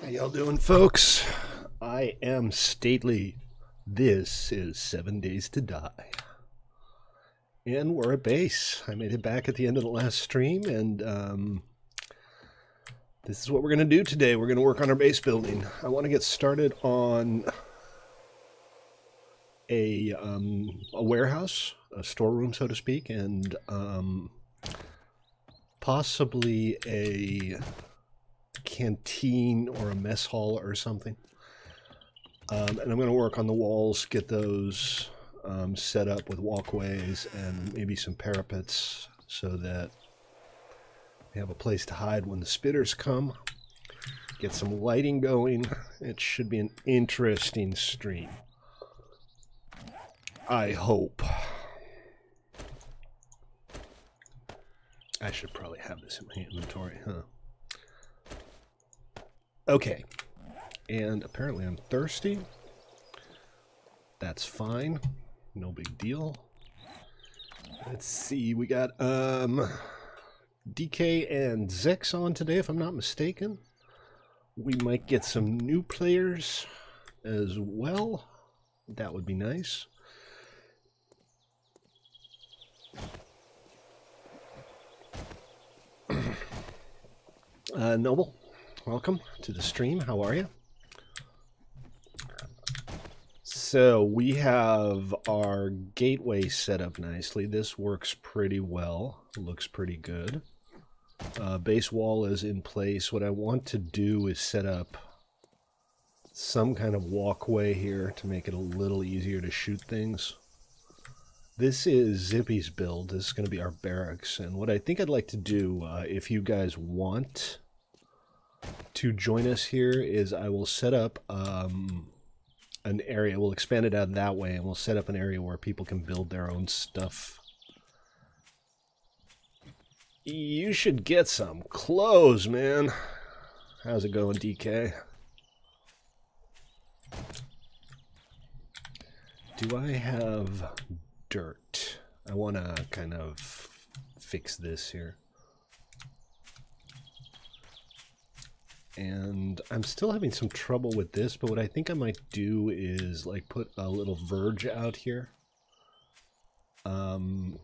How y'all doing, folks? I am Stately. This is 7 Days to Die. And we're at base. I made it back at the end of the last stream, and this is what we're going to do today. We're going to work on our base building. I want to get started on a warehouse, a storeroom, so to speak, and possibly a canteen or a mess hall or something. And I'm going to work on the walls, get those set up with walkways and maybe some parapets so that we have a place to hide when the spitters come. Get some lighting going. It should be an interesting stream. I hope. I should probably have this in my inventory, huh? Okay, and apparently I'm thirsty. That's fine, no big deal. Let's see, we got DK and Zex on today, if I'm not mistaken. We might get some new players as well. That would be nice. Noble, welcome to the stream. How are you? So we have our gateway set up nicely. This works pretty well. Looks pretty good. Base wall is in place. What I want to do is set up some kind of walkway here to make it a little easier to shoot things. This is Zippy's build. This is going to be our barracks. And what I think I'd like to do, if you guys want to join us here, is I will set up an area. We'll expand it out that way, and we'll set up an area where people can build their own stuff. You should get some clothes, man. How's it going, DK? Do I have dirt? I want to kind of fix this here. And I'm still having some trouble with this, but what I think I might do is like put a little verge out here. And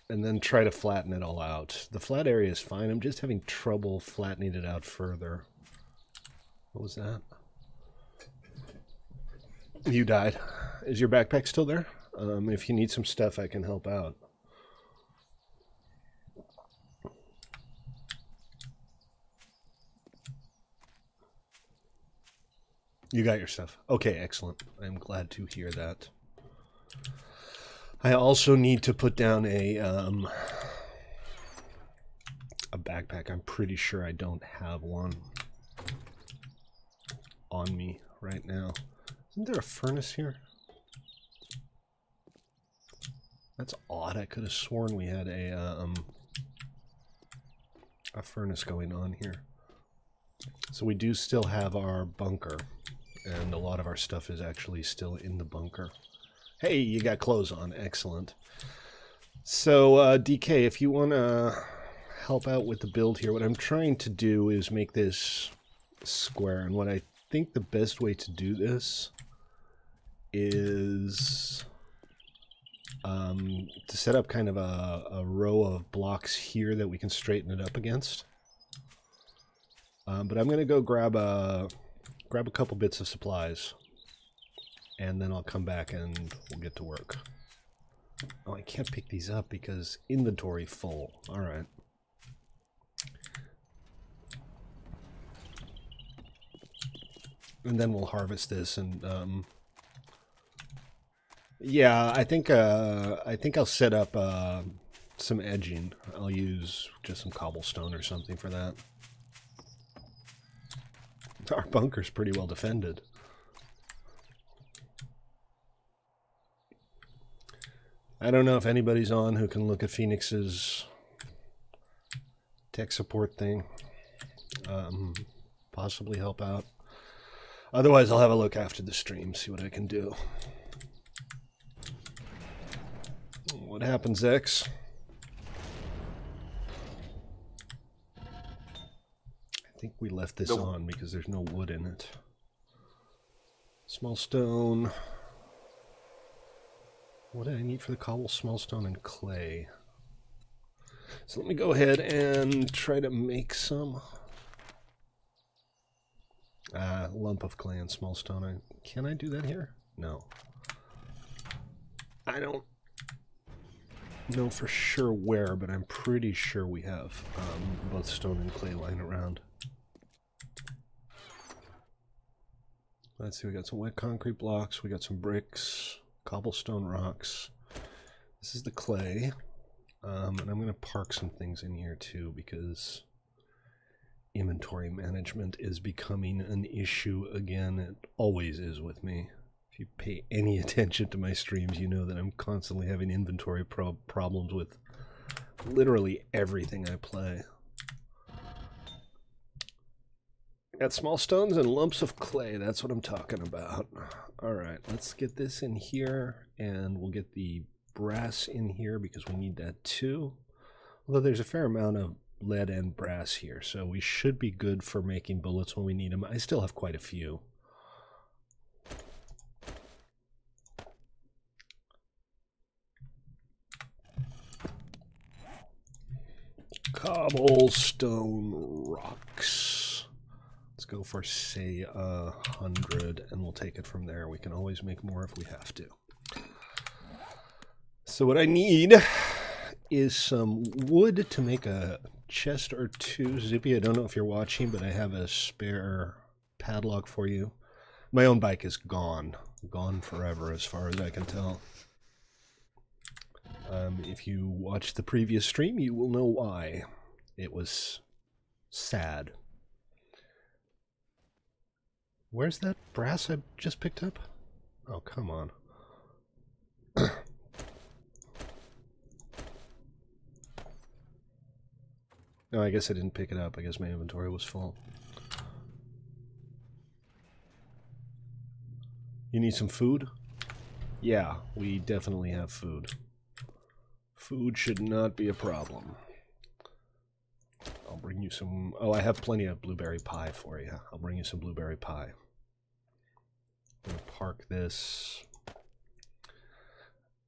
then try to flatten it all out. The flat area is fine. I'm just having trouble flattening it out further. What was that? You died. Is your backpack still there? If you need some stuff, I can help out. You got your stuff. Okay, excellent. I'm glad to hear that. I also need to put down a backpack. I'm pretty sure I don't have one on me right now. Isn't there a furnace here? That's odd. I could have sworn we had a furnace going on here. So we do still have our bunker, and a lot of our stuff is actually still in the bunker. Hey, you got clothes on. Excellent. So, DK, if you want to help out with the build here, what I'm trying to do is make this square, and what I think the best way to do this is to set up kind of a row of blocks here that we can straighten it up against. But I'm going to go grab a couple bits of supplies, and then I'll come back and we'll get to work. Oh, I can't pick these up because inventory full. All right. And then we'll harvest this, and yeah, I think I'll set up some edging. I'll use just some cobblestone or something for that. Our bunker's pretty well defended. I don't know if anybody's on who can look at Phoenix's tech support thing. Possibly help out. Otherwise, I'll have a look after the stream, see what I can do. What happens, X? we left this on because there's no wood in it. Small stone. What do I need for the cobble? Small stone and clay. So let me go ahead and try to make some. Lump of clay and small stone. Can I do that here? No. I don't know for sure where, but I'm pretty sure we have both stone and clay lying around. Let's see, we got some wet concrete blocks, we got some bricks, cobblestone rocks. This is the clay. And I'm going to park some things in here too, because inventory management is becoming an issue again. It always is with me. If you pay any attention to my streams, you know that I'm constantly having inventory problems with literally everything I play. Got small stones and lumps of clay. That's what I'm talking about. Alright, let's get this in here, and we'll get the brass in here because we need that too. Although there's a fair amount of lead and brass here, so we should be good for making bullets when we need them. I still have quite a few. Cobblestone rocks. Let's go for, say, 100, and we'll take it from there. We can always make more if we have to. So what I need is some wood to make a chest or two. Zippy, I don't know if you're watching, but I have a spare padlock for you. My own bike is gone. Gone forever as far as I can tell. If you watched the previous stream, you will know why. It was sad. Where's that brass I just picked up? Oh, come on. No, I guess I didn't pick it up. I guess my inventory was full. You need some food? Yeah, we definitely have food. Food should not be a problem. I'll bring you some... Oh, I have plenty of blueberry pie for you. I'll bring you some blueberry pie. I'm going to park this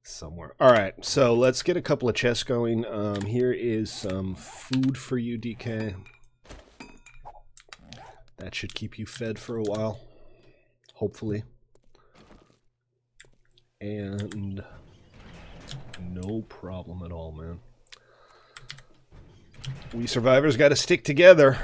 somewhere. Alright, so let's get a couple of chests going. Here is some food for you, DK. That should keep you fed for a while. Hopefully. And no problem at all, man. We survivors got to stick together.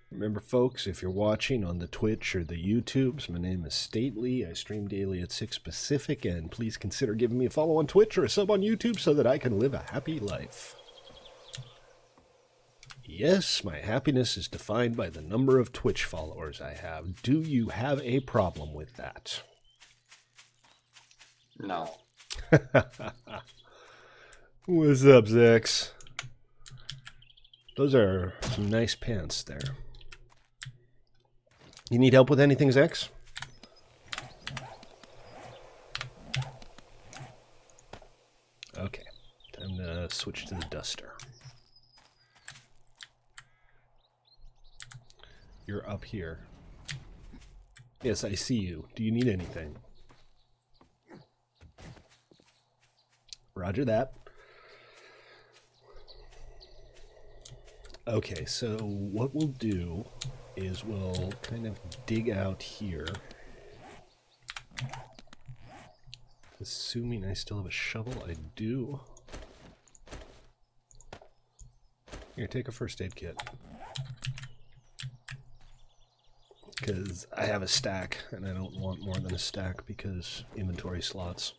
Remember, folks, if you're watching on the Twitch or the YouTubes, my name is Stately. I stream daily at 6 Pacific, and please consider giving me a follow on Twitch or a sub on YouTube so that I can live a happy life. Yes, my happiness is defined by the number of Twitch followers I have. Do you have a problem with that? No. What's up, Zex? Those are some nice pants there. You need help with anything, Zex? Okay, time to switch to the duster. You're up here. Yes, I see you. Do you need anything? Roger that. Okay, so what we'll do is we'll kind of dig out here. Assuming I still have a shovel, I do. Here, take a first aid kit. Because I have a stack, and I don't want more than a stack because inventory slots.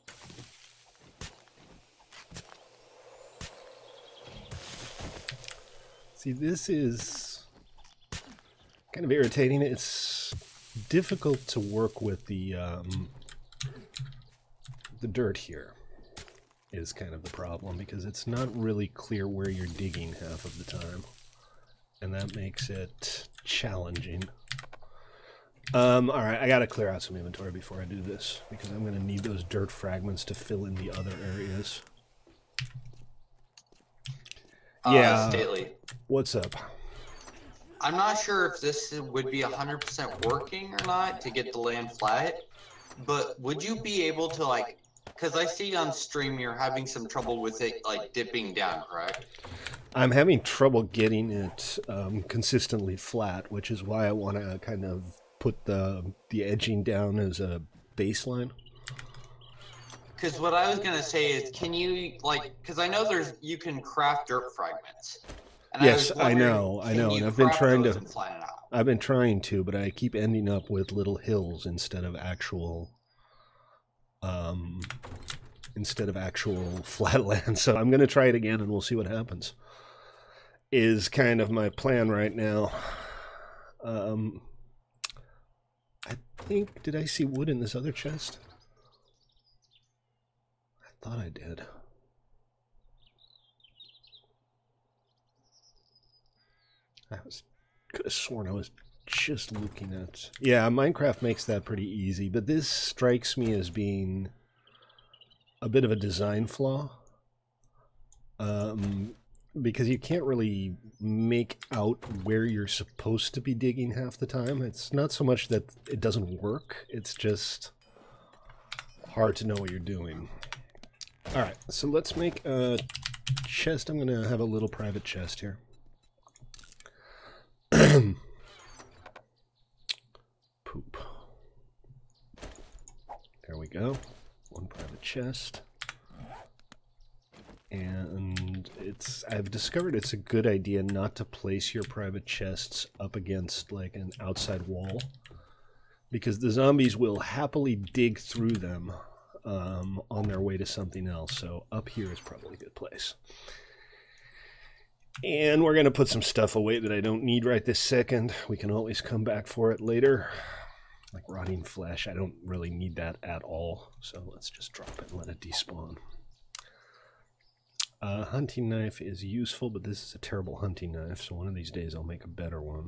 See, this is kind of irritating. It's difficult to work with the dirt here is kind of the problem, because it's not really clear where you're digging half of the time. And that makes it challenging. Alright, I gotta clear out some inventory before I do this, because I'm gonna need those dirt fragments to fill in the other areas. Yeah. Stately. What's up? I'm not sure if this would be 100% working or not to get the land flat, but would you be able to, like, because I see on stream you're having some trouble with it, like, dipping down, correct? I'm having trouble getting it consistently flat, which is why I want to kind of put the edging down as a baseline. Because what I was going to say is, can you, like, because I know you can craft dirt fragments. And yes, I know, and I've been trying to, I've been trying to, but I keep ending up with little hills instead of actual flatland. So I'm going to try it again and we'll see what happens. Is kind of my plan right now. I think, did I see wood in this other chest? I thought I did. Could have sworn I was just looking at... Yeah, Minecraft makes that pretty easy, but this strikes me as being a bit of a design flaw. Because you can't really make out where you're supposed to be digging half the time. It's not so much that it doesn't work, it's just hard to know what you're doing. Alright, so let's make a chest. I'm going to have a little private chest here. Poop. There we go. One private chest. And I've discovered it's a good idea not to place your private chests up against like an outside wall, because the zombies will happily dig through them on their way to something else. So up here is probably a good place. And we're going to put some stuff away that I don't need right this second. We can always come back for it later. Like rotting flesh, I don't really need that at all. So let's just drop it and let it despawn. Hunting knife is useful, but this is a terrible hunting knife, so one of these days I'll make a better one.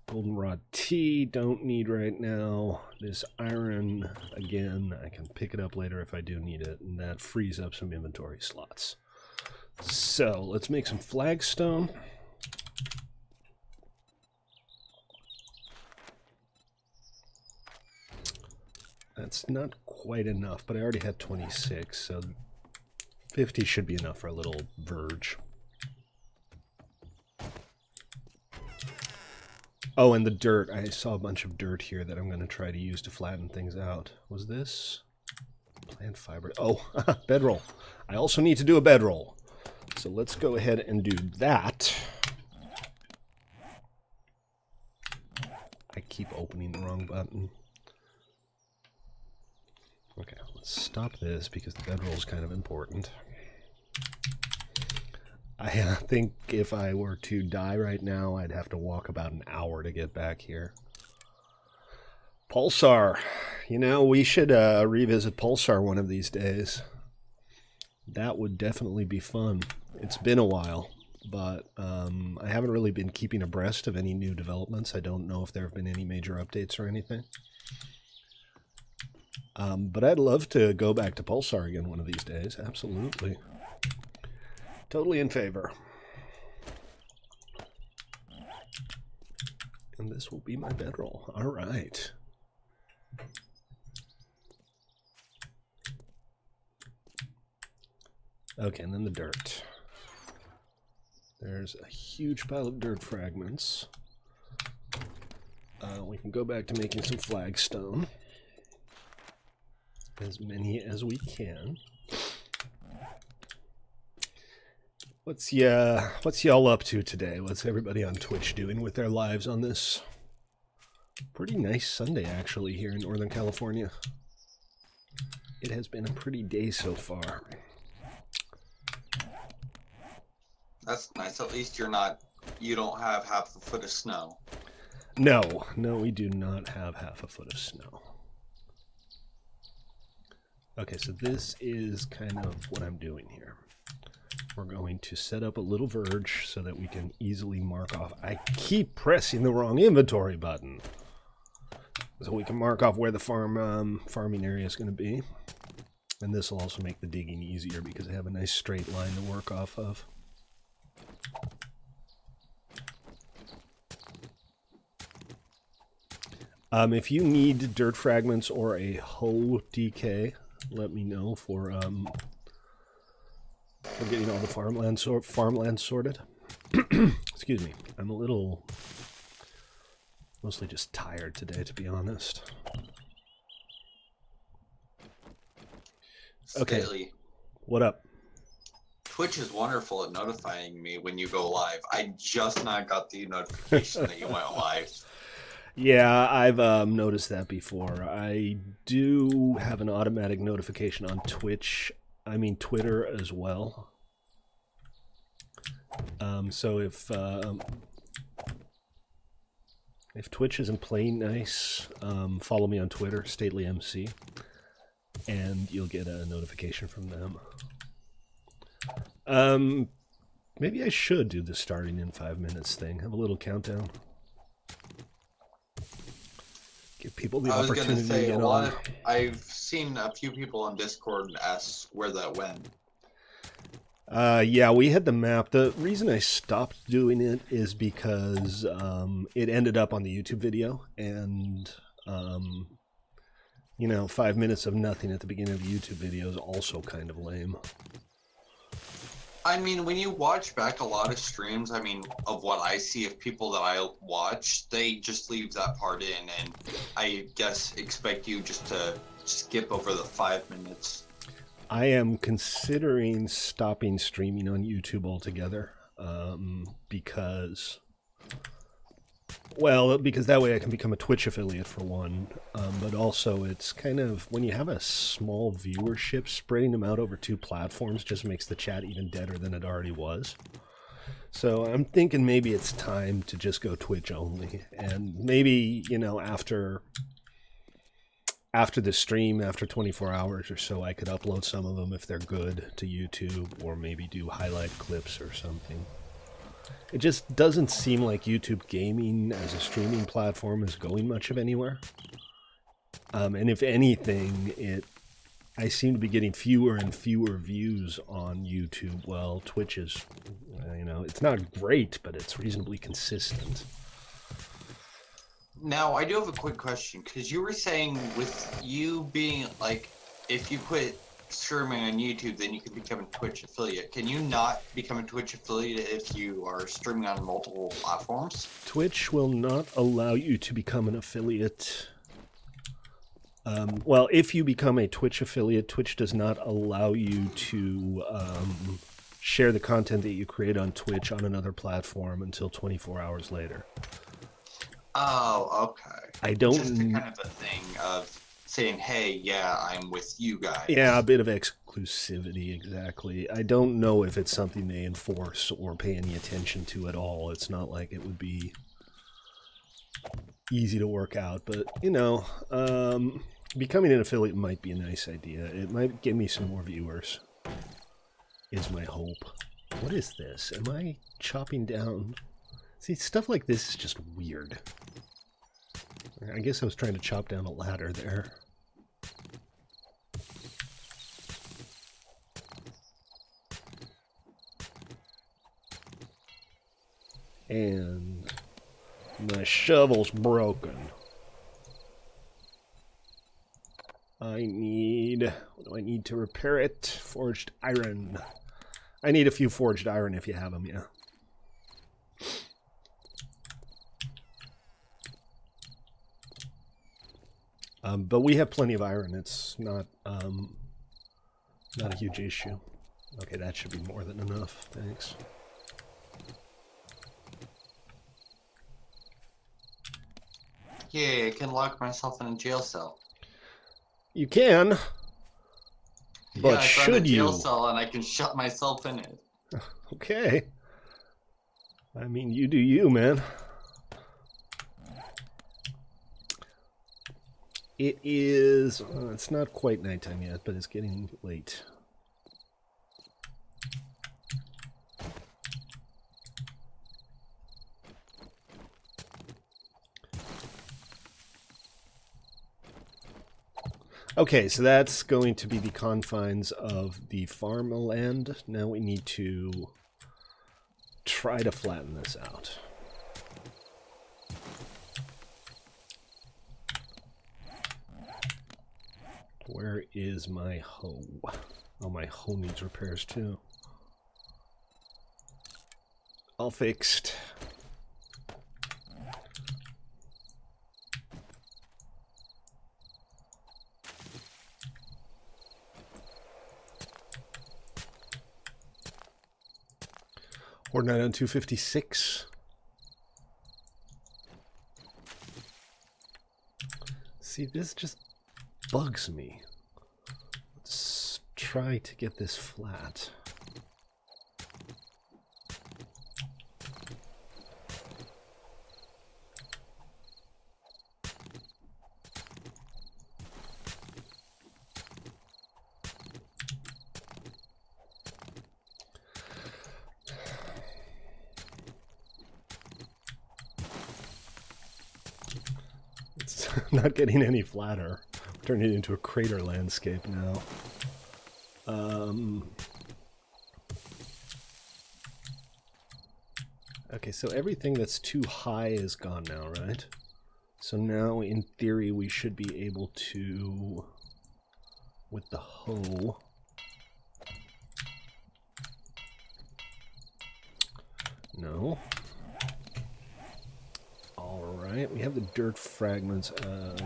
Goldenrod tea, don't need right now. This iron, again, I can pick it up later if I do need it, and that frees up some inventory slots. So, let's make some flagstone. That's not quite enough, but I already had 26, so 50 should be enough for a little verge. Oh, and the dirt. I saw a bunch of dirt here that I'm going to try to use to flatten things out. Was this? Plant fiber. Oh, bedroll. I also need to do a bedroll. So let's go ahead and do that. I keep opening the wrong button. Okay, let's stop this because the bedroll is kind of important. I think if I were to die right now, I'd have to walk about an hour to get back here. Pulsar. You know, we should revisit Pulsar one of these days. That would definitely be fun. It's been a while, but I haven't really been keeping abreast of any new developments. I don't know if there have been any major updates or anything. But I'd love to go back to Pulsar again one of these days. Absolutely. Totally in favor. And this will be my bedroll. All right. Okay, and then the dirt. There's a huge pile of dirt fragments. We can go back to making some flagstone. As many as we can. What's y'all up to today? What's everybody on Twitch doing with their lives on this pretty nice Sunday, actually, here in Northern California? It has been a pretty day so far. That's nice. At least you don't have half a foot of snow. No, we do not have half a foot of snow. Okay, so this is kind of what I'm doing here. We're going to set up a little verge so that we can easily mark off. I keep pressing the wrong inventory button. So we can mark off where the farming area is going to be. And this will also make the digging easier because I have a nice straight line to work off of. If you need dirt fragments or a hoe DK, let me know for getting all the farmland sorted. Excuse me, I'm a little mostly just tired today, to be honest. Okay, Staley, what up? Twitch is wonderful at notifying me when you go live. I just not got the notification that you went live. Yeah, I've noticed that before. I do have an automatic notification on Twitter as well. So if Twitch isn't playing nice, follow me on Twitter, StatelyMC, and you'll get a notification from them. Maybe I should do the starting in 5 minutes thing. Have a little countdown. Give people the opportunity to get on. I've seen a few people on Discord ask where that went. Yeah, we had the map. The reason I stopped doing it is because it ended up on the YouTube video, and you know, 5 minutes of nothing at the beginning of the YouTube video is also kind of lame. I mean, when you watch back a lot of streams, I mean, of what I see of people that I watch, they just leave that part in, and I guess expect you just to skip over the 5 minutes. I am considering stopping streaming on YouTube altogether, because that way I can become a Twitch affiliate for one, but also it's kind of, when you have a small viewership, spreading them out over 2 platforms just makes the chat even deader than it already was. So I'm thinking maybe it's time to just go Twitch only, and maybe, you know, after the stream, after 24 hours or so, I could upload some of them if they're good to YouTube, or maybe do highlight clips or something. It just doesn't seem like YouTube gaming as a streaming platform is going much of anywhere. And if anything, I seem to be getting fewer and fewer views on YouTube. Well, Twitch is, you know, it's not great, but it's reasonably consistent. Now, I do have a quick question, because you were saying with you being, like, if you quit streaming on YouTube, then you can become a Twitch affiliate. Can you not become a Twitch affiliate if you are streaming on multiple platforms? Twitch will not allow you to become an affiliate. Well, if you become a Twitch affiliate, Twitch does not allow you to share the content that you create on Twitch on another platform until 24 hours later. Oh, okay. I don't... Just kind of a thing of saying, hey, yeah, I'm with you guys. Yeah, a bit of exclusivity, exactly. I don't know if it's something they enforce or pay any attention to at all. It's not like it would be easy to work out, but, you know, becoming an affiliate might be a nice idea. It might give me some more viewers, is my hope. What is this? Am I chopping down? See, stuff like this is just weird. I guess I was trying to chop down a ladder there. And my shovel's broken. What do I need to repair it? Forged iron. I need a few forged iron if you have them, yeah. But we have plenty of iron. It's not a huge issue. Okay, that should be more than enough. Thanks. Yeah, I can lock myself in a jail cell. You can. But yeah, I should found a jail you? cell and I can shut myself in it. Okay. I mean, you do you, man. It is... it's not quite nighttime yet, but it's getting late. Okay, so that's going to be the confines of the farmland. Now we need to try to flatten this out. Where is my hoe? Oh, my hoe needs repairs too. All fixed. Horde Night on 256. See, this just bugs me. Let's try to get this flat. It's not getting any flatter. We're turning it into a crater landscape now. Okay, so everything that's too high is gone now, right? So now, in theory, we should be able to, with the hoe, no. Alright, we have the dirt fragments.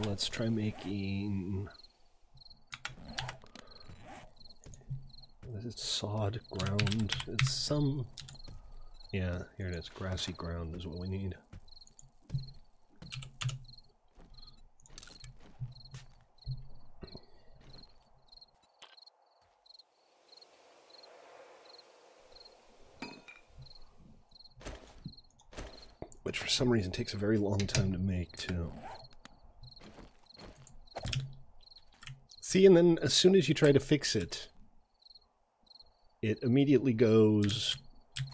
Let's try making... Is it sod ground? It's some... Yeah, here it is. Grassy ground is what we need. Which for some reason takes a very long time to make, too. See, and then as soon as you try to fix it, it immediately goes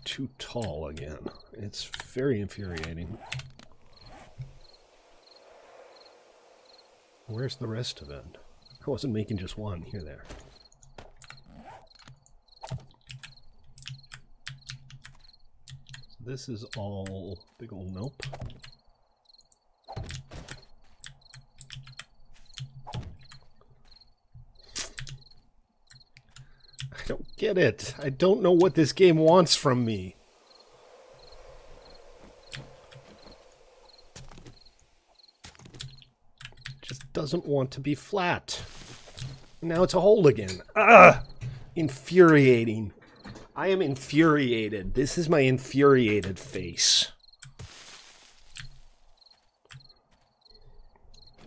too tall again. It's very infuriating. Where's the rest of it? I wasn't making just one. Here, there. This is all big old nope. I don't get it. I don't know what this game wants from me. It just doesn't want to be flat. Now it's a hole again. Ah! Infuriating. I am infuriated. This is my infuriated face.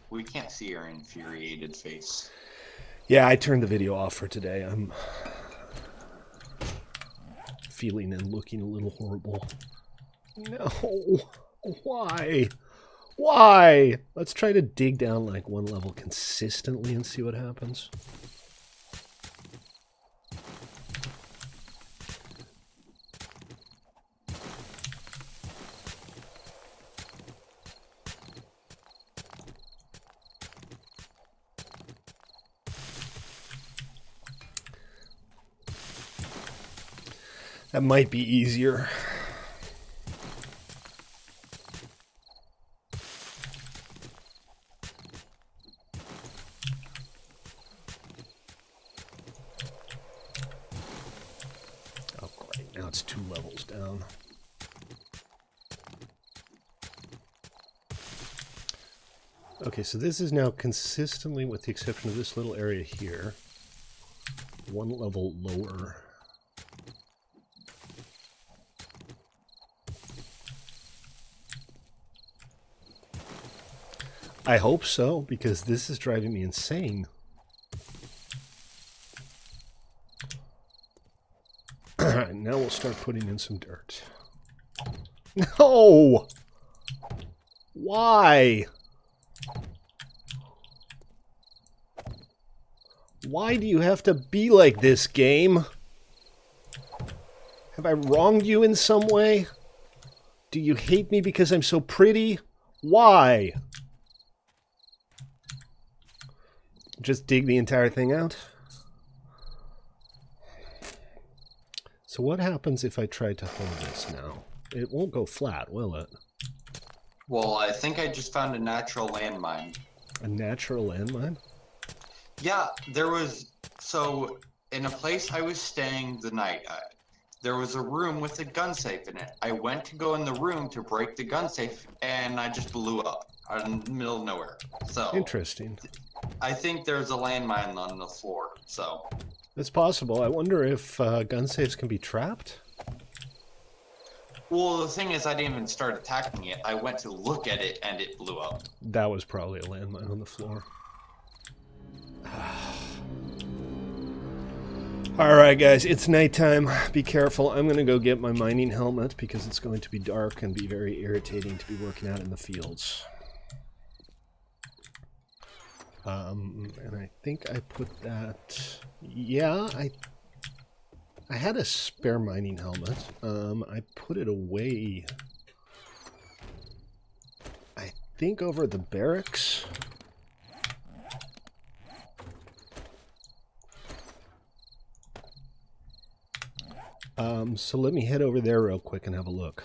We can't see your infuriated face. Yeah, I turned the video off for today. I'm feeling and looking a little horrible. No. Why? Why? Let's try to dig down like one level consistently and see what happens. That might be easier. Oh, great. Now it's 2 levels down. Okay, so this is now consistently, with the exception of this little area here, 1 level lower. I hope so, because this is driving me insane. Alright, now we'll start putting in some dirt. No! Why? Why do you have to be like this, game? Have I wronged you in some way? Do you hate me because I'm so pretty? Why? Just dig the entire thing out? So what happens if I try to hold this now? It won't go flat, will it? Well, I think I just found a natural landmine. A natural landmine? Yeah, there was... So, in a place I was staying the night at, there was a room with a gun safe in it. I went to go in the room to break the gun safe, and I just blew up out in the middle of nowhere. So... Interesting. I think there's a landmine on the floor, so... It's possible. I wonder if gun safes can be trapped? Well, the thing is, I didn't even start attacking it. I went to look at it, and it blew up. That was probably a landmine on the floor. Alright guys, it's nighttime. Be careful. I'm going to go get my mining helmet because it's going to be dark and be very irritating to be working out in the fields. And I think I put that... Yeah, I had a spare mining helmet. I put it away, I think, over the barracks. So let me head over there real quick and have a look.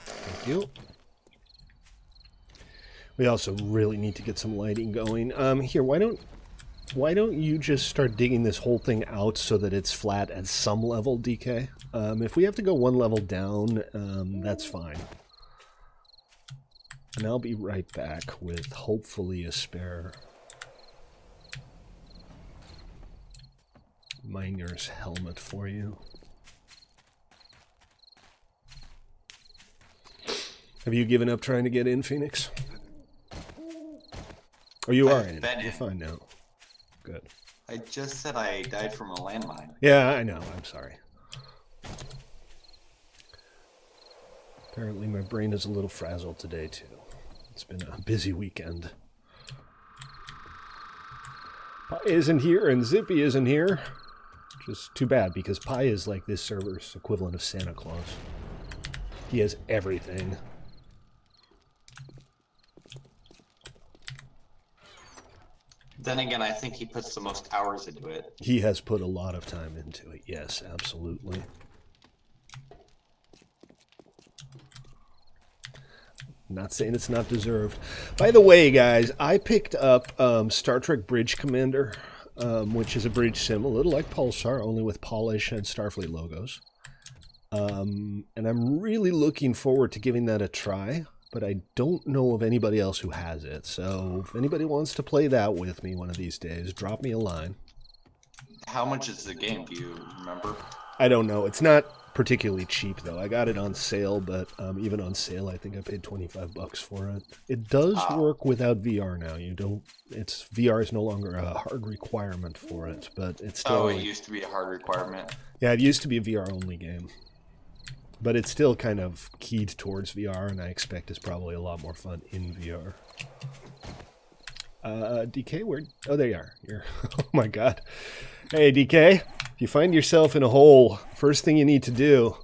Thank you. We also really need to get some lighting going. Here, why don't you just start digging this whole thing out so that it's flat at some level, DK? If we have to go one level down, that's fine. And I'll be right back with hopefully a spare miner's helmet for you. Have you given up trying to get in, Phoenix? Oh, you are in. You're fine now. Good. I just said I died from a landmine. Yeah, I know. I'm sorry. Apparently my brain is a little frazzled today, too. It's been a busy weekend. Pi isn't here, and Zippy isn't here. Just too bad, because Pi is like this server's equivalent of Santa Claus. He has everything. Then again, I think he puts the most hours into it. He has put a lot of time into it, yes, absolutely. Not saying it's not deserved. By the way, guys, I picked up Star Trek Bridge Commander, which is a bridge sim, a little like Pulsar, only with Polish and Starfleet logos. And I'm really looking forward to giving that a try. But I don't know of anybody else who has it. So if anybody wants to play that with me one of these days, drop me a line. How much is the game? Do you remember? I don't know. It's not particularly cheap, though. I got it on sale, but even on sale, I think I paid $25 for it. It does work without VR now. You don't. It's VR is no longer a hard requirement for it, but it's still. Oh, it used to be a hard requirement. Yeah, it used to be a VR only game. But it's still kind of keyed towards VR, and I expect it's probably a lot more fun in VR. DK, where... Oh, there you are. You're... Oh, my God. Hey, DK, if you find yourself in a hole, first thing you need to do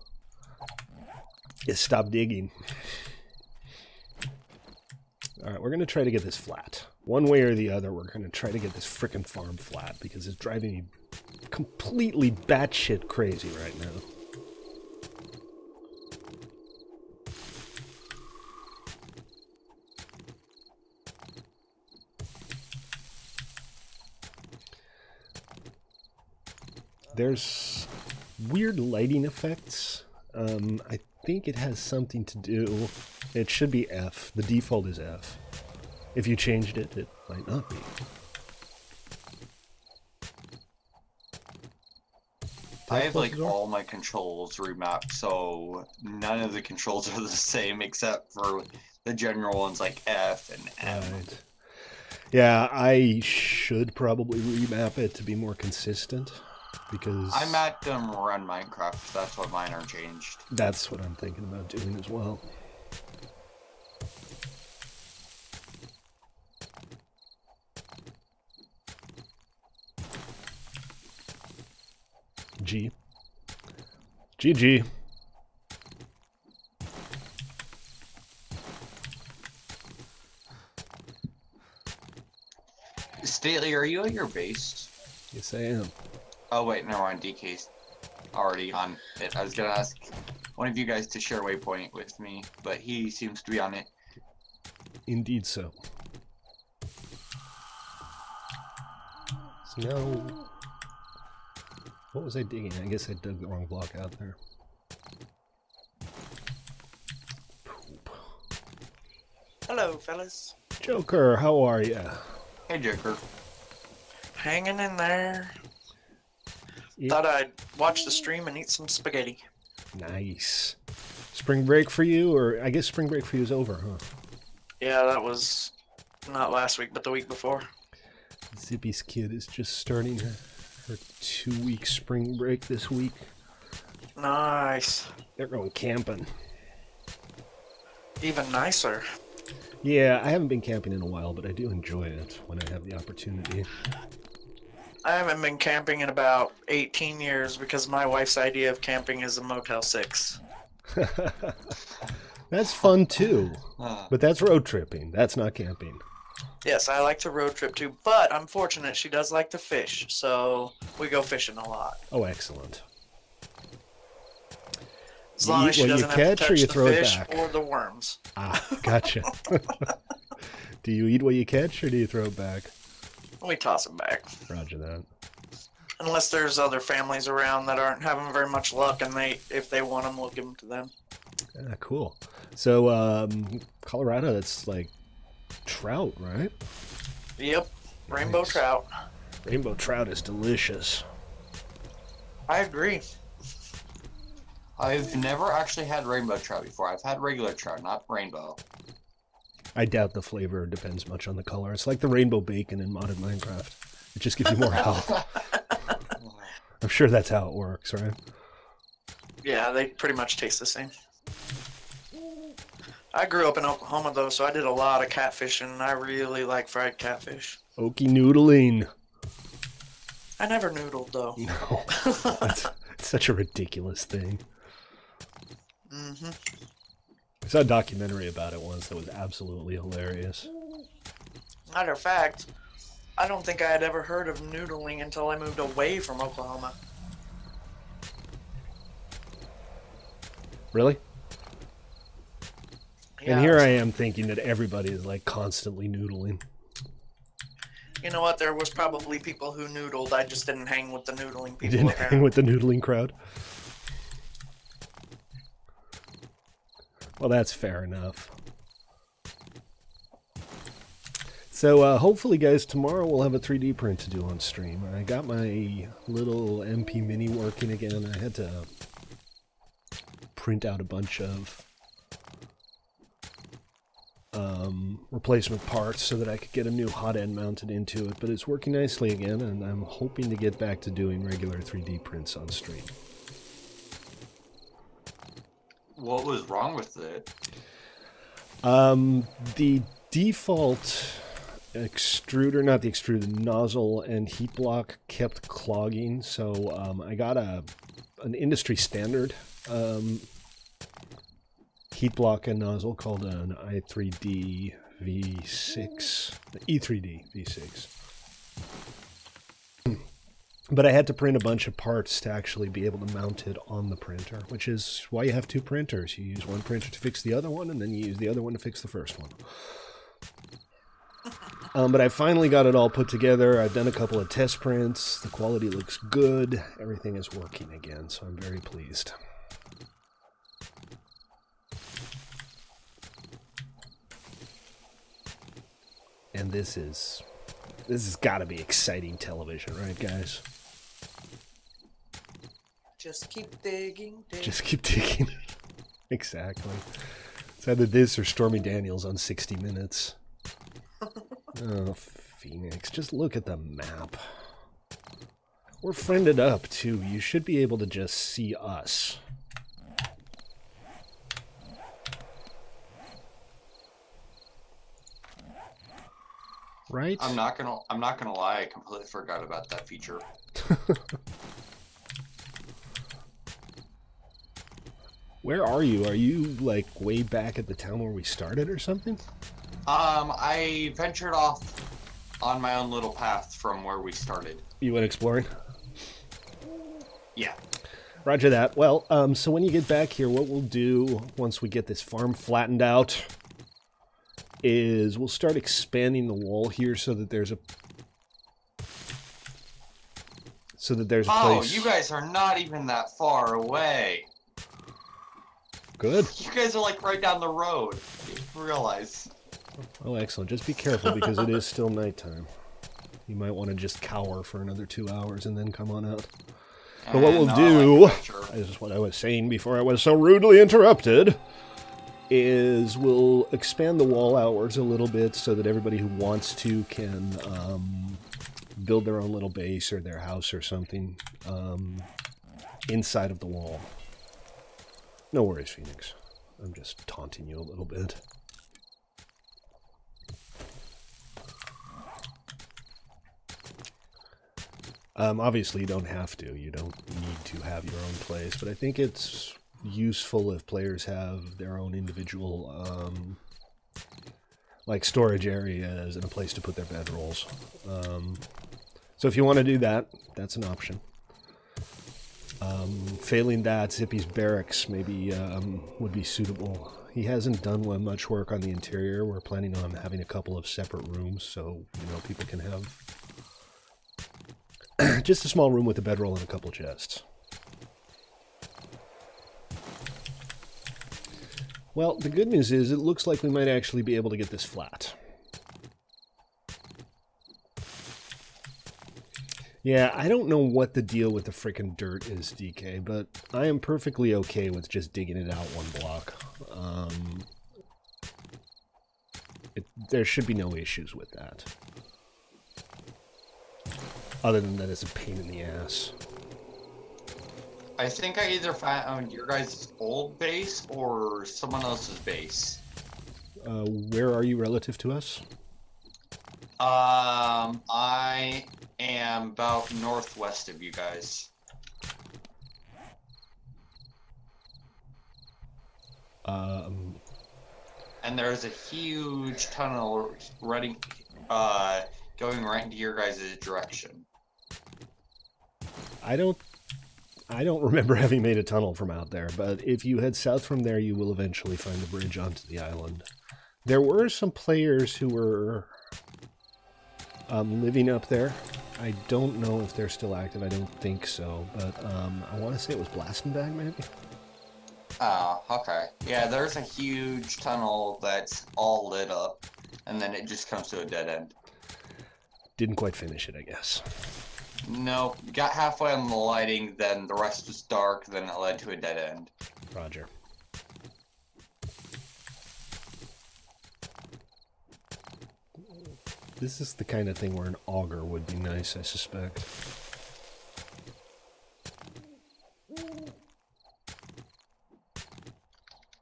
is stop digging. All right, we're going to try to get this flat. One way or the other, we're going to try to get this frickin' farm flat, because it's driving me completely batshit crazy right now. There's weird lighting effects. I think it has something to do... It should be F. The default is F. If you changed it, it might not be. I have like all my controls remapped, so none of the controls are the same except for the general ones like F and M. Right. Yeah, I should probably remap it to be more consistent. Because I'm at run Minecraft, that's why mine are changed. That's what I'm thinking about doing as well. G. GG. Stately, are you at your base? Yes, I am. Oh wait, never mind. DK's already on it. I was gonna ask one of you guys to share waypoint with me, but he seems to be on it. Indeed so. So now, what was I digging? I guess I dug the wrong block out there. Poop. Hello, fellas. Joker, how are ya? Hey, Joker. Hanging in there. Yeah. Thought I'd watch the stream and eat some spaghetti. Nice. Spring break for you, or I guess spring break for you is over, huh? Yeah, that was not last week, but the week before. Zippy's kid is just starting her 2-week spring break this week. Nice. They're going camping. Even nicer. Yeah, I haven't been camping in a while, but I do enjoy it when I have the opportunity. I haven't been camping in about 18 years because my wife's idea of camping is a Motel 6. That's fun too, but that's road tripping. That's not camping. Yes, I like to road trip too, but I'm fortunate she does like to fish, so we go fishing a lot. Oh, excellent. As long as she doesn't have to touch the fish or the worms. Ah, gotcha. Do you eat what you catch, or do you throw it back? We toss it back. Roger that. Unless there's other families around that aren't having very much luck, and if they want them, we'll give them to them. Ah, cool. So, Colorado, that's like trout, right? Yep. Rainbow trout. Rainbow trout is delicious. I agree. I've never actually had rainbow trout before. I've had regular trout, not rainbow. I doubt the flavor depends much on the color. It's like the rainbow bacon in modded Minecraft. It just gives you more health. I'm sure that's how it works, right? Yeah, they pretty much taste the same. I grew up in Oklahoma, though, so I did a lot of catfishing, and I really like fried catfish. Okie noodling. I never noodled, though. No. That's such a ridiculous thing. Mm-hmm. I saw a documentary about it once that was absolutely hilarious. Matter of fact, I don't think I had ever heard of noodling until I moved away from Oklahoma. Really? Yeah, And here I am thinking that everybody is like constantly noodling. You know what? There was probably people who noodled. I just didn't hang with the noodling people. You didn't hang with the noodling crowd? Well, that's fair enough. So hopefully, guys, tomorrow we'll have a 3D print to do on stream. I got my little MP Mini working again. I had to print out a bunch of replacement parts so that I could get a new hot end mounted into it, but it's working nicely again, and I'm hoping to get back to doing regular 3D prints on stream. What was wrong with it? The default extruder, not the extruder, nozzle and heat block kept clogging, so I got an industry standard heat block and nozzle called an i3D V6, E3D V6. But I had to print a bunch of parts to actually be able to mount it on the printer, which is why you have two printers. You use one printer to fix the other one, and then you use the other one to fix the first one. But I finally got it all put together. I've done a couple of test prints. The quality looks good. Everything is working again, so I'm very pleased. And this has got to be exciting television, right, guys? Just keep digging. Just keep digging. Exactly. It's either this or Stormy Daniels on 60 Minutes. Oh, Phoenix, just look at the map. We're friended up, too. You should be able to just see us. Right? I'm not gonna lie, I completely forgot about that feature. Where are you? Are you, like, way back at the town where we started or something? I ventured off on my own little path from where we started. You went exploring? Yeah. Roger that. Well, so when you get back here, what we'll do once we get this farm flattened out is we'll start expanding the wall here so that there's a place. Oh, you guys are not even that far away. Good. You guys are like right down the road. You realize. Oh, excellent. Just be careful because it is still nighttime. You might want to just cower for another 2 hours and then come on out. But what we'll do, this is what I was saying before I was so rudely interrupted, is we'll expand the wall outwards a little bit so that everybody who wants to can build their own little base or their house or something inside of the wall. No worries, Phoenix. I'm just taunting you a little bit. Obviously, you don't have to. You don't need to have your own place, but I think it's useful if players have their own individual, like storage areas and a place to put their bedrolls. So if you want to do that, that's an option. Failing that, Zippy's barracks maybe would be suitable. He hasn't done much work on the interior. We're planning on having a couple of separate rooms, so people can have just a small room with a bedroll and a couple chests. Well, the good news is it looks like we might actually be able to get this flat. Yeah, I don't know what the deal with the frickin' dirt is, DK, but I am perfectly okay with just digging it out one block. There should be no issues with that. Other than that, it's a pain in the ass. I think I either found your guys' old base or someone else's base. Where are you relative to us? I am about northwest of you guys. And there's a huge tunnel running, going right into your guys' direction. I don't remember having made a tunnel from out there, but if you head south from there, you will eventually find the bridge onto the island. There were some players who were living up there. I don't know if they're still active. I don't think so, but I want to say it was Blastenbag, maybe? Oh, okay. Yeah, there's a huge tunnel that's all lit up, and then it just comes to a dead end. Didn't quite finish it, I guess. No, got halfway on the lighting, then the rest was dark, then it led to a dead end. Roger. This is the kind of thing where an auger would be nice, I suspect.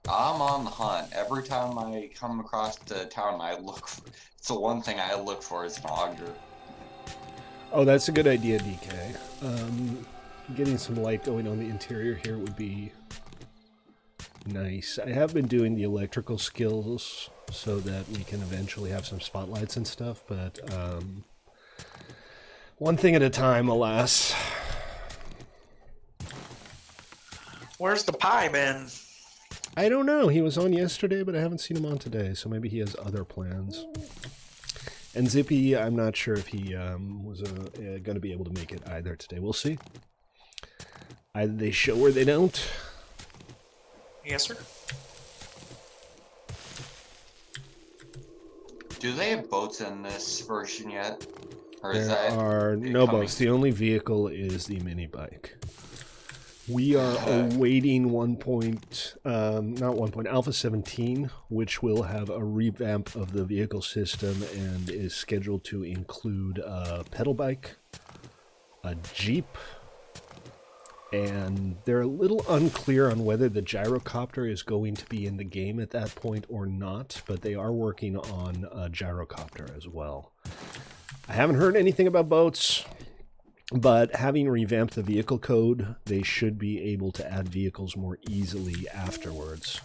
I'm on the hunt. Every time I come across the town, it's the one thing I look for is an auger. Oh, that's a good idea, DK. Getting some light going on the interior here would be nice. I have been doing the electrical skills so that we can eventually have some spotlights and stuff, but one thing at a time, alas. Where's the pie been? I don't know. He was on yesterday, but I haven't seen him on today, so maybe he has other plans. And Zippy, I'm not sure if he was going to be able to make it either today. We'll see. Either they show or they don't. Yes, sir. Do they have boats in this version yet? Or There is that are no boats. The only vehicle is the mini bike. We are awaiting Alpha 17, which will have a revamp of the vehicle system and is scheduled to include a pedal bike, a Jeep, and they're a little unclear on whether the gyrocopter is going to be in the game at that point or not, but they are working on a gyrocopter as well. I haven't heard anything about boats. But having revamped the vehicle code, they should be able to add vehicles more easily afterwards.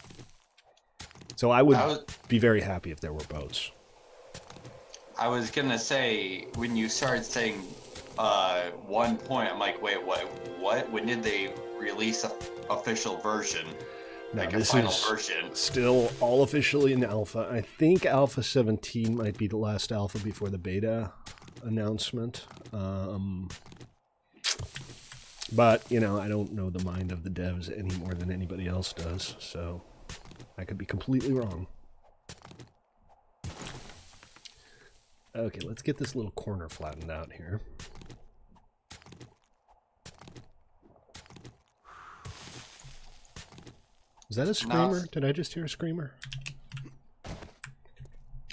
So I would be very happy if there were boats. I was gonna say, when you started saying 1 point, I'm like, wait, what? When did they release a official version? No, Like a this final is version? still all officially in alpha. I think alpha 17 might be the last alpha before the beta announcement. But, you know, I don't know the mind of the devs any more than anybody else does, so I could be completely wrong. Okay, let's get this little corner flattened out here. Is that a screamer? Did I just hear a screamer?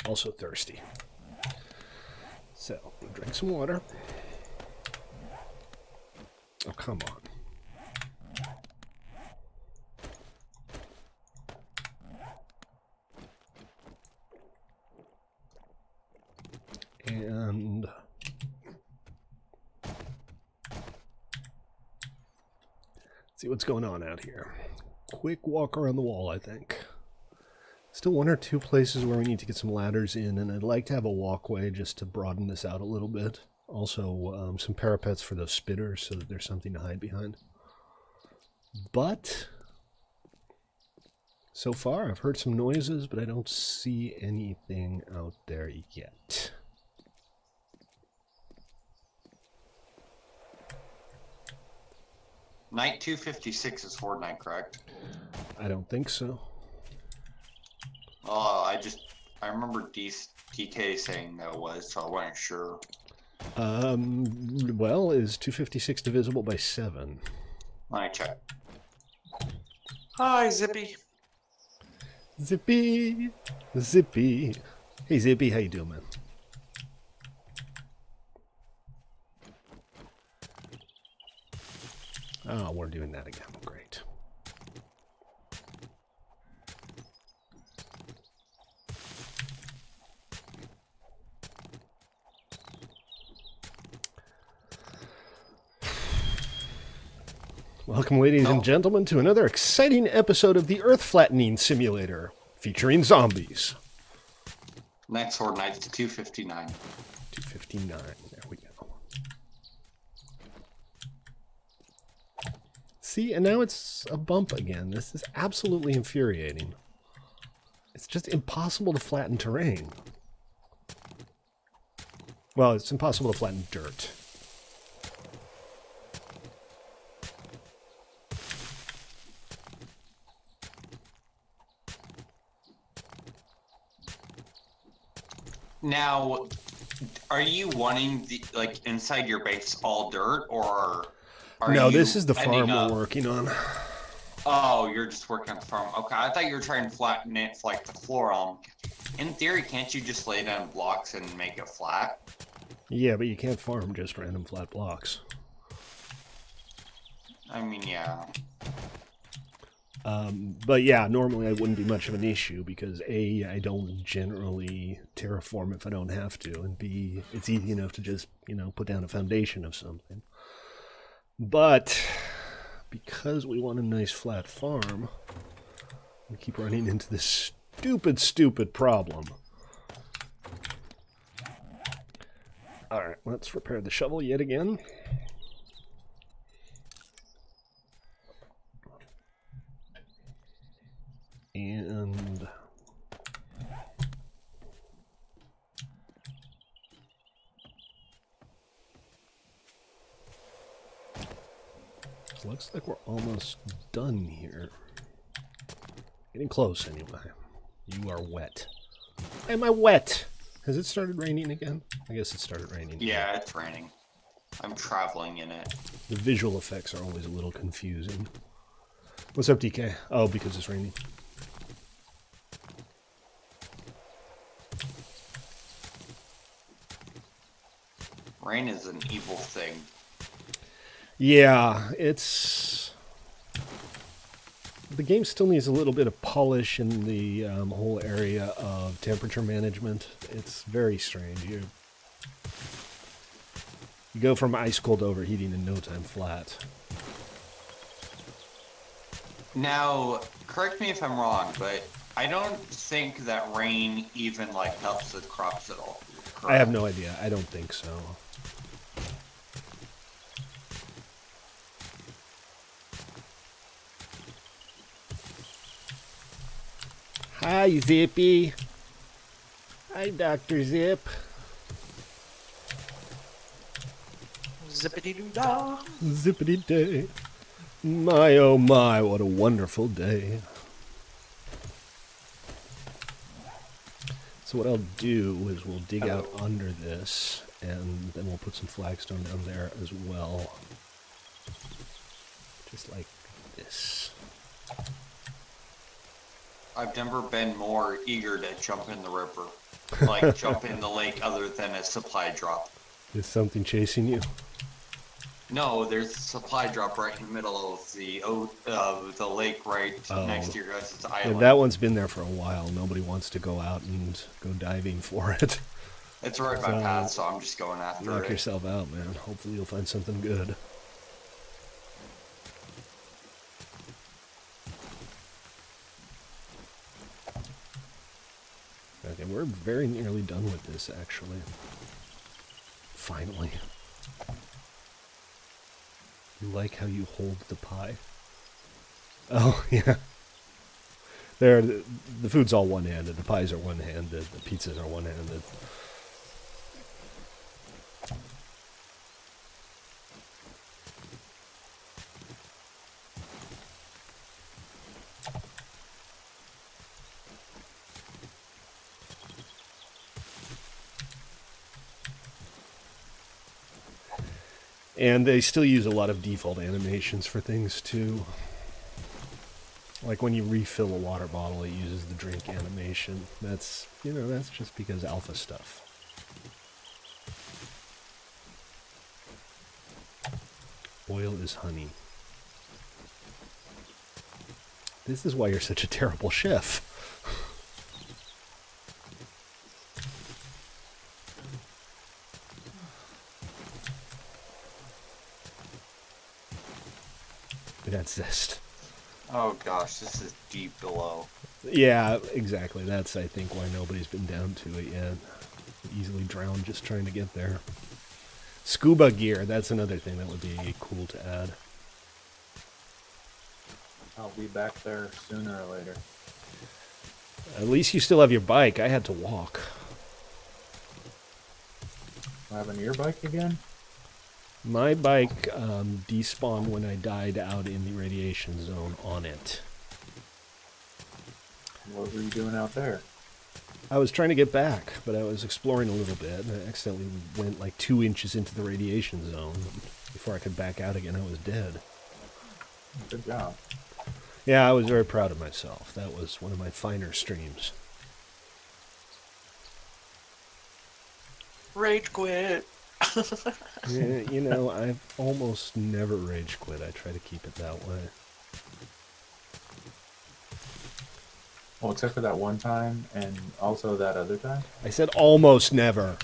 Also thirsty. So, drink some water. Oh, come on. And see what's going on out here. Quick walk around the wall, I think. Still one or two places where we need to get some ladders in, and I'd like to have a walkway just to broaden this out a little bit. Also, some parapets for those spitters so that there's something to hide behind. But so far, I've heard some noises, but I don't see anything out there yet. Night 256 is Fortnite, correct? I don't think so. I remember DK saying that was, so I wasn't sure. Well, is 256 divisible by 7? Let me check. Hi, Zippy. Zippy! Zippy! Hey, Zippy, how you doing, man? Oh, we're doing that again. Great. Welcome, ladies and gentlemen, to another exciting episode of the Earth Flattening Simulator, featuring zombies. Next Fortnite's 259. 259. There we go. See, and now it's a bump again. This is absolutely infuriating. It's just impossible to flatten terrain. Well, it's impossible to flatten dirt. Now, are you wanting the, like, inside your base all dirt, or are No, you this is the farm ending we're working on. Oh, you're just working on the farm. Okay, I thought you were trying to flatten it for, like, the floor. In theory, can't you just lay down blocks and make it flat? Yeah, but you can't farm just random flat blocks. I mean, yeah. But yeah, normally I wouldn't be much of an issue because A, I don't generally terraform if I don't have to, and B, it's easy enough to just, you know, put down a foundation of something. But because we want a nice flat farm, we keep running into this stupid problem. Alright, let's repair the shovel yet again. And looks like we're almost done here. Getting close anyway. You are wet. Am I wet? Has it started raining again? I guess it started raining. Yeah, it's raining. I'm traveling in it. The visual effects are always a little confusing. What's up, DK? Oh, because it's raining. Rain is an evil thing. Yeah, it's... The game still needs a little bit of polish in the whole area of temperature management. It's very strange. You go from ice cold to overheating in no time flat. Now, correct me if I'm wrong, but I don't think that rain even, like, helps the crops at all. Correct? I have no idea. I don't think so. Hi, Zippy. Hi, Dr. Zip. Zippity-doo-dah. Zippity day. My, oh my, what a wonderful day. So what I'll do is we'll dig out under this, and then we'll put some flagstone down there as well. Just like this. I've never been more eager to jump in the river. Like, jump in the lake other than a supply drop. Is something chasing you? No, there's a supply drop right in the middle of the lake right next to your guys' island. Yeah, that one's been there for a while. Nobody wants to go out and go diving for it. It's right by path, so I'm just going after it. Knock yourself out, man. Hopefully you'll find something good. Okay, we're very nearly done with this, actually. Finally. You like how you hold the pie? Oh, yeah. The food's all one-handed. The pies are one-handed. The pizzas are one-handed. And they still use a lot of default animations for things, too. Like when you refill a water bottle, it uses the drink animation. That's, you know, that's just because alpha stuff. Oil is honey. This is why you're such a terrible chef. That's zest. Oh gosh, this is deep below. Yeah, exactly. That's, I think, why nobody's been down to it yet. Easily drowned just trying to get there. Scuba gear, that's another thing that would be cool to add. I'll be back there sooner or later. At least you still have your bike. I had to walk. Having your bike again? My bike despawned when I died out in the radiation zone on it. What were you doing out there? I was trying to get back, but I was exploring a little bit, and I accidentally went like 2 inches into the radiation zone. Before I could back out again, I was dead. Good job. Yeah, I was very proud of myself. That was one of my finer streams. Rage quit. Yeah, you know, I've almost never rage quit. I try to keep it that way. Well, except for that one time, and also that other time? I said almost never.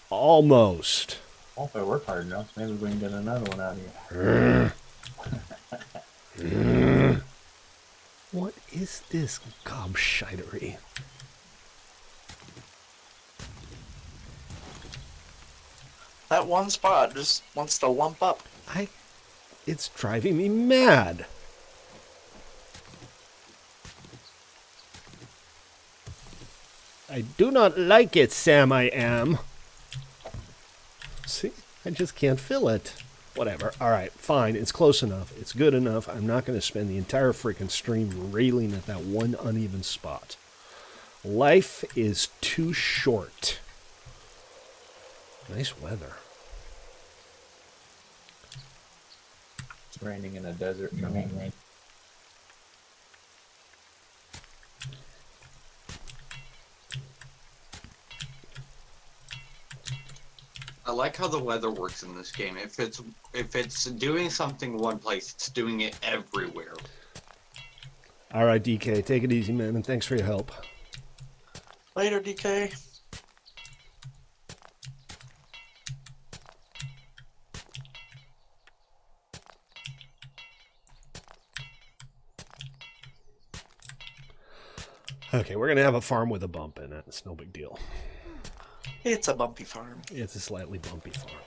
Almost. Well, if I work hard enough, maybe we can get another one out of you. What is this gobshitery? That one spot just wants to lump up. It's driving me mad. I do not like it, Sam, I am. See? I just can't fill it. Whatever. Alright, fine. It's close enough. It's good enough. I'm not going to spend the entire freaking stream railing at that one uneven spot. Life is too short. Nice weather. It's raining in a desert for me. I like how the weather works in this game. If it's doing something one place, it's doing it everywhere. Alright, DK. Take it easy, man, and thanks for your help. Later, DK. Okay, we're gonna have a farm with a bump in it. It's no big deal. It's a bumpy farm. It's a slightly bumpy farm.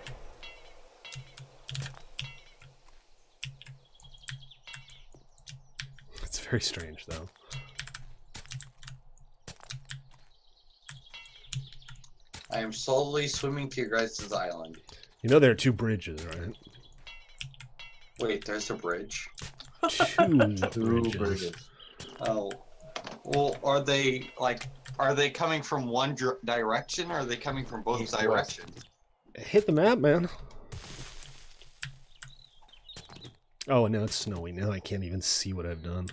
It's very strange, though. I am slowly swimming to your guys' island. You know there are 2 bridges, right? Wait, there's a bridge? 2 Two bridges. bridges. Oh. Well, are they coming from one direction, or are they coming from both East, directions? Hit the map, man. Oh, and now it's snowy. Now I can't even see what I've done.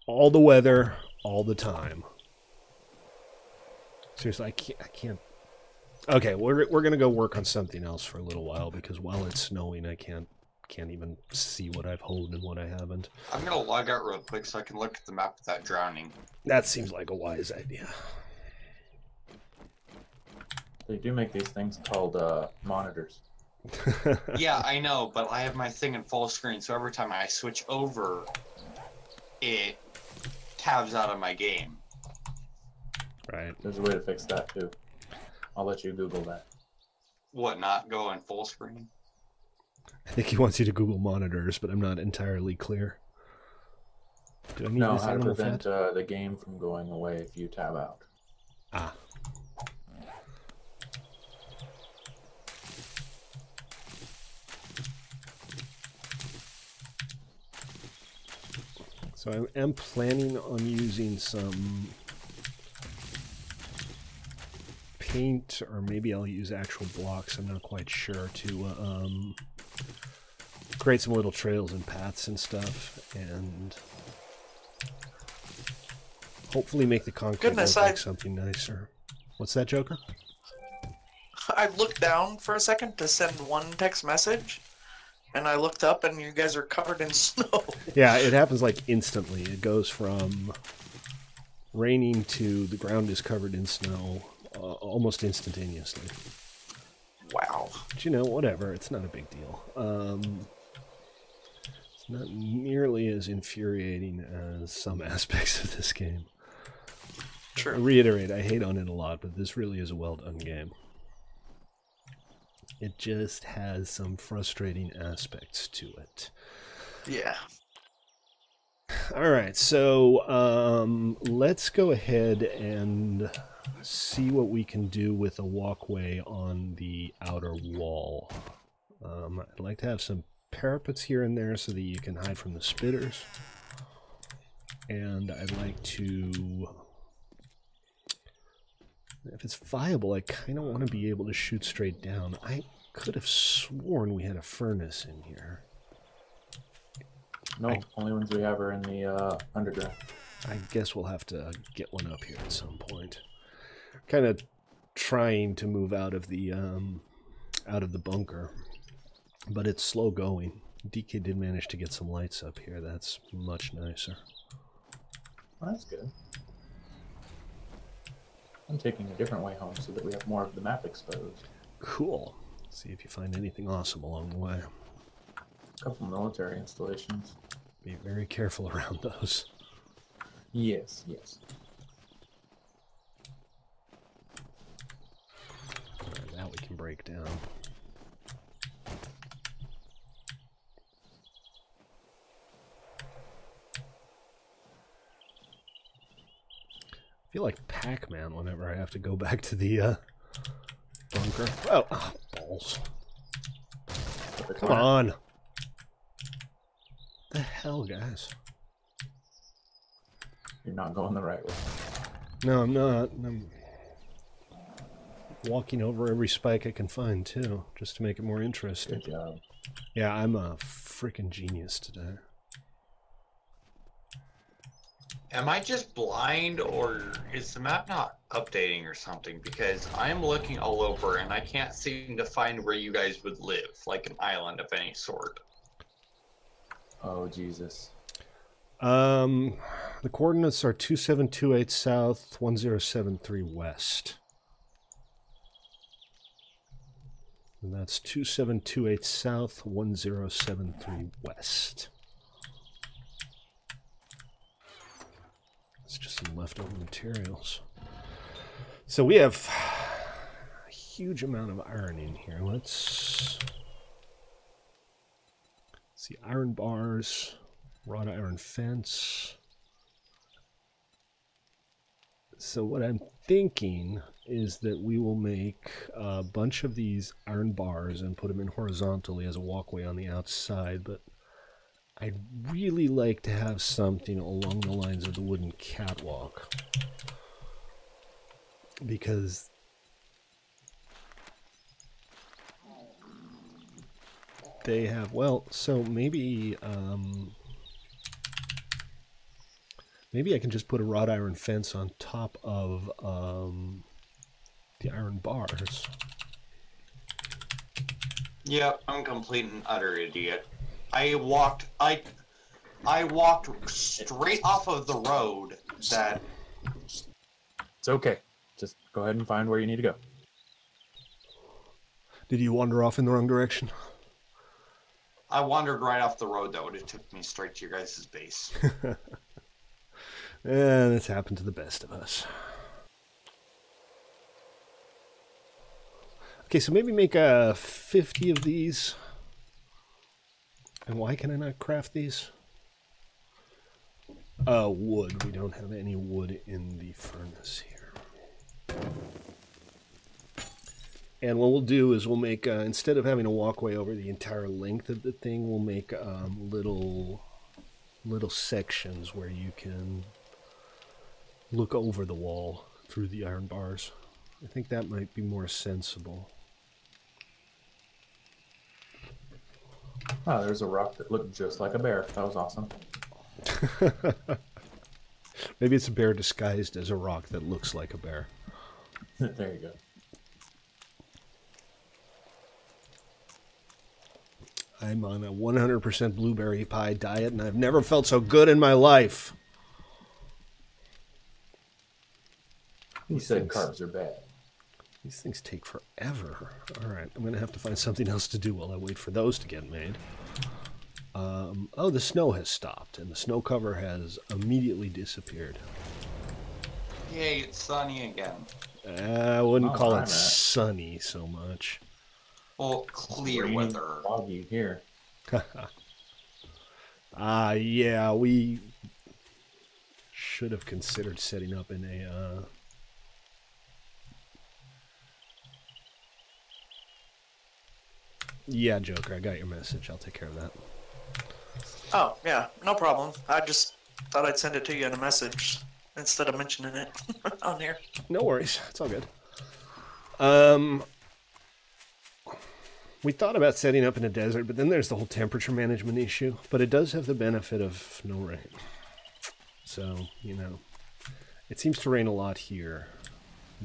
All the weather, all the time. Seriously, I can't. Okay, we're gonna go work on something else for a little while because while it's snowing, I can't even see what I've held and what I haven't. I'm gonna log out real quick so I can look at the map without drowning. That seems like a wise idea. They do make these things called monitors. Yeah, I know, but I have my thing in full screen, so every time I switch over, it tabs out of my game. Right. There's a way to fix that too. I'll let you Google that. What, not go in full screen? I think he wants you to Google monitors, but I'm not entirely clear. Do I need No, this how to animal prevent fat? the game from going away if you tab out. Ah. So I am planning on using some paint, or maybe I'll use actual blocks, I'm not quite sure, to create some little trails and paths and stuff, and hopefully make the concrete Goodness, look like something nicer. What's that, Joker? I looked down for a second to send one text message, and I looked up and you guys are covered in snow. Yeah, it happens like instantly. It goes from raining to the ground is covered in snow almost instantaneously. Wow. But you know, whatever. It's not a big deal. It's not nearly as infuriating as some aspects of this game. I True. reiterate, I hate on it a lot, but this really is a well-done game. It just has some frustrating aspects to it. Yeah. All right, so let's go ahead and see what we can do with a walkway on the outer wall. I'd like to have some parapets here and there so that you can hide from the spitters. And I'd like to, if it's viable, I kind of want to be able to shoot straight down. I could have sworn we had a furnace in here. No, only ones we have are in the underground. I guess we'll have to get one up here at some point. Kind of trying to move out of the bunker, but it's slow going. DK did manage to get some lights up here. That's much nicer. Well, that's good. I'm taking a different way home so that we have more of the map exposed. Cool. See if you find anything awesome along the way. A couple military installations. Be very careful around those. Yes, yes. Alright, that we can break down. I feel like Pac-Man whenever I have to go back to the bunker. Oh, balls. Come on. The hell, guys? You're not going the right way. No, I'm not. I'm walking over every spike I can find, too, just to make it more interesting. Good job. Yeah, I'm a freaking genius today. Am I just blind, or is the map not updating or something? Because I'm looking all over and I can't seem to find where you guys would live, like an island of any sort. Oh, Jesus. The coordinates are 2728 south, 1073 west. And that's 2728 south, 1073 west. It's just some leftover materials. So we have a huge amount of iron in here. Let's see, iron bars, wrought iron fence. So what I'm thinking is that we will make a bunch of these iron bars and put them in horizontally as a walkway on the outside, but I'd really like to have something along the lines of the wooden catwalk, because they have, well, so maybe maybe I can just put a wrought iron fence on top of the iron bars. Yep, I'm a complete and utter idiot. I walked straight off of the road that... It's okay. Just go ahead and find where you need to go. Did you wander off in the wrong direction? I wandered right off the road that would have took me straight to your guys' base. And it's happened to the best of us. Okay, so maybe make 50 of these. And why can I not craft these? Wood. We don't have any wood in the furnace here. And what we'll do is we'll make, instead of having a walkway over the entire length of the thing, we'll make little sections where you can look over the wall through the iron bars. I think that might be more sensible. Oh, there's a rock that looked just like a bear. That was awesome. Maybe it's a bear disguised as a rock that looks like a bear. There you go. I'm on a 100% blueberry pie diet, and I've never felt so good in my life. You said carbs are bad. These things take forever. All right, I'm going to have to find something else to do while I wait for those to get made. Oh, the snow has stopped, and the snow cover has immediately disappeared. Yay, it's sunny again. I wouldn't call it Matt. sunny so much. Well, clear Raining weather. Foggy here. Yeah, we should have considered setting up in a... Yeah, Joker, I got your message. I'll take care of that. Oh, yeah, no problem. I just thought I'd send it to you in a message instead of mentioning it on here. No worries. It's all good. We thought about setting up in a desert, but then there's the whole temperature management issue. But it does have the benefit of no rain. So, you know, it seems to rain a lot here.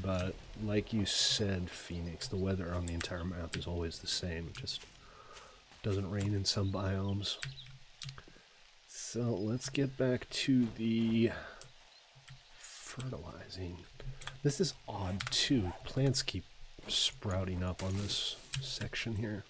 But like you said, Phoenix, the weather on the entire map is always the same. It just doesn't rain in some biomes. So let's get back to the fertilizing. This is odd too. Plants keep sprouting up on this section here.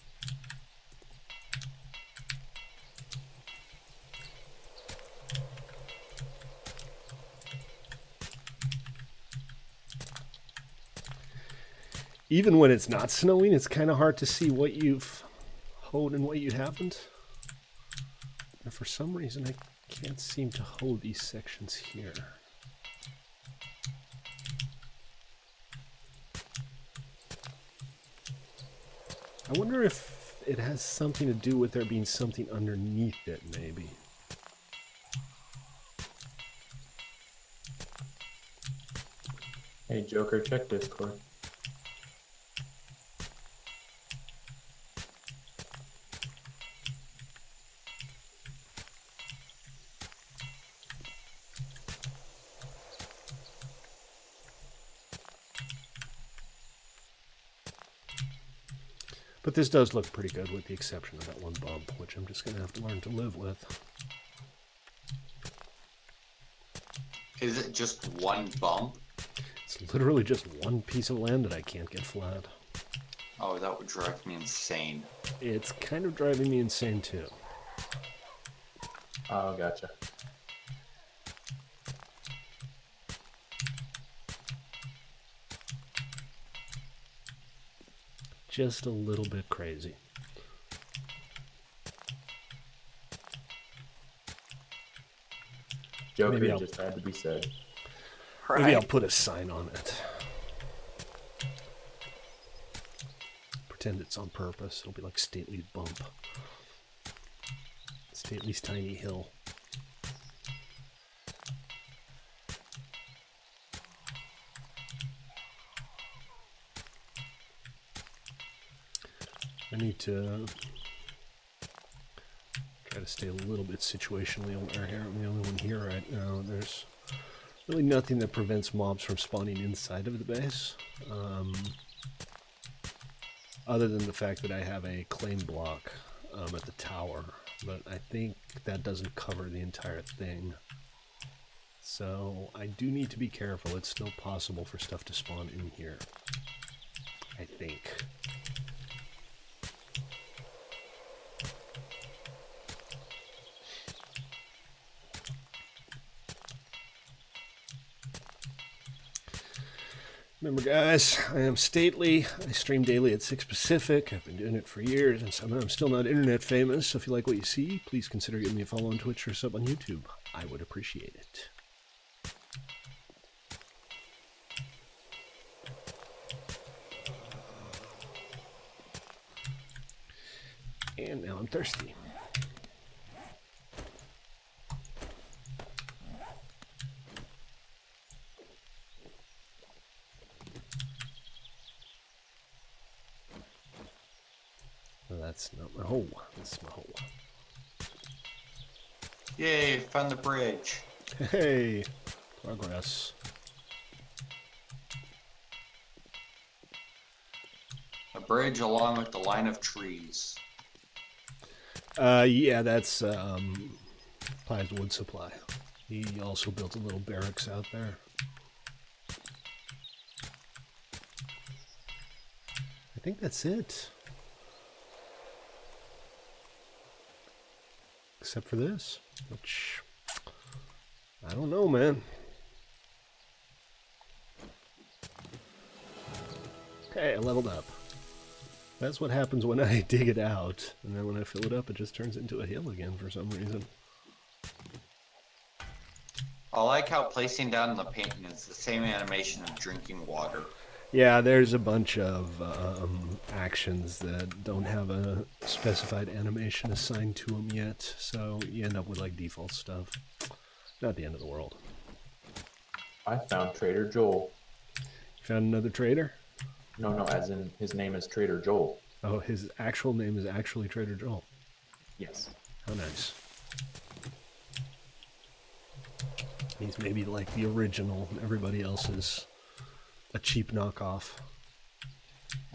Even when it's not snowing, it's kind of hard to see what you've hoed and what you haven't. And for some reason, I can't seem to hoe these sections here. I wonder if it has something to do with there being something underneath it, maybe. Hey, Joker, check Discord. But this does look pretty good with the exception of that one bump, which I'm just going to have to learn to live with. Is it just one bump? It's literally just one piece of land that I can't get flat. Oh, that would drive me insane. It's kind of driving me insane too. Oh, gotcha. Just a little bit crazy. Joker Maybe I'll- just had to be said. Right? Maybe I'll put a sign on it. Pretend it's on purpose. It'll be like Stately's bump. Stately's tiny hill. I need to try to stay a little bit situationally aware here. I'm the only one here right now. There's really nothing that prevents mobs from spawning inside of the base. Other than the fact that I have a claim block at the tower. But I think that doesn't cover the entire thing. So I do need to be careful. It's still possible for stuff to spawn in here. I think. Remember, guys, I am Stately. I stream daily at 6 Pacific. I've been doing it for years, and somehow I'm still not internet famous. So if you like what you see, please consider giving me a follow on Twitch or a sub on YouTube. I would appreciate it. And now I'm thirsty. That's not my hole. That's my hole. Yay, found the bridge. Hey, progress. A bridge along with the line of trees. Yeah, that's Pye's wood supply. He also built a little barracks out there. I think that's it. Except for this, which I don't know, man. Okay, I leveled up. That's what happens when I dig it out, and then when I fill it up, it just turns into a hill again for some reason. I like how placing down the painting is the same animation of drinking water. Yeah, there's a bunch of actions that don't have a specified animation assigned to them yet, so you end up with like default stuff. Not the end of the world. I found Trader Joel. You found another trader? No, as in his name is Trader Joel. Oh, his actual name is actually Trader Joel. Yes. How nice. He's maybe like the original, and everybody else is a cheap knockoff.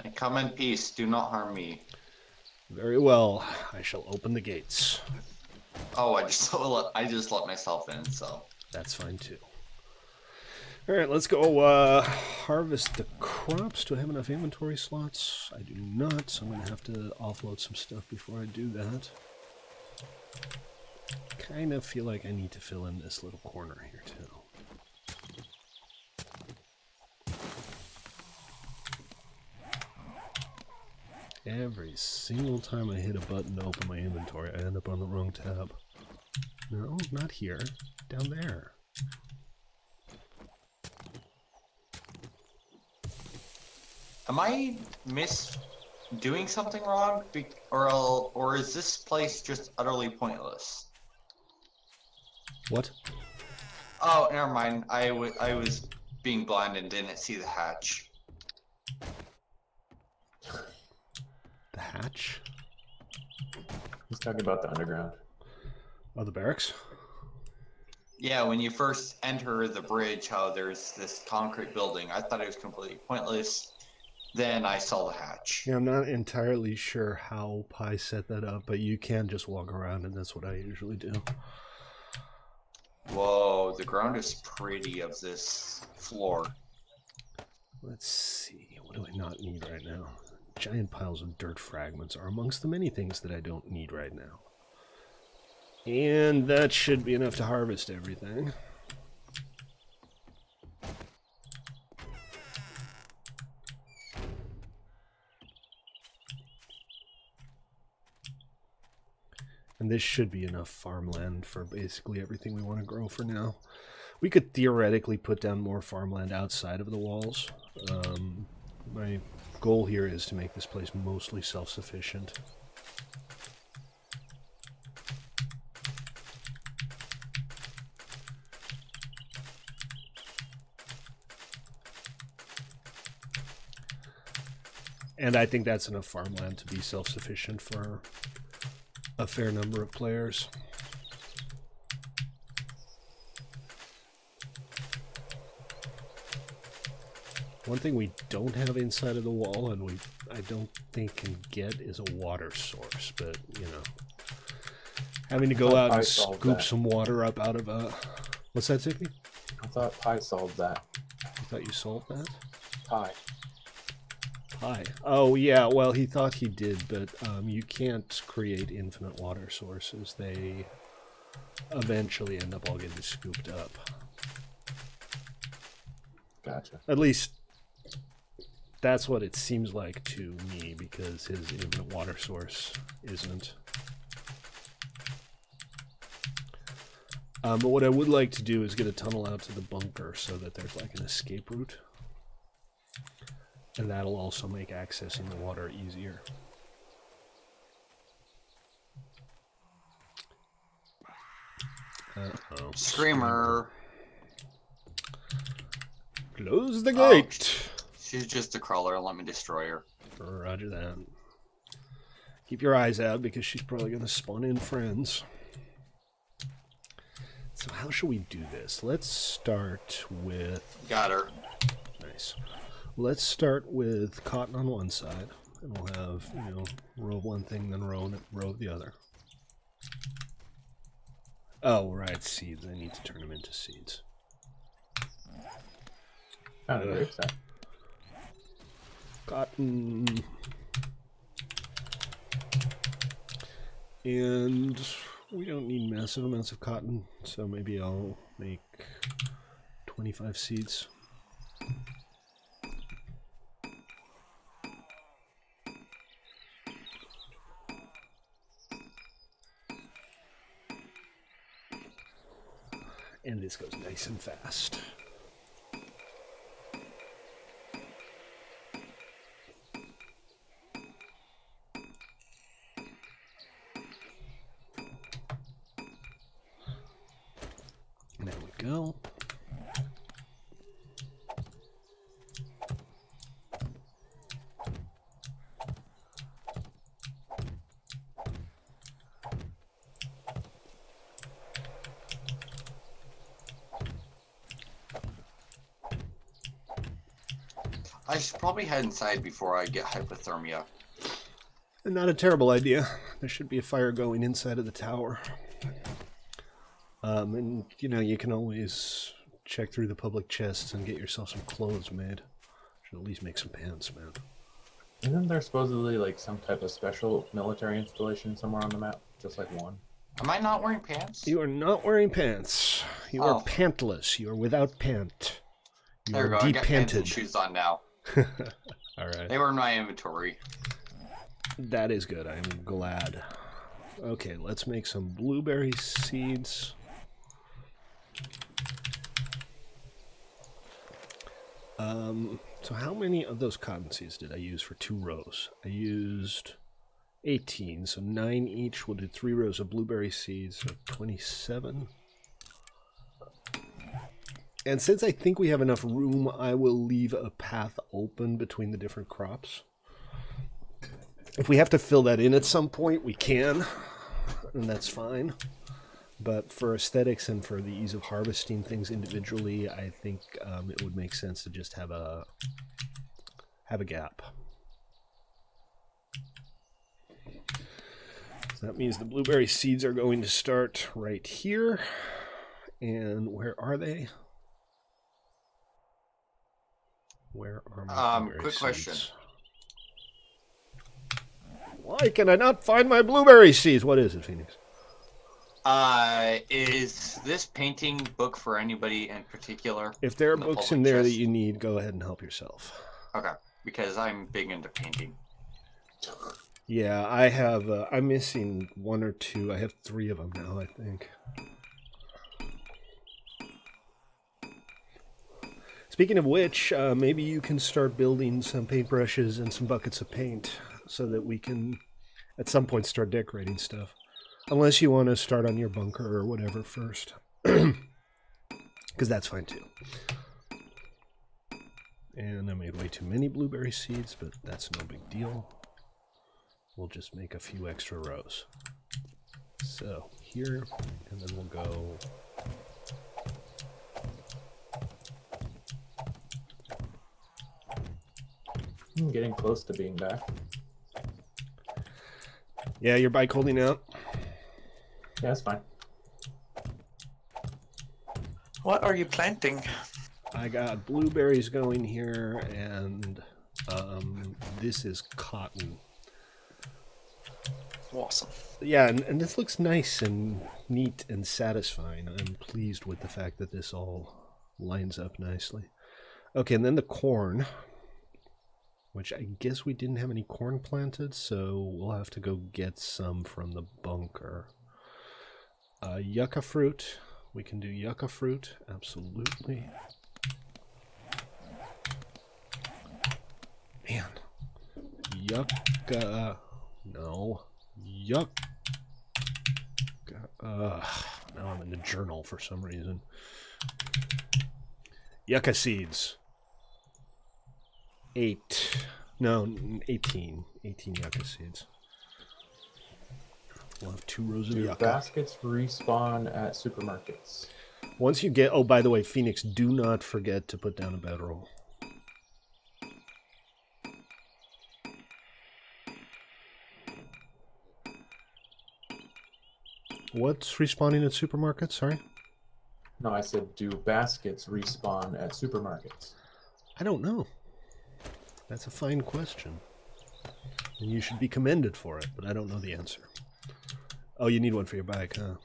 And come in peace, do not harm me. Very well, I shall open the gates. Oh, I just let myself in, so. That's fine too. Alright, let's go harvest the crops. Do I have enough inventory slots? I do not, so I'm going to have to offload some stuff before I do that. Kind of feel like I need to fill in this little corner here too. Every single time I hit a button to open my inventory, I end up on the wrong tab. No, not here. Down there. Am I doing something wrong? Or is this place just utterly pointless? What? Oh, never mind. I was being blind and didn't see the hatch. The hatch? He's talking about the underground. Oh, the barracks? Yeah, when you first enter the bridge, how there's this concrete building. I thought it was completely pointless. Then I saw the hatch. Yeah, I'm not entirely sure how Pye set that up, but you can just walk around, and that's what I usually do. Whoa, the ground is pretty of this floor. Let's see, what do I not need right now? Giant piles of dirt fragments are amongst the many things that I don't need right now. And that should be enough to harvest everything. And this should be enough farmland for basically everything we want to grow for now. We could theoretically put down more farmland outside of the walls. My goal here is to make this place mostly self-sufficient. And I think that's enough farmland to be self-sufficient for a fair number of players. One thing we don't have inside of the wall, and I don't think can get, is a water source. But, you know, having to go out and scoop some water up out of a... What's that, Tiffany? I thought Pi solved that. You thought you solved that? Pi. Pi. Oh, yeah, well, he thought he did, but you can't create infinite water sources. They eventually end up all getting scooped up. Gotcha. At least... that's what it seems like to me, because his infinite water source isn't. But what I would like to do is get a tunnel out to the bunker so that there's like an escape route. And that'll also make accessing the water easier. Uh-oh. Screamer. Close the gate. She's just a crawler. Let me destroy her. Roger that. Keep your eyes out because she's probably going to spawn in friends. So how should we do this? Let's start with... Got her. Nice. Let's start with cotton on one side. And we'll have, you know, row of one thing, then row of the other. Oh, right, seeds. I need to turn them into seeds. Kind of great stuff. Cotton. And we don't need massive amounts of cotton, so maybe I'll make 25 seeds. And this goes nice and fast. There we go. I should probably head inside before I get hypothermia. Not a terrible idea. There should be a fire going inside of the tower. And, you know, you can always check through the public chests and get yourself some clothes made. Should at least make some pants, man. Isn't there supposedly like some type of special military installation somewhere on the map? Just like one? Am I not wearing pants? You are not wearing pants. You are pantless. You are without pant. You there we are go. I got pants and depanted. shoes on now. Alright. They were in my inventory. That is good. I'm glad. Okay, let's make some blueberry seeds. So how many of those cotton seeds did I use for 2 rows? I used 18, so 9 each. We'll do 3 rows of blueberry seeds, so 27. And since I think we have enough room, I will leave a path open between the different crops. If we have to fill that in at some point, we can, and that's fine. But for aesthetics and for the ease of harvesting things individually, I think it would make sense to just have a gap. So that means the blueberry seeds are going to start right here. And where are they? Where are my blueberry quick seeds? question. Why can I not find my blueberry seeds? What is it, Phoenix? Is this painting book for anybody in particular? If there are the books public in there that chest? you need, go ahead and help yourself. Okay, because I'm big into painting. Yeah, I have. I'm missing 1 or 2. I have 3 of them now, I think. Speaking of which, maybe you can start building some paintbrushes and some buckets of paint so that we can, at some point, start decorating stuff. Unless you want to start on your bunker or whatever first. Because that's fine too. And I made way too many blueberry seeds, but that's no big deal. We'll just make a few extra rows. So here, and then we'll go. I'm getting close to being back. Yeah, your bike holding out? Yeah, that's fine. What are you planting? I got blueberries going here, and this is cotton. Awesome. Yeah, and this looks nice and neat and satisfying. I'm pleased with the fact that this all lines up nicely. Okay, and then the corn, which I guess we didn't have any corn planted, so we'll have to go get some from the bunker. Yucca fruit. We can do yucca fruit, absolutely. Man. Yucca. No. Yucca. Now I'm in the journal for some reason. Yucca seeds. 8. No, 18. 18 yucca seeds. We'll have 2 rows of Do yucca. baskets respawn at supermarkets? Once you get... Oh, by the way, Phoenix, do not forget to put down a bedroll. What's respawning at supermarkets? Sorry? No, I said, do baskets respawn at supermarkets? I don't know. That's a fine question. And you should be commended for it, but I don't know the answer. Oh, you need one for your bike, huh?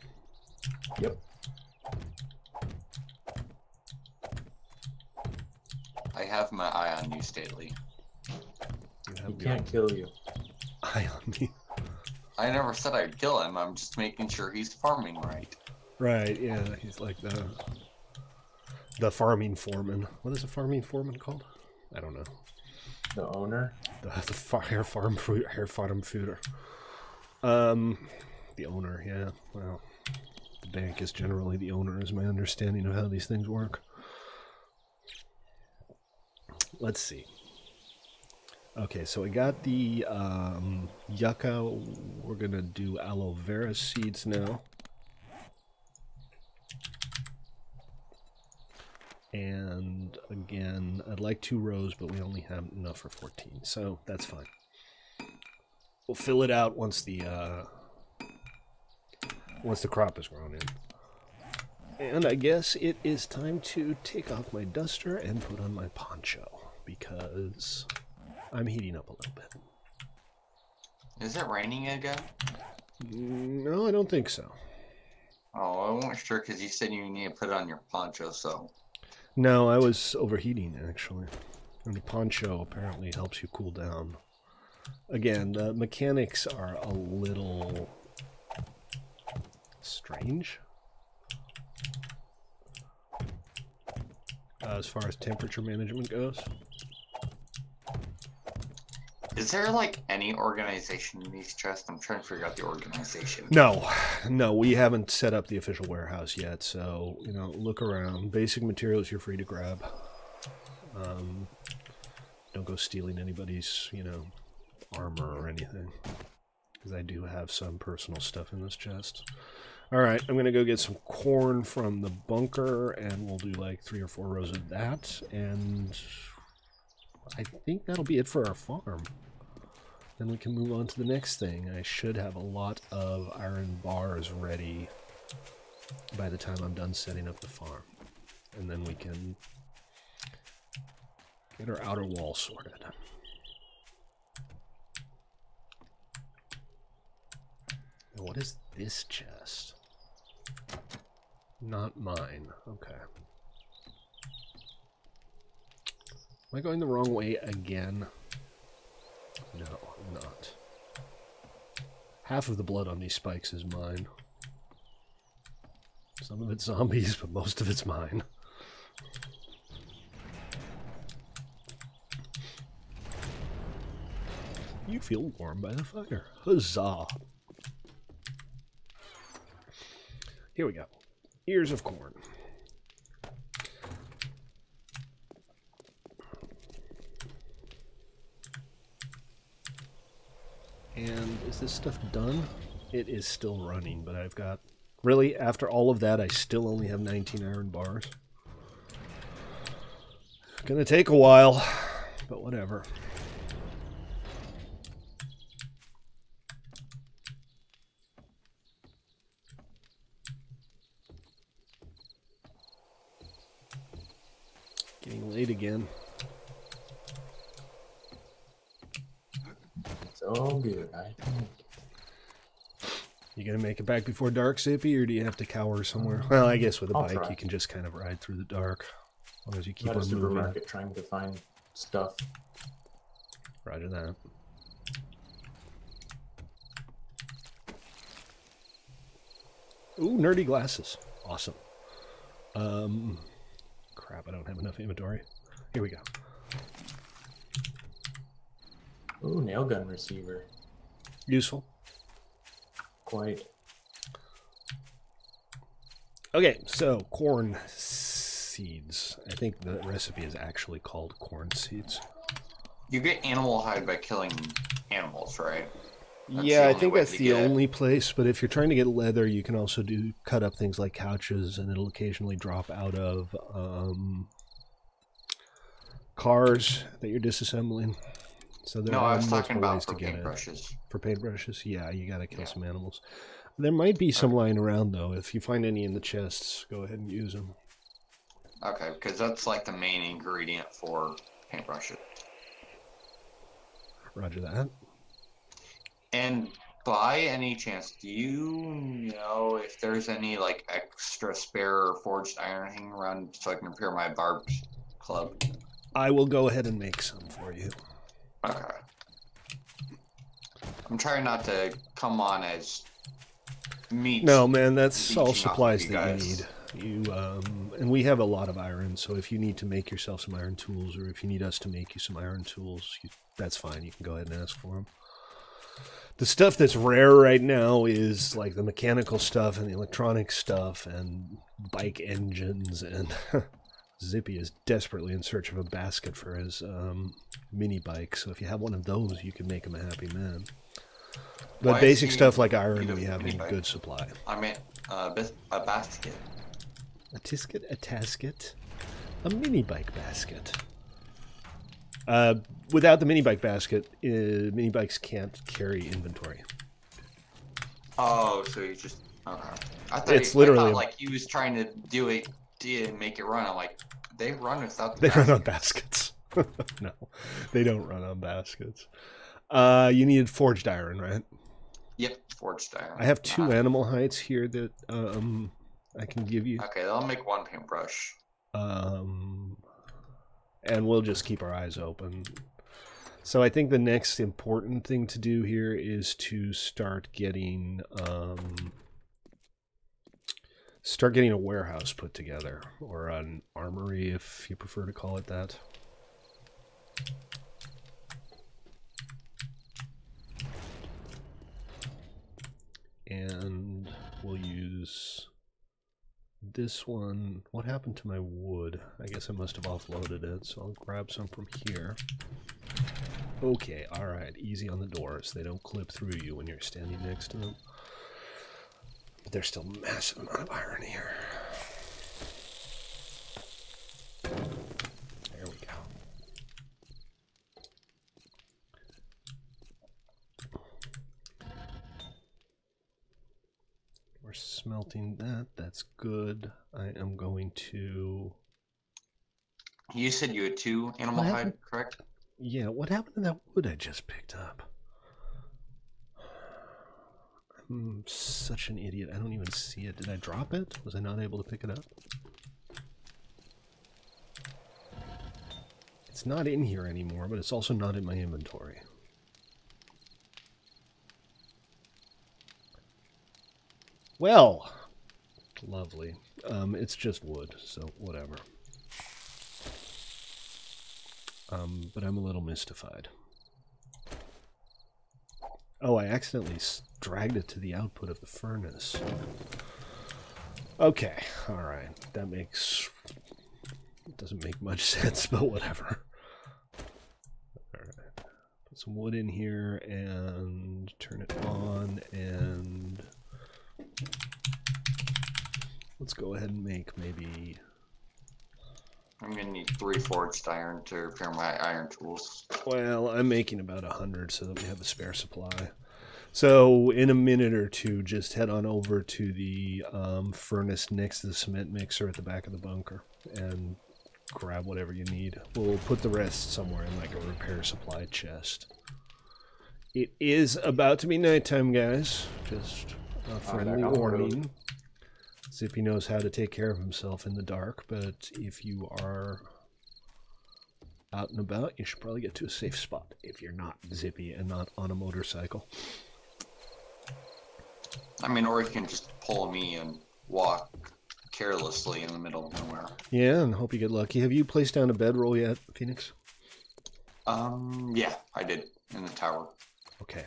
Yep. I have my eye on you, Stately. You He have your can't kill you. eye on me. I never said I'd kill him. I'm just making sure he's farming right. Right, yeah, he's like the farming foreman. What is a farming foreman called? I don't know. The owner? The hair farm fooder. The owner, yeah. Well, the bank is generally the owner, is my understanding of how these things work. Let's see. Okay, so we got the yucca. We're gonna do aloe vera seeds now. And again, I'd like 2 rows, but we only have enough for 14, so that's fine. We'll fill it out once the crop is grown in. And I guess it is time to take off my duster and put on my poncho, because I'm heating up a little bit. Is it raining again? No, I don't think so. Oh, I wasn't sure because you said you need to put on your poncho, so... No, I was overheating, actually. And the poncho apparently helps you cool down. Again, the mechanics are a little strange. As far as temperature management goes. Is there, like, any organization in these chests? I'm trying to figure out the organization. No, we haven't set up the official warehouse yet, so, you know, look around. Basic materials you're free to grab. Don't go stealing anybody's, you know, armor or anything. Because I do have some personal stuff in this chest. Alright, I'm going to go get some corn from the bunker, and we'll do like 3 or 4 rows of that, and I think that'll be it for our farm. Then we can move on to the next thing. I should have a lot of iron bars ready by the time I'm done setting up the farm. And then we can get our outer wall sorted. what is this chest? Not mine. Okay. Am I going the wrong way again? No, I'm not. Half of the blood on these spikes is mine. Some of it's zombies, but most of it's mine. You feel warm by the fire. Huzzah! Here we go. Ears of corn. And is this stuff done? It is still running, but I've got... Really, after all of that, I still only have 19 iron bars. Gonna take a while, but whatever. Getting late again. It's all good, I think. You gonna make it back before dark, Zippy, or do you have to cower somewhere? Well, I guess with a I'll bike try. you can just kind of ride through the dark. As long as you keep I'm at a on moving. supermarket trying to find stuff. Roger that. Ooh, nerdy glasses. Awesome. Crap, I don't have enough inventory. Here we go. Ooh, nail gun receiver. Useful. Quite. Okay, so corn seeds. I think the recipe is actually called corn seeds. You get animal hide by killing animals, right? That's Yeah, the I only think way that's to the get it. only place, but if you're trying to get leather, you can also cut up things like couches, and it'll occasionally drop out of cars that you're disassembling. So there No, are I was talking multiple about ways for to get it. paintbrushes. For paintbrushes, yeah, you gotta kill Yeah. some animals. There might be some lying around, though. If you find any in the chests, go ahead and use them. Okay, because that's like the main ingredient for paintbrushes. Roger that. And by any chance, do you know if there's any like extra spare forged iron hanging around so I can repair my barbed club? I will go ahead and make some for you. Okay. I'm trying not to come on as meat. No, man, that's all leeching off of supplies you that guys. you need. And we have a lot of iron, so if you need to make yourself some iron tools, or if you need us to make you some iron tools, that's fine. You can go ahead and ask for them. The stuff that's rare right now is like the mechanical stuff and the electronic stuff and bike engines, and Zippy is desperately in search of a basket for his mini bike, so if you have one of those, you can make him a happy man. But Why is basic he stuff like in iron, need of we have mini in bike? good supply. I meant a basket. A tisket, a tasket, a mini bike basket. Without the mini bike basket, mini bikes can't carry inventory. Oh, so you just okay. I thought It's literally- I thought, like he was trying to do it, make it run. I'm like, they run without the They run on baskets. baskets. No, they don't run on baskets. You needed forged iron, right? Yep, forged iron. I have two Uh-huh. animal hides here that I can give you. Okay, I'll make one paintbrush. And we'll just keep our eyes open. So I think the next important thing to do here is to start getting a warehouse put together, or an armory if you prefer to call it that. And we'll use this one. What happened to my wood? I guess I must have offloaded it, so I'll grab some from here. Okay, alright, easy on the doors. They don't clip through you when you're standing next to them. But there's still a massive amount of iron here. There we go. We're smelting that. That's good. I am going to... You said you had two animal What hide, happened? correct? Yeah, what happened to that wood I just picked up? I I'm such an idiot. I don't even see it. Did I drop it? Was I not able to pick it up? It's not in here anymore, but it's also not in my inventory. Well, lovely. It's just wood, so whatever. But I'm a little mystified. Oh, I accidentally dragged it to the output of the furnace. Okay, alright. That makes... It doesn't make much sense, but whatever. Alright. Put some wood in here and turn it on, and... Let's go ahead and make maybe... I'm gonna need 3 forged iron to repair my iron tools. Well, I'm making about 100 so that we have a spare supply. So in a minute or two, just head on over to the furnace next to the cement mixer at the back of the bunker and grab whatever you need. We'll put the rest somewhere in like a repair supply chest. It is about to be nighttime, guys. Just a friendly warning. Zippy knows how to take care of himself in the dark, but if you are out and about, you should probably get to a safe spot if you're not Zippy and not on a motorcycle. I mean, or you can just pull me and walk carelessly in the middle of nowhere. Yeah, and hope you get lucky. Have you placed down a bedroll yet, Phoenix? Yeah, I did, in the tower. Okay.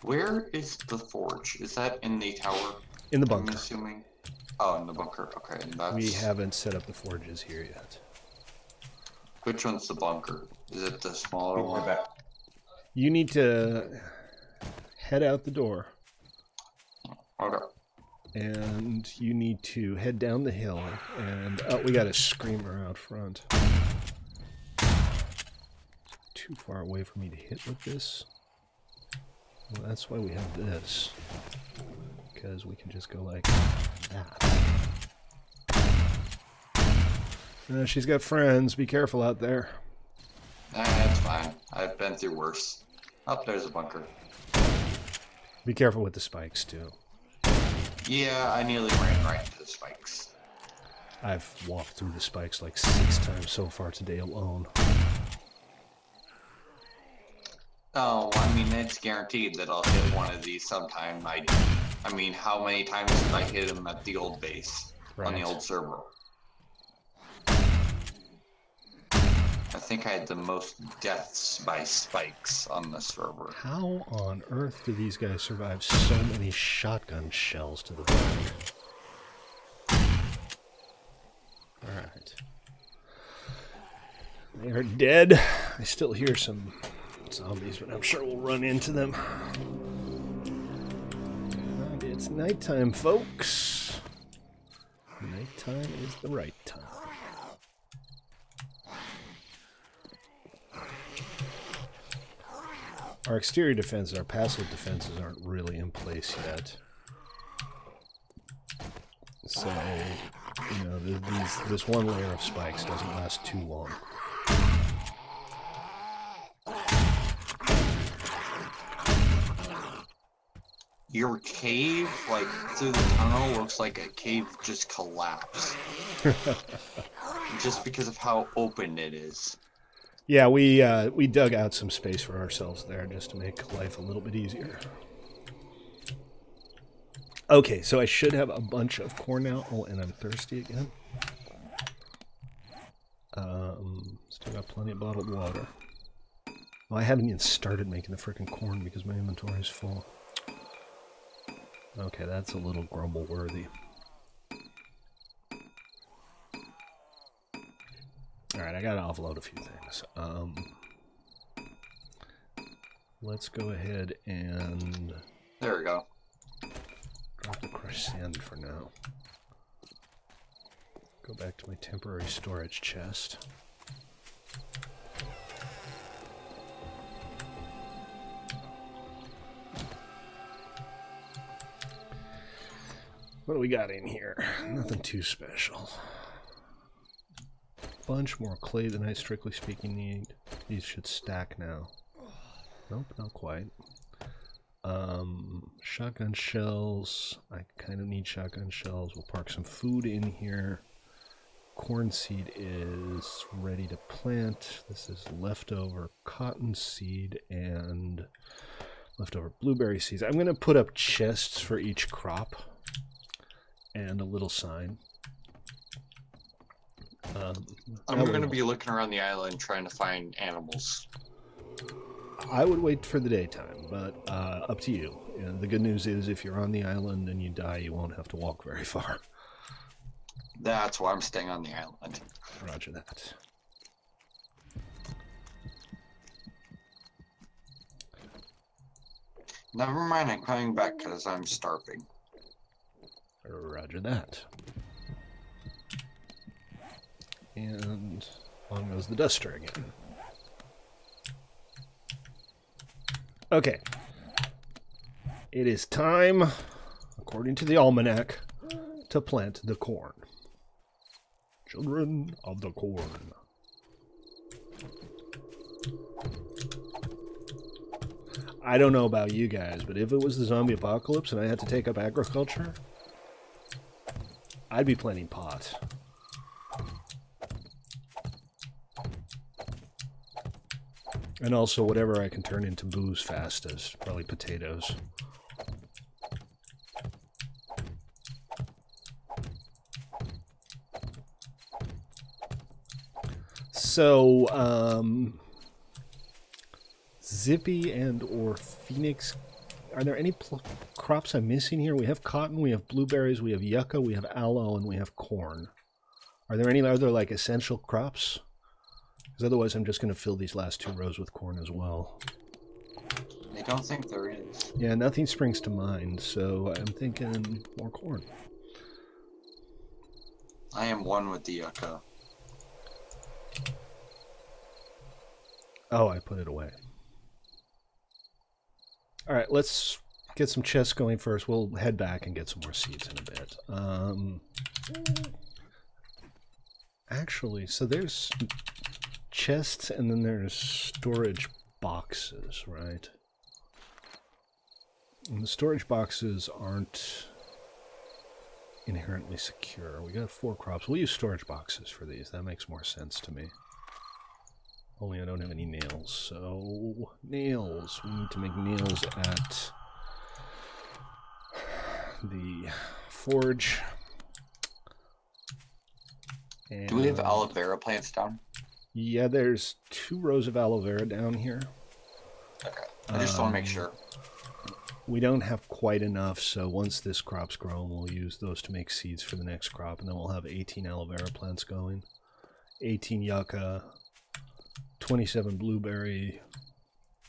Where is the forge? Is that in the tower? In the I'm bunker. assuming. Oh, in the bunker. Okay, and that's... We haven't set up the forges here yet. Which one's the bunker? Is it the smaller one? Back. You need to head out the door. Okay. And you need to head down the hill. And oh, we got a screamer out front. Too far away for me to hit with this. Well, that's why we have this. Because we can just go like that. She's got friends. Be careful out there. That's fine. I've been through worse. Oh, there's a bunker. Be careful with the spikes, too. Yeah, I nearly ran right into the spikes. I've walked through the spikes like 6 times so far today alone. Oh, I mean, it's guaranteed that I'll hit one of these sometime. I mean, how many times did I hit him at the old base? Right. On the old server? I think I had the most deaths by spikes on the server. How on earth do these guys survive so many shotgun shells to the back? Alright. They are dead. I still hear some zombies, but I'm sure we'll run into them. And it's nighttime, folks. Nighttime is the right time. Our exterior defenses, our passive defenses aren't really in place yet. So, you know, this one layer of spikes doesn't last too long. Your cave, like, through the tunnel, looks like a cave just collapsed. Just because of how open it is. Yeah, we dug out some space for ourselves there just to make life a little bit easier. Okay, so I should have a bunch of corn now. Oh, and I'm thirsty again. Still got plenty of bottled water. Well, I haven't even started making the frickin' corn because my inventory is full. Okay, that's a little grumble-worthy. Alright, I gotta offload a few things. Let's go ahead and... There we go. Drop the crushed sand for now. Go back to my temporary storage chest. What do we got in here? Nothing too special. Bunch more clay than I strictly speaking need. These should stack now. Nope, not quite. Shotgun shells. I kind of need shotgun shells. We'll park some food in here. Corn seed is ready to plant. This is leftover cotton seed and leftover blueberry seeds. I'm going to put up chests for each crop and a little sign. I'm going to be looking around the island trying to find animals. I would wait for the daytime, but up to you. The good news is if you're on the island and you die, you won't have to walk very far. That's why I'm staying on the island. Roger that. Never mind, I'm coming back because I'm starving. Roger that. And on goes the duster again. Okay. It is time, according to the almanac, to plant the corn. Children of the corn. I don't know about you guys, but if it was the zombie apocalypse and I had to take up agriculture, I'd be planting pot. And also whatever I can turn into booze fastest, probably potatoes. So, Zippy and or Phoenix, are there any crops I'm missing here? We have cotton, we have blueberries, we have yucca, we have aloe, and we have corn. Are there any other, like, essential crops? Because otherwise I'm just going to fill these last 2 rows with corn as well. I don't think there is. Yeah, nothing springs to mind, so I'm thinking more corn. I am one with the yucca. Oh, I put it away. Alright, let's get some chests going first. We'll head back and get some more seeds in a bit. Actually, so there's chests and then there's storage boxes, right? And the storage boxes aren't inherently secure. We got 4 crops. We'll use storage boxes for these. That makes more sense to me. Only I don't have any nails, so nails. We need to make nails at the forge. And do we have aloe vera plants down? yeah, there's 2 rows of aloe vera down here. Okay, I just want to make sure. We don't have quite enough, so once this crop's grown, we'll use those to make seeds for the next crop, and then we'll have 18 aloe vera plants going. 18 yucca, 27 blueberry,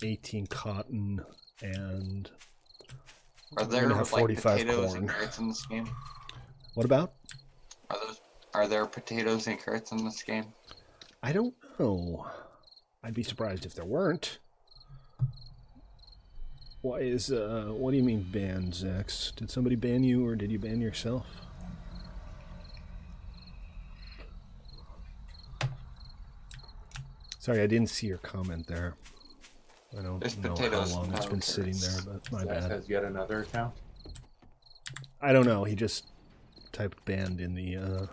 18 cotton, and Are there have like 45 potatoes corn. and carrots in this game? What about? Are there potatoes and carrots in this game? I don't know. I'd be surprised if there weren't. Why is, what do you mean banned, Zex? Did somebody ban you, or did you ban yourself? Sorry, I didn't see your comment there. I don't There's know how potatoes long it's and been sitting carrots. there, but my Zach bad. has yet another account. I don't know, he just typed banned in the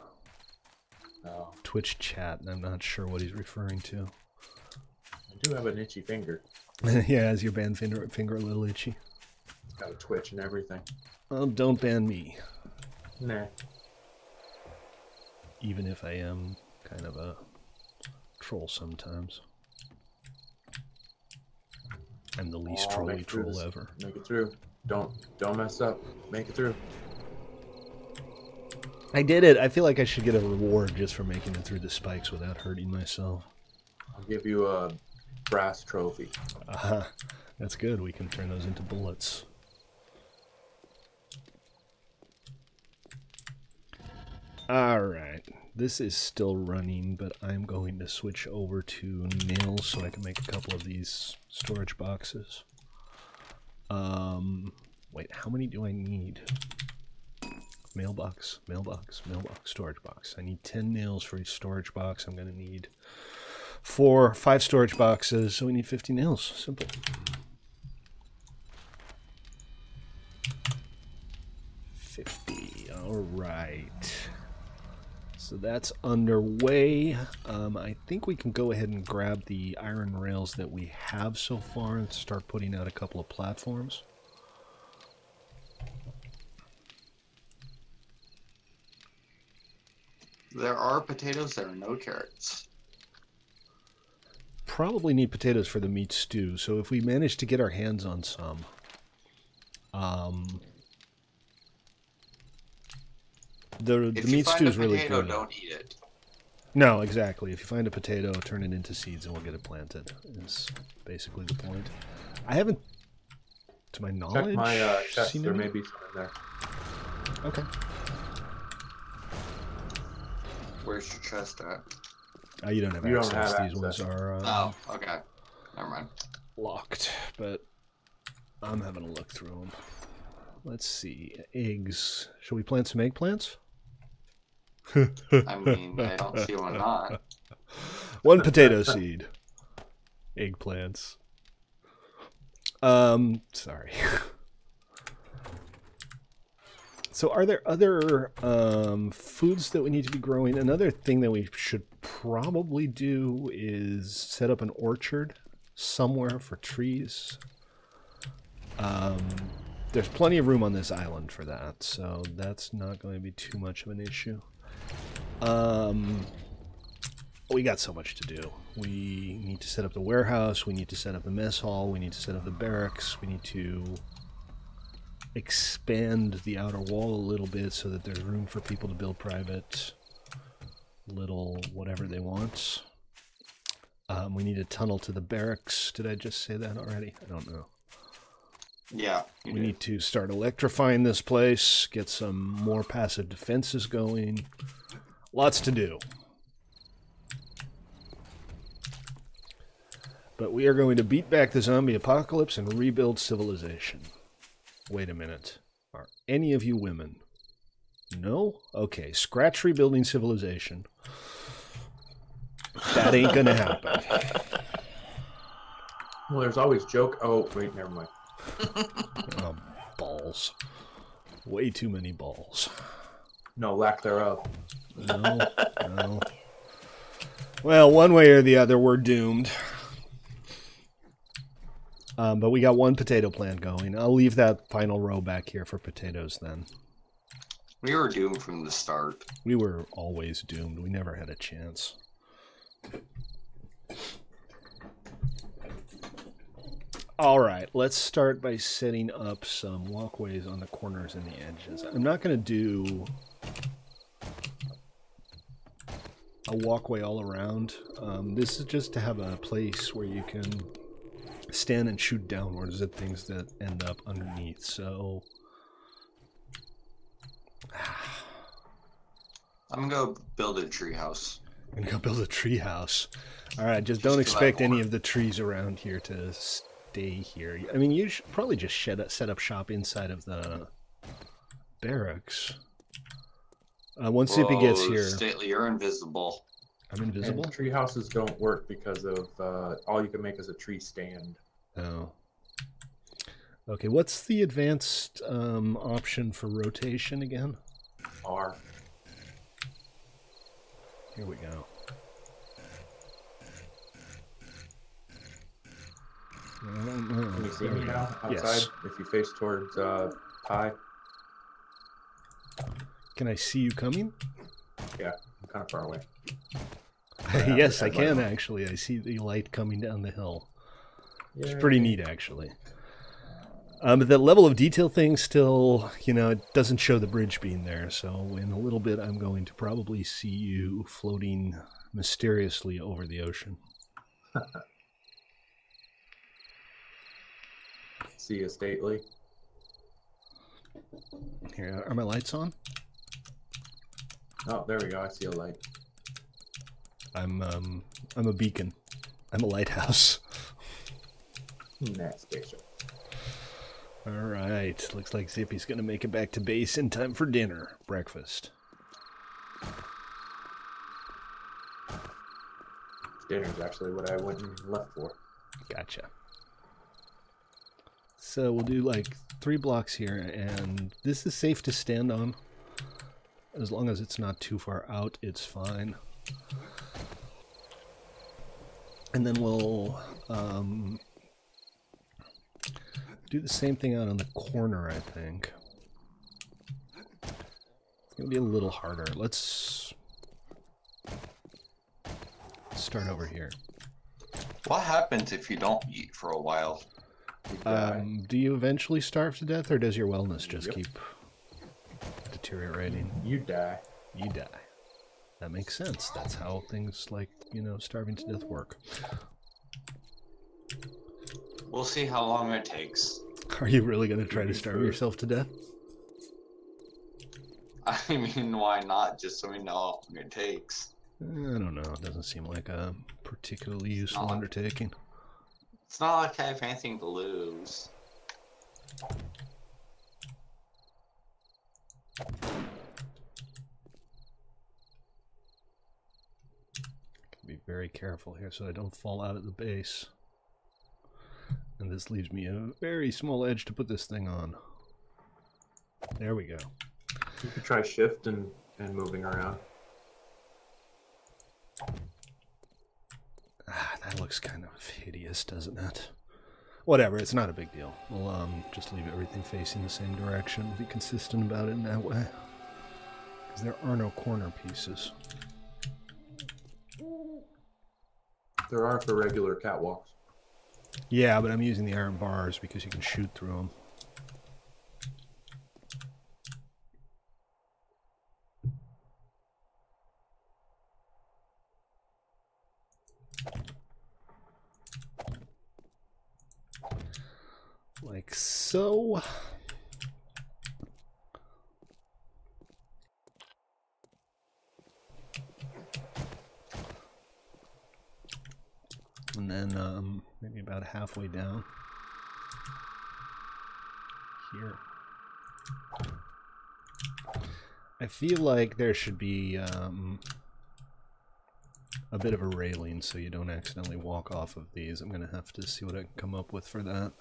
Oh, Twitch chat, and I'm not sure what he's referring to. I do have an itchy finger. Yeah, is your band finger a little itchy? Got a twitch and everything. Don't ban me, Nah. even if I am kind of a troll sometimes. I'm the least Oh, trolly make it through troll this. ever. Make it through. Don't mess up. Make it through. I did it. I feel like I should get a reward just for making it through the spikes without hurting myself. I'll give you a brass trophy. Aha, that's good. We can turn those into bullets. Alright, this is still running, but I'm going to switch over to nails so I can make a couple of these storage boxes. Wait, how many do I need? Mailbox, mailbox, mailbox, storage box. I need 10 nails for each storage box. I'm going to need 5 storage boxes, so we need 50 nails. Simple. Alright. So that's underway. I think we can go ahead and grab the iron rails that we have so far and start putting out a couple of platforms. There are potatoes, there are no carrots. Probably need potatoes for the meat stew, so if we manage to get our hands on some... the meat stew is really good. Don't eat it. No, exactly. If you find a potato, turn it into seeds and we'll get it planted, is basically the point. I haven't, to my knowledge, Check my chest. seen There any. may be some in there. Okay. Where's your chest at? You don't have You don't access. have These ones access. are Oh, okay. Never mind. locked, but I'm having a look through them. Let's see. Eggs. Shall we plant some eggplants? I mean, I don't see why not. One potato seed. Eggplants. Sorry. So are there other foods that we need to be growing? Another thing that we should probably do is set up an orchard somewhere for trees. There's plenty of room on this island for that, so that's not going to be too much of an issue. We got so much to do. We need to set up the warehouse, we need to set up the mess hall, we need to set up the barracks, we need to expand the outer wall a little bit so that there's room for people to build private little whatever they want. We need a tunnel to the barracks. Did I just say that already? I don't know. Yeah. We need to start electrifying this place, get some more passive defenses going. Lots to do. But we are going to beat back the zombie apocalypse and rebuild civilization. Wait a minute. Are any of you women? No? Okay, scratch rebuilding civilization. That ain't gonna happen. Well, there's always joke. Oh, wait, never mind. Oh, balls. Way too many balls. No, lack thereof. No, no. Well, one way or the other, we're doomed. But we got one potato plant going. I'll leave that final row back here for potatoes then. We were doomed from the start. We were always doomed. We never had a chance. All right, let's start by setting up some walkways on the corners and the edges. I'm not going to do a walkway all around. This is just to have a place where you can stand and shoot downwards at things that end up underneath. So I'm gonna go build a tree house. I'm going to go build a tree house. All right, just don't expect any of the trees around here to stay here. I mean, you should probably just set up shop inside of the barracks. Once Zippy gets here... Stately, you're invisible. I'm invisible? And tree houses don't work because of all you can make is a tree stand. Oh. Okay, what's the advanced option for rotation again? R. Here we go. Can you see me now outside? Yes. If you face towards Pi? Can I see you coming? Yeah, I'm kind of far away. Yes, I can actually. I see the light coming down the hill. It's pretty neat, actually. But the level of detail thing still, you know, it doesn't show the bridge being there. So in a little bit, I'm going to probably see you floating mysteriously over the ocean. See you, stately. Here, are my lights on? Oh, there we go. I see a light. I'm a beacon. I'm a lighthouse. Next picture. All right. Looks like Zippy's going to make it back to base in time for dinner. Breakfast. Dinner's actually what I went and left for. Gotcha. So we'll do like 3 blocks here, and this is safe to stand on. As long as it's not too far out, it's fine. And then we'll do the same thing out on the corner, I think. It's going to be a little harder. Let's start over here. What happens if you don't eat for a while? Do you eventually starve to death, or does your wellness just keep deteriorating? You die. You die. That makes sense. That's how things like, you know, starving to death work. We'll see how long it takes. Are you really going to try to starve yourself to death? I mean, why not? Just so we know how long it takes. I don't know. It doesn't seem like a particularly useful undertaking. It's not like I have anything to lose. Be very careful here so I don't fall out at the base. And this leaves me a very small edge to put this thing on. There we go. You could try shift and moving around. Ah, that looks kind of hideous, doesn't it? Whatever, it's not a big deal. We'll just leave everything facing the same direction. Be consistent about it in that way. Because there are no corner pieces. There are for regular catwalks. Yeah, but I'm using the iron bars because you can shoot through them. Like so. And then maybe about halfway down here. I feel like there should be a bit of a railing so you don't accidentally walk off of these. I'm going to have to see what I can come up with for that.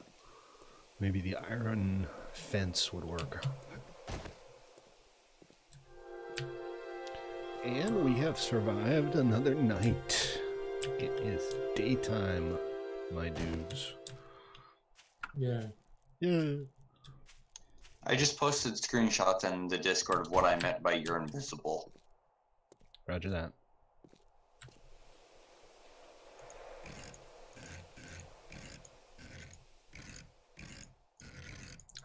Maybe the iron fence would work. And we have survived another night. It is daytime, my dudes. Yeah. Yeah. I just posted screenshots in the Discord of what I meant by you're invisible. Roger that.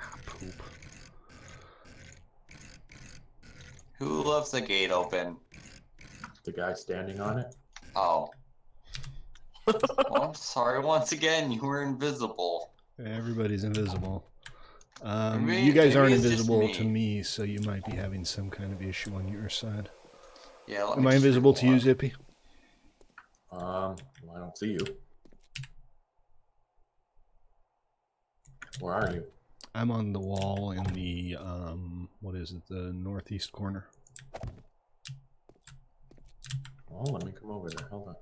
Ah, poop. Who left the gate open? The guy standing on it. Oh. Well, I'm sorry once again, you were invisible. Everybody's invisible. Maybe- You guys maybe aren't it's just invisible me. to me, so you might be having some kind of issue on your side. Yeah, let Am me I just invisible to you, rewind. Zippy? Well, I don't see you. Where are you? I'm on the wall in the, what is it, the northeast corner. Oh, let me come over there. Hold on.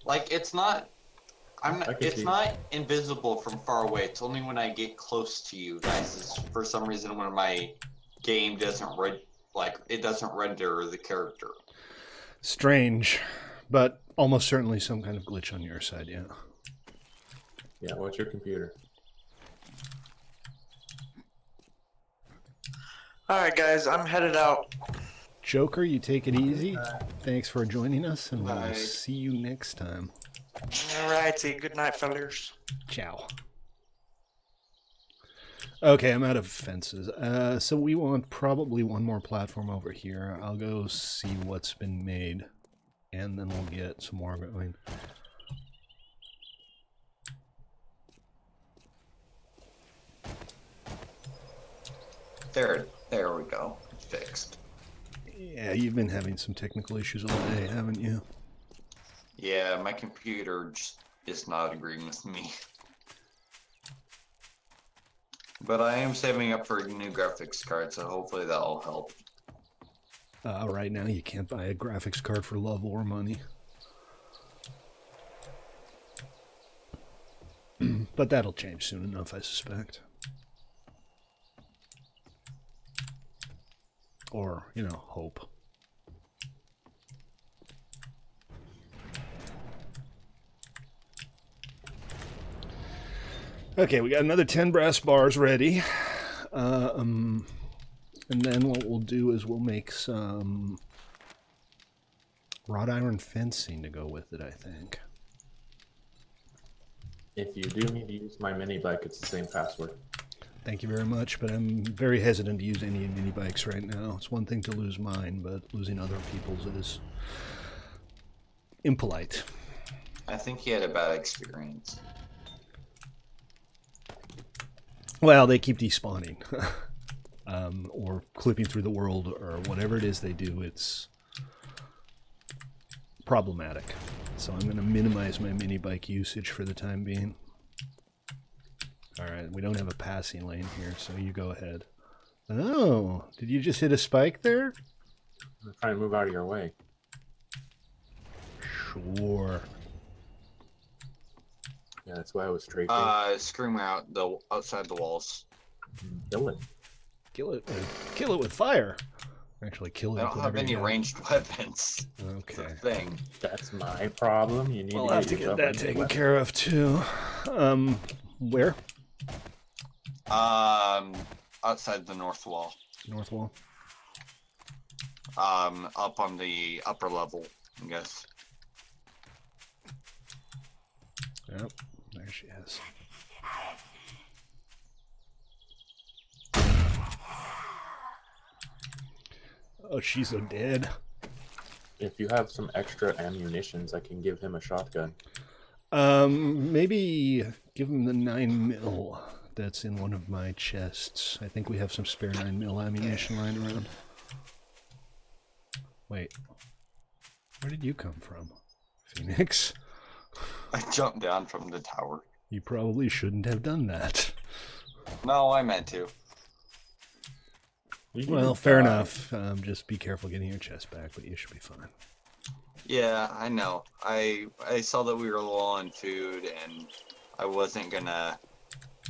Like, it's not... I can It's see. not invisible from far away. It's only when I get close to you guys. Is for some reason when my game doesn't it doesn't render the character. Strange, but almost certainly some kind of glitch on your side, yeah. Yeah, what's your computer? Alright, guys, I'm headed out. Joker, you take it easy. Thanks for joining us, and we'll Bye. see you next time. Alrighty, good night, fellas. Ciao. Okay, I'm out of fences. So we want probably one more platform over here. I'll go see what's been made, and then we'll get some more going. There we go. Fixed. Yeah, you've been having some technical issues all day, haven't you? Yeah, my computer just is not agreeing with me. But I am saving up for a new graphics card, so hopefully that'll help. Right now you can't buy a graphics card for love or money. But that'll change soon enough, I suspect. or, you know, hope. Okay, we got another 10 brass bars ready. And then what we'll do is we'll make some wrought iron fencing to go with it, I think. If you do need to use my mini bike, it's the same password. Thank you very much, but I'm very hesitant to use any mini bikes right now. It's one thing to lose mine, but losing other people's is impolite. I think he had a bad experience. Well, they keep despawning. Or clipping through the world, or whatever it is they do, it's problematic. So I'm going to minimize my mini bike usage for the time being. Alright, we don't have a passing lane here, so you go ahead. Oh, did you just hit a spike there? I'm trying to move out of your way. Sure. Yeah, that's why I was straight. Scream out outside the walls. Kill it. Kill it with fire. Actually, kill it. I don't have any ranged weapons. Okay. That's the thing. That's my problem. You need We'll to have to get that taken care of too. Where? Outside the north wall. North wall. Up on the upper level, I guess. Yep, there she is. Oh, she's so dead. If you have some extra ammunitions, I can give him a shotgun. Maybe give him the 9mm that's in one of my chests. I think we have some spare 9mm ammunition lying around. Wait, where did you come from, Phoenix? I jumped down from the tower. You probably shouldn't have done that. No, I meant to. Well, fair enough. Just be careful getting your chest back, but you should be fine. Yeah, I know. I saw that we were low on food, and I wasn't gonna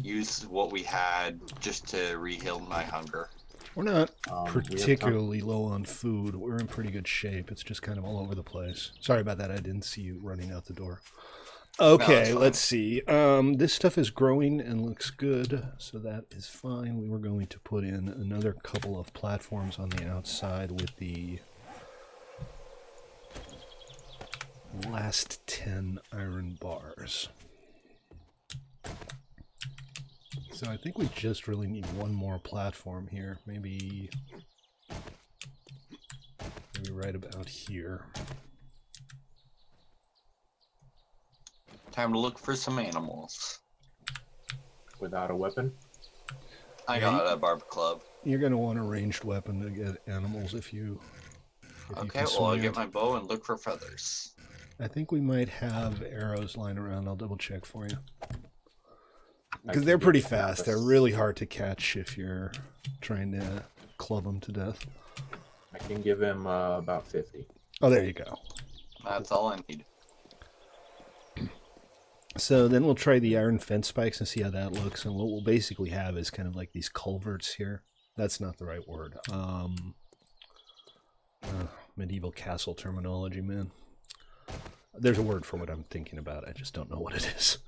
use what we had just to re-heal my hunger. We're not particularly low on food. We're in pretty good shape. It's just kind of all over the place. Sorry about that. I didn't see you running out the door. Okay, No, let's see. This stuff is growing and looks good, so that is fine. We were going to put in another couple of platforms on the outside with the last 10 iron bars. So I think we just really need one more platform here. Maybe right about here. Time to look for some animals. Without a weapon? I got a barb club. You're going to want a ranged weapon to get animals if you Okay, well, I'll get my bow and look for feathers. I think we might have arrows lying around. I'll double check for you. Because they're pretty fast. They're really hard to catch if you're trying to club them to death. I can give him about 50. Oh, there you go. That's all I need. So then we'll try the iron fence spikes and see how that looks. And what we'll basically have is kind of like these culverts here. That's not the right word. Medieval castle terminology, man. There's a word for what I'm thinking about. I just don't know what it is.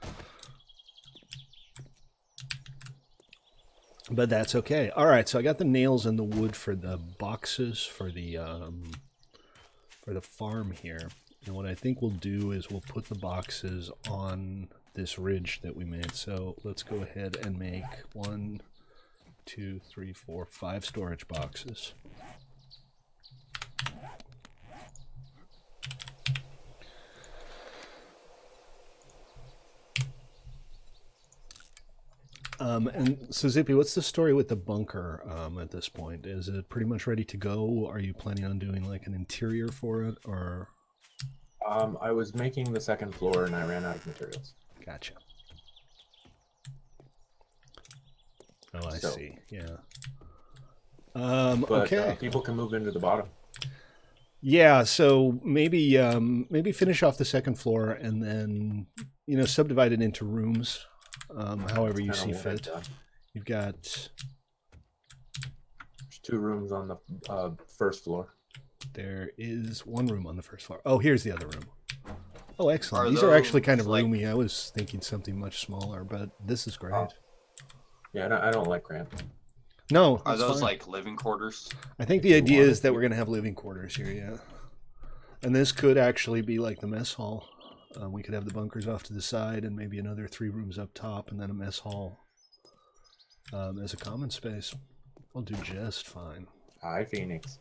But that's okay. All right, so I got the nails and the wood for the boxes for the farm here. And what I think we'll do is we'll put the boxes on this ridge that we made. So let's go ahead and make 1, 2, 3, 4, 5 storage boxes. And so Zippy, what's the story with the bunker at this point? Is it pretty much ready to go? Are you planning on doing like an interior for it, or? I was making the second floor and I ran out of materials. Gotcha. Oh, I see. Yeah. But, okay. People can move into the bottom. Yeah. So maybe finish off the second floor and then subdivide it into rooms, however you see fit. You've got. There's 2 rooms on the first floor. There is 1 room on the first floor. Oh, here's the other room. Oh, excellent. Are These are actually those, kind of like- roomy. I was thinking something much smaller, but this is great. Oh. Yeah, I don't like cramped. No, Are that's those fine. like living quarters? I think the idea is that we're going to have living quarters here, yeah. And this could actually be like the mess hall. We could have the bunkers off to the side and maybe another 3 rooms up top and then a mess hall as a common space. I'll do just fine. Hi, Phoenix.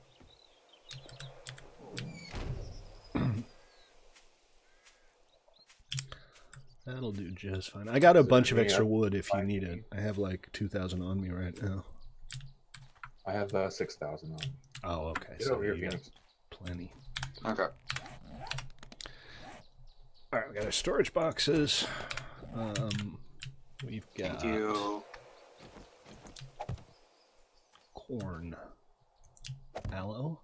That'll do just fine. I got a bunch of me extra up. wood if you need it. I have like 2,000 on me right now. I have 6,000 on. Oh, okay. Get So over here, you got Phoenix. plenty. Okay. All right, we got our storage boxes. We've got Thank you. corn, aloe,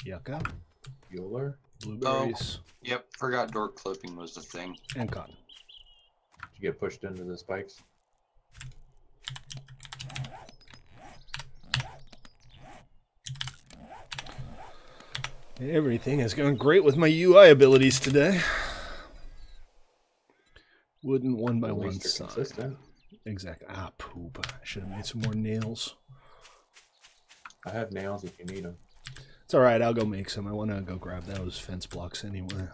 yucca, Bueller. blueberries, Yep, forgot door clipping was the thing. and cotton. Did you get pushed into the spikes? Everything is going great with my UI abilities today. Wooden 1 by At 1 least you're sign. consistent. Exactly. Ah, poop. I should have made some more nails. I have nails if you need them. It's all right. I'll go make some. I want to go grab those fence blocks anyway.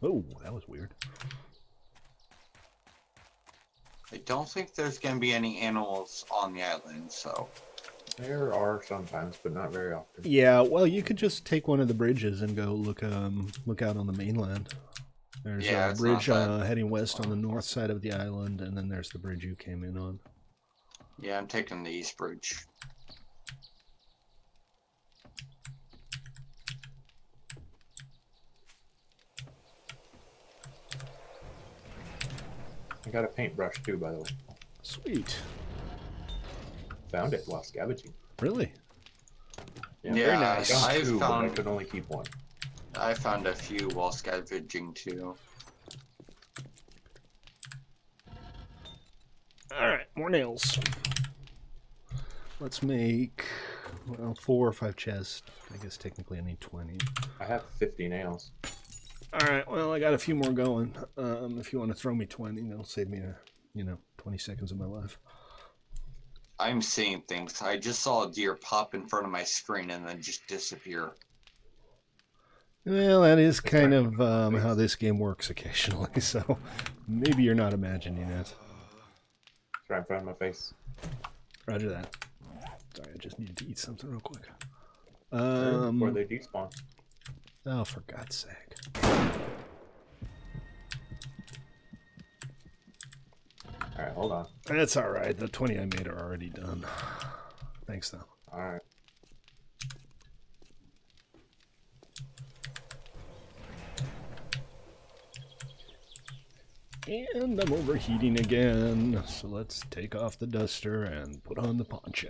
Oh, that was weird. I don't think there's gonna be any animals on the island, so There are sometimes, but not very often. Yeah, well, you could just take one of the bridges and go look out on the mainland. There's Yeah, a it's bridge not that heading west on the north side of the island, and then there's the bridge you came in on. yeah, I'm taking the East Bridge. I got a paintbrush too, by the way. Sweet. Found it while scavenging. Really? Yeah, Very nice. I found I've 2, but I found could only keep 1. I found a few while scavenging too. All right, more nails. Let's make, well, 4 or 5 chests. I guess technically I need 20. I have 50 nails. All right, well, I got a few more going. If you want to throw me 20, that'll save me, 20 seconds of my life. I'm seeing things. I just saw a deer pop in front of my screen and then just disappear. Well, that is kind of how this game works occasionally, so maybe you're not imagining it. Right in front of my face. Roger that. Sorry, I just needed to eat something real quick. Before they despawn. Oh, for God's sake. Alright, hold on. That's all right. The 20 I made are already done. Thanks, though. Alright. And I'm overheating again, so let's take off the duster and put on the poncho.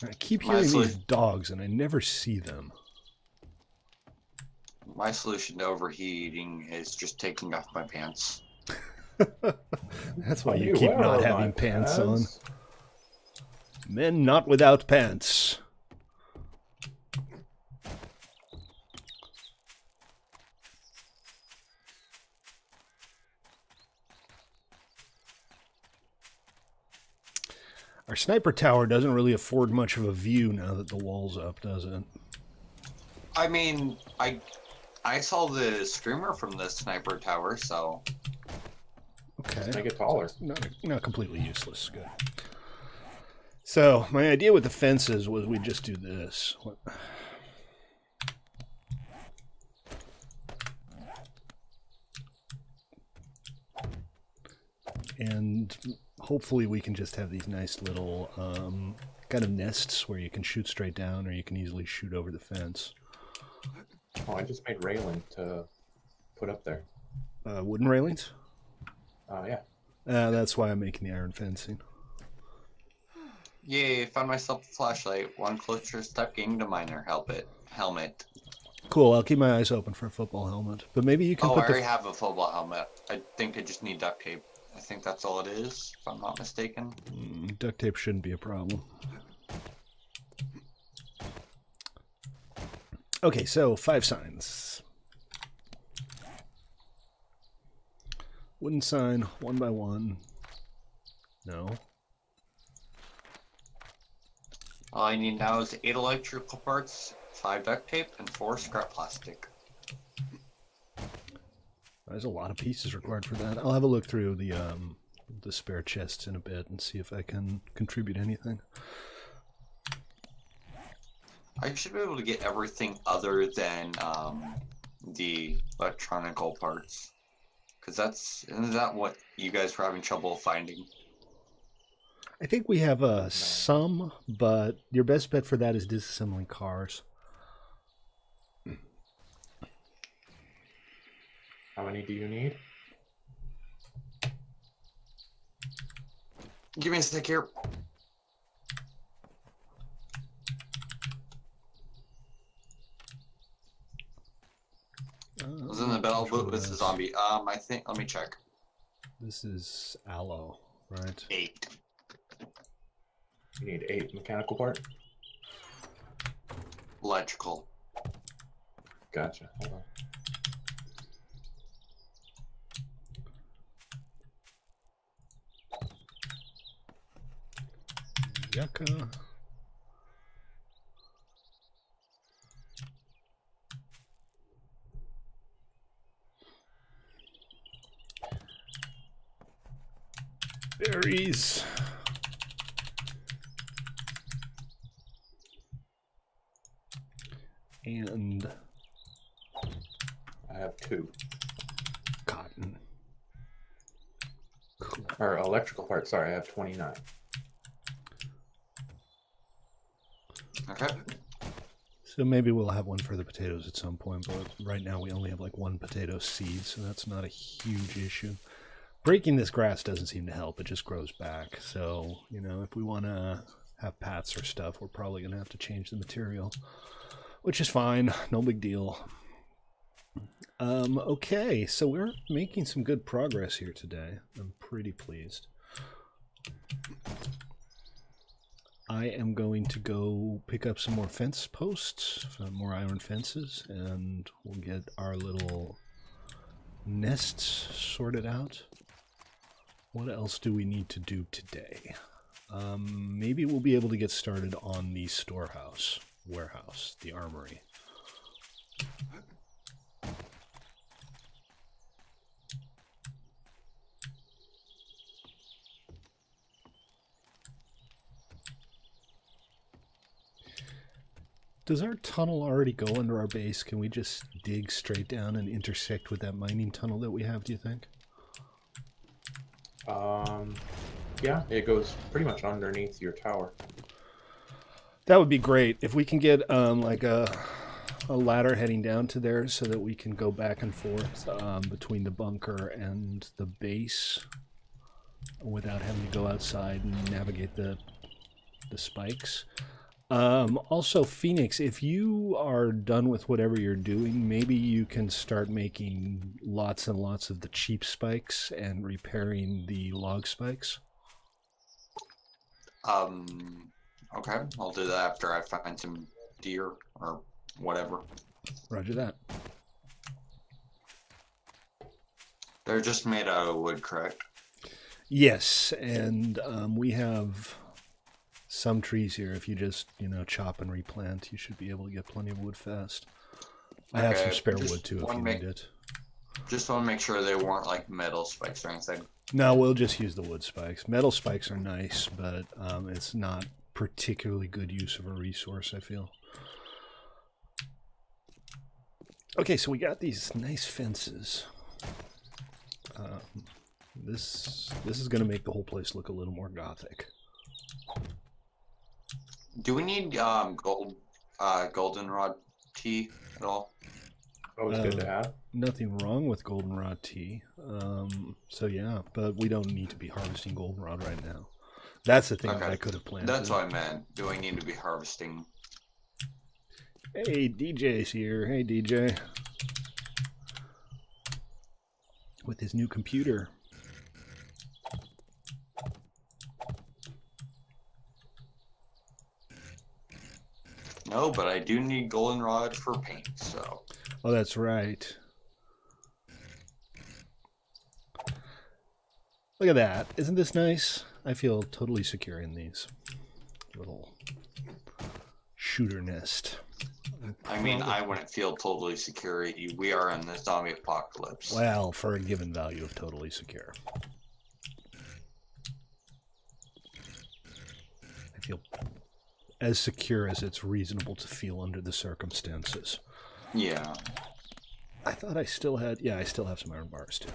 I keep hearing these dogs, and I never see them. My solution to overheating is just taking off my pants. That's why Are you keep wearing not my having pants on. pants? Men not without pants. Our sniper tower doesn't really afford much of a view now that the wall's up, does it? I mean, I saw the streamer from the sniper tower, so Okay. Make it taller. Not completely useless. Good. So, my idea with the fences was we'd just do this. And hopefully we can just have these nice little kind of nests where you can shoot straight down or you can easily shoot over the fence. Oh, I just made railing to put up there. Wooden railings? Yeah. That's why I'm making the iron fencing. yay! Found myself a flashlight. One closer step getting to miner helmet. Cool, I'll keep my eyes open for a football helmet. But maybe you can Oh, I put already have a football helmet. I think I just need duct tape. I think that's all it is, if I'm not mistaken. Duct tape shouldn't be a problem. Okay, so 5 signs. Wooden sign, 1 by 1. No. All I need now is 8 electrical parts, 5 duct tape, and 4 scrap plastic. There's a lot of pieces required for that. I'll have a look through the spare chests in a bit and see if I can contribute anything. I should be able to get everything other than the electronical parts. Because isn't that what you guys were having trouble finding? I think we have some, but your best bet for that is disassembling cars. How many do you need? Give me a sec here. I was in the battle boot with the zombie. I think, let me check. This is aloe, right? 8. You need 8 mechanical parts? Electrical. Gotcha. Hold on. Yucca. Berries. And I have 2. cotton. Cool. Or electrical parts, sorry, I have 29. Okay. So maybe we'll have one for the potatoes at some point, but right now we only have like 1 potato seed, so that's not a huge issue. Breaking this grass doesn't seem to help, it just grows back. So, you know, if we want to have paths or stuff, we're probably going to have to change the material, which is fine, no big deal. Okay, so we're making some good progress here today. I'm pretty pleased. I am going to go pick up some more fence posts, some more iron fences, and we'll get our little nests sorted out. What else do we need to do today? Maybe we'll be able to get started on the warehouse, the armory. Does our tunnel already go under our base? Can we just dig straight down and intersect with that mining tunnel that we have, do you think? Yeah, it goes pretty much underneath your tower. That would be great. If we can get like a ladder heading down to there so that we can go back and forth between the bunker and the base without having to go outside and navigate the spikes. Also, Phoenix, if you are done with whatever you're doing, maybe you can start making lots and lots of the cheap spikes and repairing the log spikes. Okay, I'll do that after I find some deer or whatever. Roger that. They're just made out of wood, correct? Yes, and we have some trees here. If you just, you know, chop and replant, you should be able to get plenty of wood fast. I have some spare wood too if you need it. Just want to make sure they weren't like metal spikes or anything. No, we'll just use the wood spikes. Metal spikes are nice, but it's not particularly good use of a resource, I feel. Okay, so we got these nice fences. This is going to make the whole place look a little more gothic. Do we need goldenrod tea at all? Always good to have. Nothing wrong with goldenrod tea. So yeah, but we don't need to be harvesting goldenrod right now. That's the thing that I could have planted. That's what I meant. Do I need to be harvesting? Hey, DJ's here. Hey, DJ. With his new computer. No, but I do need goldenrod for paint, so. Oh, that's right. Look at that. Isn't this nice? I feel totally secure in these. Little shooter nest. I mean, I wouldn't feel totally secure. We are in the zombie apocalypse. Well, for a given value of totally secure. I feel as secure as it's reasonable to feel under the circumstances. Yeah. I thought I still had... Yeah, I still have some iron bars, too.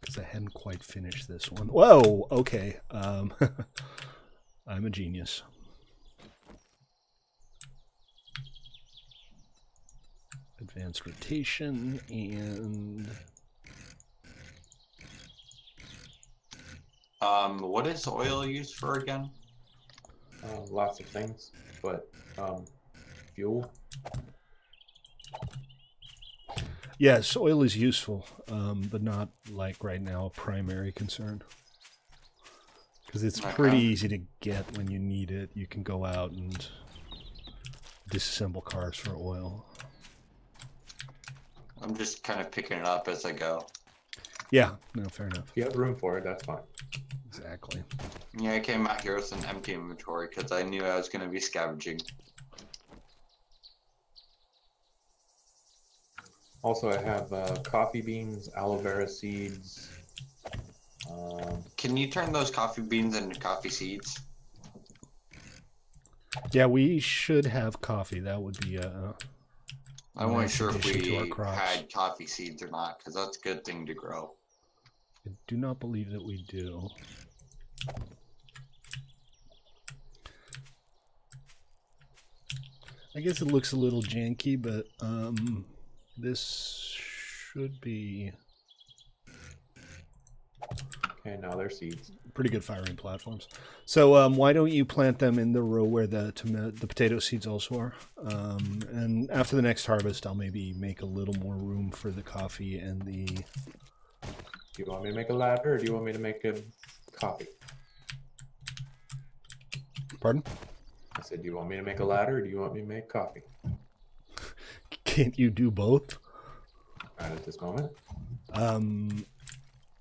Because I hadn't quite finished this one. Whoa! Okay. I'm a genius. Advanced rotation and... What is oil used for again? Lots of things, but fuel. Yes, oil is useful, but not like right now a primary concern. Because it's pretty easy to get when you need it. You can go out and disassemble cars for oil. I'm just kind of picking it up as I go. Yeah, no, fair enough. If you have room for it, that's fine. Exactly. Yeah, I came out here with an empty inventory because I knew I was going to be scavenging. Also, I have coffee beans, aloe vera seeds. Can you turn those coffee beans into coffee seeds? Yeah, we should have coffee. That would be I wasn't nice sure if addition to we our crops. had coffee seeds or not, because that's a good thing to grow. I do not believe that we do. I guess it looks a little janky, but this should be Okay, now they're seeds. pretty good firing platforms. So why don't you plant them in the row where the potato seeds also are? And after the next harvest, I'll maybe make a little more room for the coffee and the... Do you want me to make a ladder, or do you want me to make a coffee? Pardon? I said, do you want me to make a ladder, or do you want me to make coffee? Can't you do both? Not at this moment.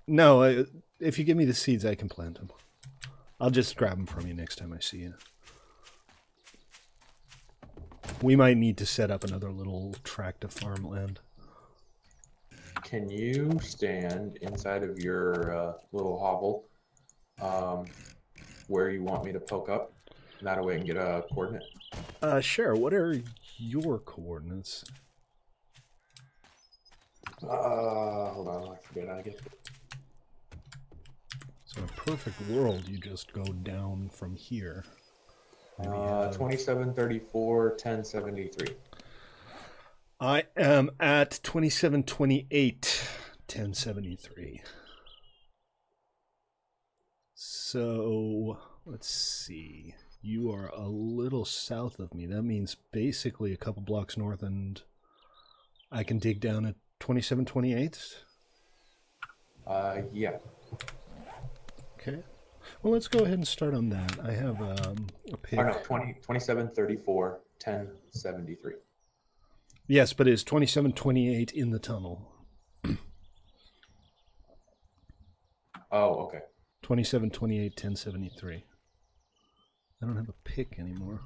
No, if you give me the seeds, I can plant them. I'll just grab them from you next time I see you. We might need to set up another little tract of farmland. Can you stand inside of your little hovel where you want me to poke up? That way I can get a coordinate. Sure. What are your coordinates? Hold on, I forget how to get it. So in a perfect world, you just go down from here. 2734, 1073. I am at 2728, 1073. So let's see. You are a little south of me. That means basically a couple blocks north, and I can dig down at 2728. Yeah. Okay. Well, let's go ahead and start on that. I have a pick. Oh, no, 2734, 1073. Yes, but it's 2728 in the tunnel. Oh, okay. 2728, 1073. I don't have a pick anymore.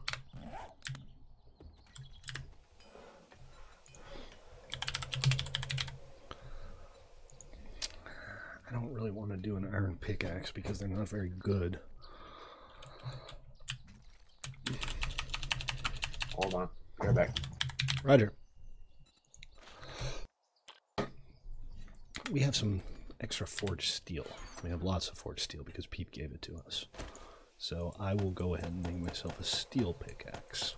I don't really want to do an iron pickaxe because they're not very good. Hold on. Be right back. Roger. We have some extra forged steel. We have lots of forged steel because Pete gave it to us. So I will go ahead and make myself a steel pickaxe.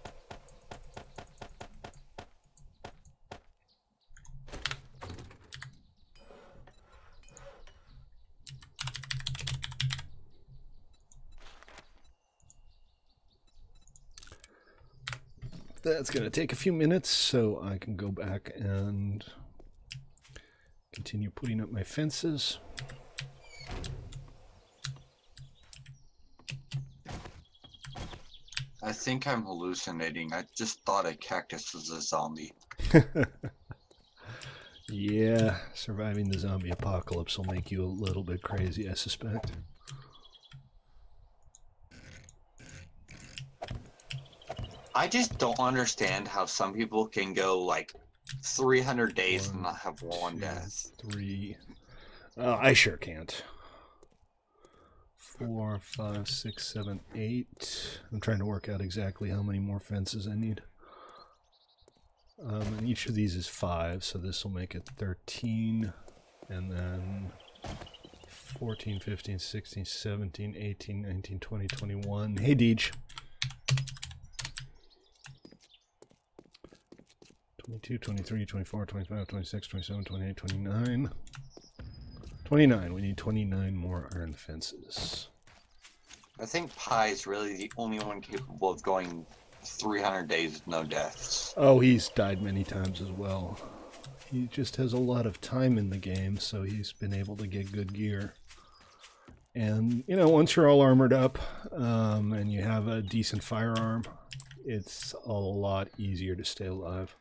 That's going to take a few minutes, so I can go back and continue putting up my fences. I think I'm hallucinating. I just thought a cactus was a zombie. Yeah, surviving the zombie apocalypse will make you a little bit crazy, I suspect. I just don't understand how some people can go like 300 days and not have one death. 3. I sure can't. 4, 5, 6, 7, 8. I'm trying to work out exactly how many more fences I need. And each of these is 5, so this will make it 13. And then 14, 15, 16, 17, 18, 19, 20, 21. Hey, Deej. 22, 23, 24, 25, 26, 27, 28, 29. 29. We need 29 more iron fences. I think Pie's really the only one capable of going 300 days with no deaths. Oh, he's died many times as well. He just has a lot of time in the game, so he's been able to get good gear. And, you know, once you're all armored up and you have a decent firearm, it's a lot easier to stay alive.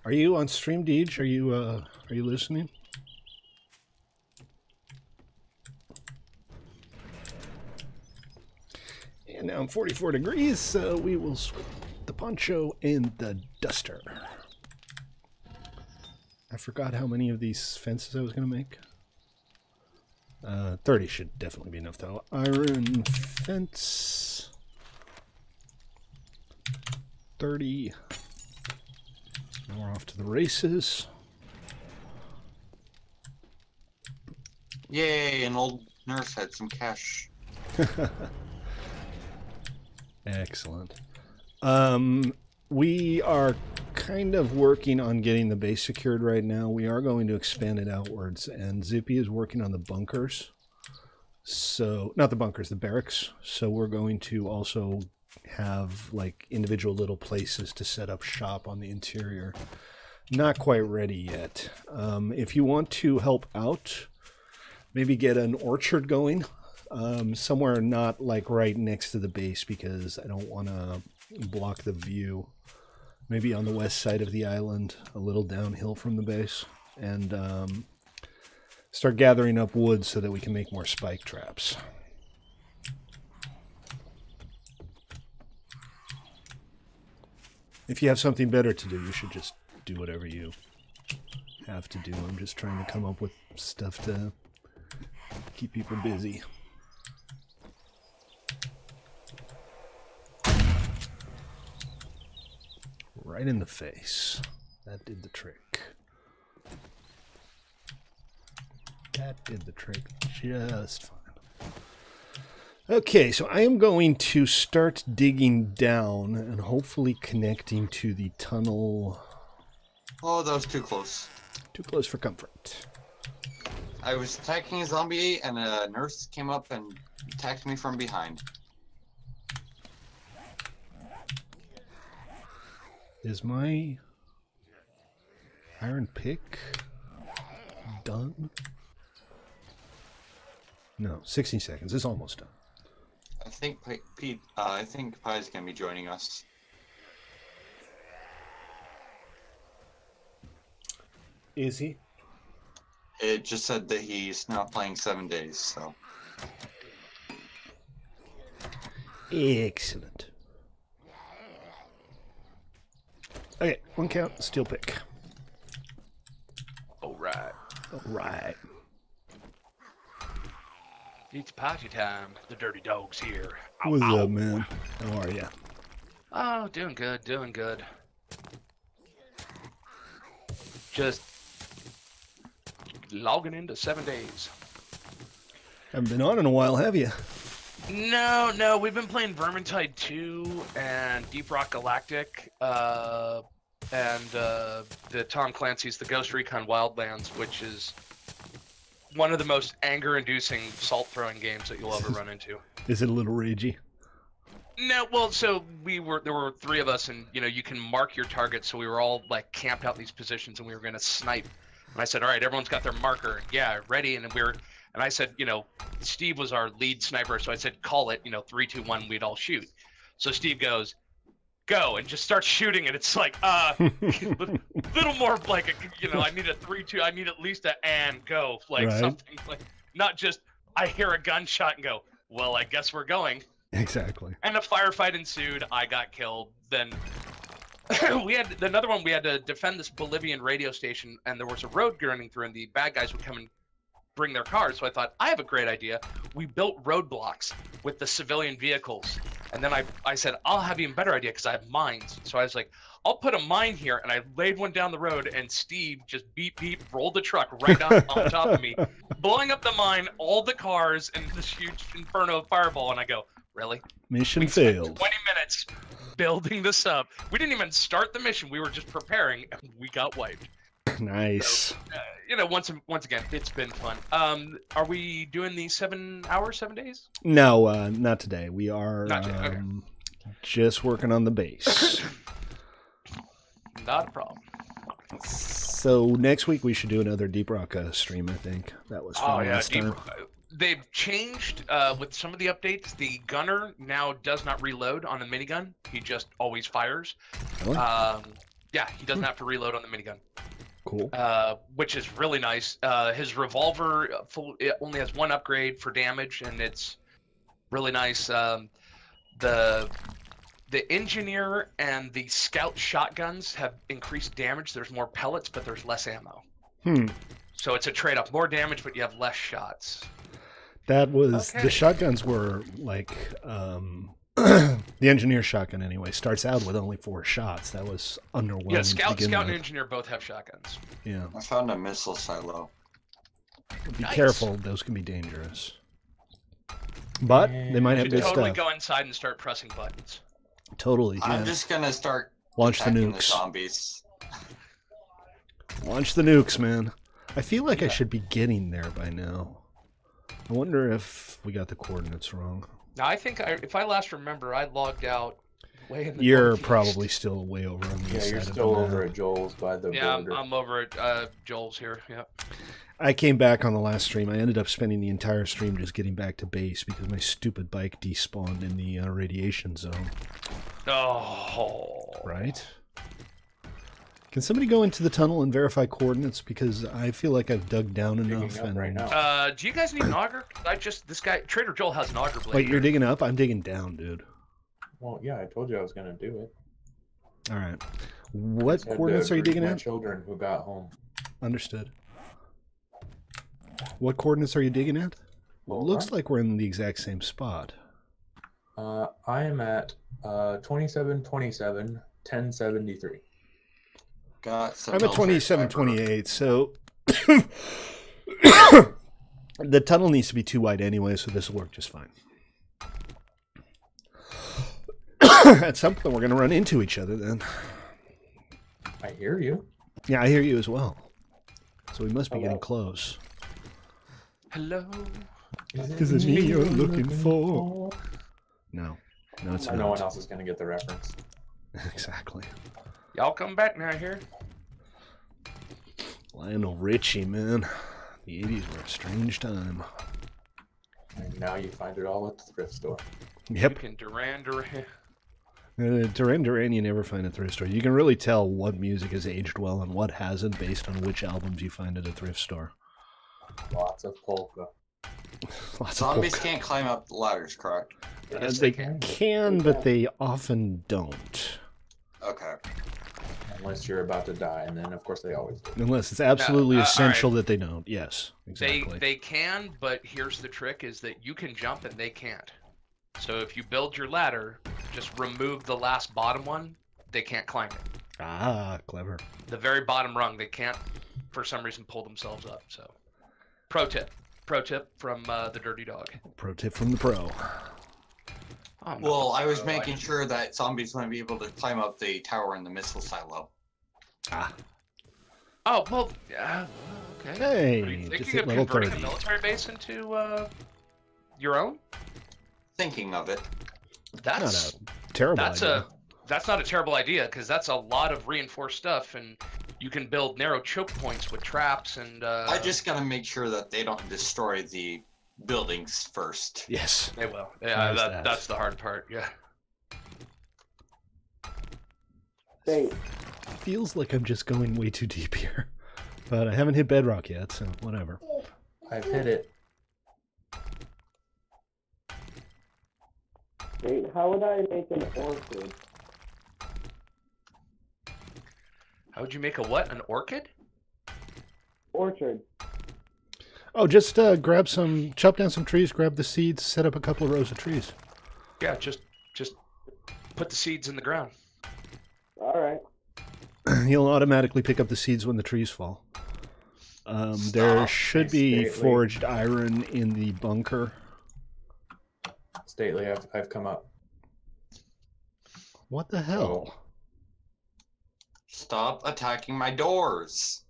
Are you on stream, Deej? Are you listening? And now I'm 44 degrees, so we will switch the poncho and the duster. I forgot how many of these fences I was going to make. 30 should definitely be enough, though. Iron fence. 30. Now we're off to the races. Yay, an old nurse had some cash. Excellent. We are kind of working on getting the base secured right now. We are going to expand it outwards, and Zippy is working on the bunkers. So, not the bunkers, the barracks. So we're going to also have like individual little places to set up shop on the interior. Not quite ready yet. If you want to help out, maybe get an orchard going somewhere not like right next to the base, because I don't want to block the view. Maybe on the west side of the island, a little downhill from the base, and start gathering up wood so that we can make more spike traps. If you have something better to do, you should just do whatever you have to do. I'm just trying to come up with stuff to keep people busy. Right in the face. That did the trick. That did the trick just fine. Okay, so I am going to start digging down and hopefully connecting to the tunnel. Oh, that was too close. Too close for comfort. I was attacking a zombie and a nurse came up and attacked me from behind. Is my iron pick done? No, 16 seconds. It's almost done. I think Pete, I think Pie's gonna be joining us. Is he? It just said that he's not playing 7 days, so. Excellent. Okay, one count, steel pick. Alright. Alright. It's party time. The dirty dog's here. Ow, What's ow. up, man? How are ya? Oh, doing good, doing good. Just logging into 7 days. Haven't been on in a while, have you? No, we've been playing Vermintide 2 and Deep Rock Galactic, and the Tom Clancy's The Ghost Recon Wildlands, which is one of the most anger-inducing salt-throwing games that you'll ever run into. Is it a little ragey? No, well, so there were 3 of us, and you can mark your targets. So we were all like camped out in these positions, and we were going to snipe. And I said, "All right, everyone's got their marker. Yeah, ready." And And I said, Steve was our lead sniper, so I said, call it, 3, 2, 1, we'd all shoot. So Steve goes, go, and just starts shooting, and it's like, little more like, I need a 3, 2, I need at least a and go, like something, like, not just, I hear a gunshot and go, well, I guess we're going. Exactly. And a firefight ensued, I got killed, then we had another one, we had to defend this Bolivian radio station, and there was a road running through, and the bad guys would come and bring their cars. So I thought, I have a great idea. We built roadblocks with the civilian vehicles. And then I said, I'll have even better idea because I have mines. So I was like, I'll put a mine here. And I laid one down the road, and Steve just beep, rolled the truck right down on top of me, blowing up the mine, all the cars, and this huge inferno of fireball. And I go, really? Mission failed. 20 minutes building this up. We didn't even start the mission. We were just preparing, and we got wiped. Nice. So, once again, it's been fun. Are we doing the 7 hours, 7 days? No, not today. We are Not today, okay. just working on the base. Not a problem. So next week we should do another Deep Rock stream, I think. That was fun last time. They've changed with some of the updates. The gunner now does not reload on the minigun. He just always fires. Really? Yeah, he doesn't have to reload on the minigun. Cool. Which is really nice. His revolver it only has 1 upgrade for damage, and it's really nice. The engineer and the scout shotguns have increased damage. There's more pellets, but there's less ammo. So it's a trade-off. More damage, but you have less shots. That was the shotguns were like the engineer shotgun anyway starts out with only 4 shots. That was underwhelming. Yeah, scout and engineer both have shotguns. Yeah. I found a missile silo. Be careful; those can be dangerous. But they might have good totally stuff. Go inside and start pressing buttons. Totally. Yeah. I'm just gonna start launch the nukes. The zombies. Launch the nukes, man. I feel like I should be getting there by now. I wonder if we got the coordinates wrong. Now, I think if I last remember, I logged out way in the You're northeast. probably still way over on the east side. You're of still the over map. at Joel's by the border. I'm over at Joel's here. Yeah. I came back on the last stream. I ended up spending the entire stream just getting back to base because my stupid bike despawned in the radiation zone. Oh. Right? Can somebody go into the tunnel and verify coordinates? Because I feel like I've dug down enough. And right now. Do you guys need an auger? This guy, Trader Joel has an auger blade. Wait, you're digging up? I'm digging down, dude. Well, yeah, I told you I was going to do it. All right. What coordinates are you digging at? Children who got home. Understood. What coordinates are you digging at? Well, it looks like we're in the exact same spot. I am at 2727 1073. Got some. I'm at 2728, so the tunnel needs to be too wide anyway, so this will work just fine. At some point, we're going to run into each other then. I hear you. Yeah, I hear you as well. So we must be getting close. Hello. Is it me you're looking for? No. No, it's not. No one else is going to get the reference. Exactly. Y'all come back now here. Lionel Richie, man. The 80s were a strange time. And now you find it all at the thrift store. Yep. You can Duran. Duran Duran, you never find at thrift store. You can really tell what music has aged well and what hasn't based on which albums you find at a thrift store. Lots of polka. Lots Zombies of polka. can't climb up the ladders, correct? Yes, They they can, but they often don't. Okay. Unless you're about to die, and then of course they always do. Unless it's absolutely all essential right. that they don't. Yes, exactly. They can, but here's the trick: is that you can jump and they can't. So if you build your ladder, just remove the last bottom one. They can't climb it. Ah, clever. The very bottom rung, they can't, for some reason, pull themselves up. So, pro tip from the Dirty Dog. Pro tip from the pro. Oh, Well, I was making sure that zombies wouldn't be able to climb up the tower in the missile silo. Ah. Oh well, yeah. Okay. Hey, Are you just thinking hit of level converting 30. a military base into your own? Thinking of it. That's Not a terrible idea. that's not a terrible idea because that's a lot of reinforced stuff, and You can build narrow choke points with traps and. I just gotta make sure that they don't destroy the buildings first. Yes. They will. Yeah, That. that's the hard part. Yeah. Hey, Feels like I'm just going way too deep here. But I haven't hit bedrock yet, so whatever. I've hit it. wait, how would I make an orchid? How would you make a what? An orchid? Orchard. Oh, just grab some, chop down some trees, grab the seeds, set up a couple of rows of trees. Yeah, just put the seeds in the ground. Alright. You'll automatically pick up the seeds when the trees fall. There should be Stately. forged iron in the bunker. Stately, I've come up. What the hell? Stop attacking my doors.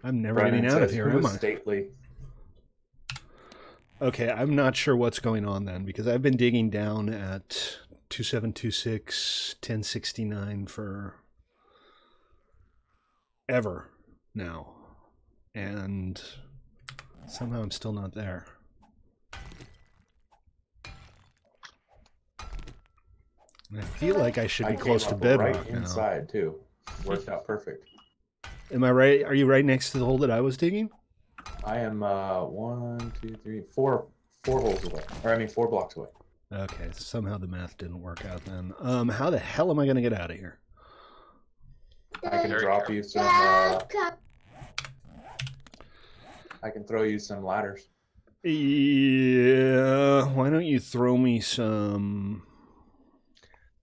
I'm never Brennan getting out of says, here, "Who am is I? Stately?" Okay, I'm not sure what's going on then, because I've been digging down at 2726, 1069 for ever now. And somehow I'm still not there. And I feel like I should be close to came up bedrock right now. inside too. Worked out perfect. Am I right? Are you right next to the hole that I was digging? I am 1, 2, 3, 4 holes away. Or I mean 4 blocks away. Okay, somehow the math didn't work out then. How the hell am I going to get out of here? I can Very drop you some. I can throw you some ladders. Yeah, why don't you throw me some...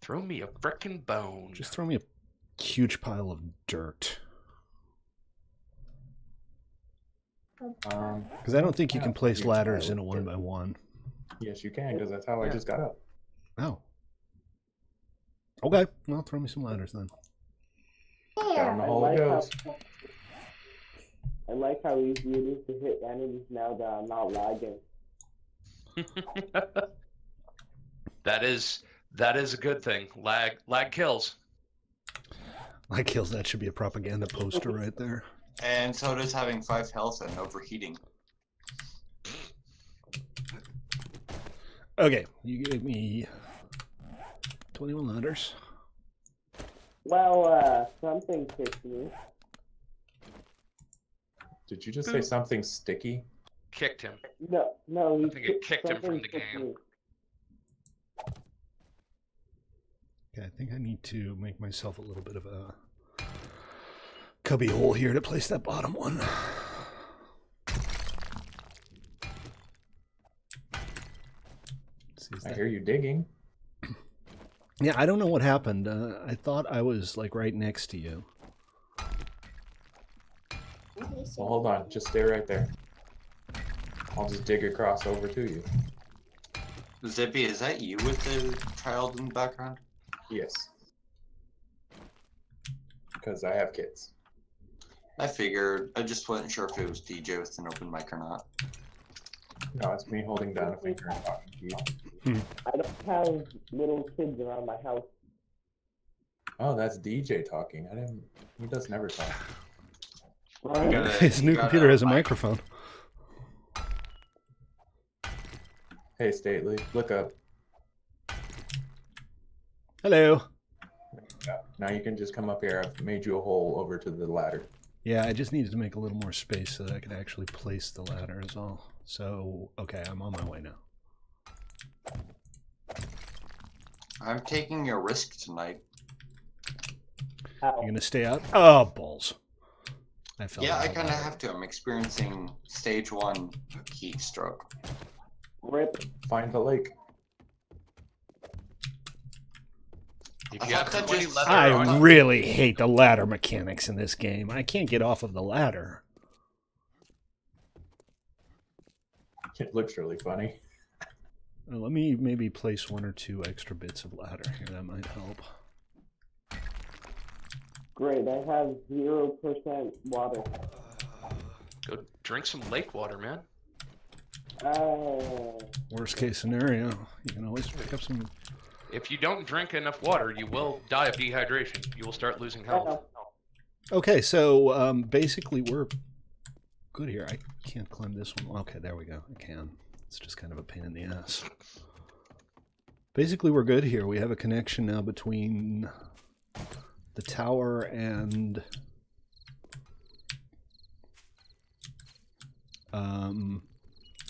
Throw me a frickin' bone. Just throw me a huge pile of dirt. Because I don't think you yeah, can place huge ladders pile in a of 1 dirt. by 1. Yes, you can, because that's how I just got up. Oh. Okay, well, throw me some ladders then. Down the hole it goes. I like how easy it is to hit enemies now that I'm not lagging. That is a good thing. Lag kills. Lag kills, that should be a propaganda poster right there. And so does having 5 health and overheating. Okay, you gave me 21 ladders. Well, something kicked me. Did you just say something sticky? Kicked him. No, no, I think it kicked him from something the kicked game. me. Okay, I think I need to make myself a little bit of a cubby hole here to place that bottom one. See, is I that- hear you digging. Yeah, I don't know what happened. I thought I was like right next to you. Well, hold on. Just stay right there. I'll just dig across over to you. Zippy, is that you with the child in the background? Yes. Because I have kids. I figured. I just wasn't sure if it was DJ with an open mic or not. No, it's me holding down a finger and talking to you. I don't have little kids around my house. Oh, that's DJ talking. I didn't. He does never talk. You gotta- His you new gotta computer has a mic- microphone. Hey, Stately, look up. Hello. Yeah. Now you can just come up here. I've made you a hole over to the ladder. Yeah, I just needed to make a little more space so that I could actually place the ladder is all. So, okay, I'm on my way now. I'm taking a risk tonight. Ow. You're gonna stay out? Oh, balls. I fell Yeah, out I of kind of ladder. have to. I'm experiencing stage 1 heat stroke. Rip. Find the lake. If I you have thought that 20 just- leather I on- really hate the ladder mechanics in this game. I can't get off of the ladder. It looks really funny. Let me maybe place 1 or 2 extra bits of ladder here. That might help. Great, I have 0% water. Go drink some lake water, man. Worst case scenario, you can always pick up some. If you don't drink enough water, you will die of dehydration. You will start losing health. Okay, so basically we're good here. I can't climb this one. Okay, there we go. I can. It's just kind of a pain in the ass. Basically, we're good here. We have a connection now between the tower and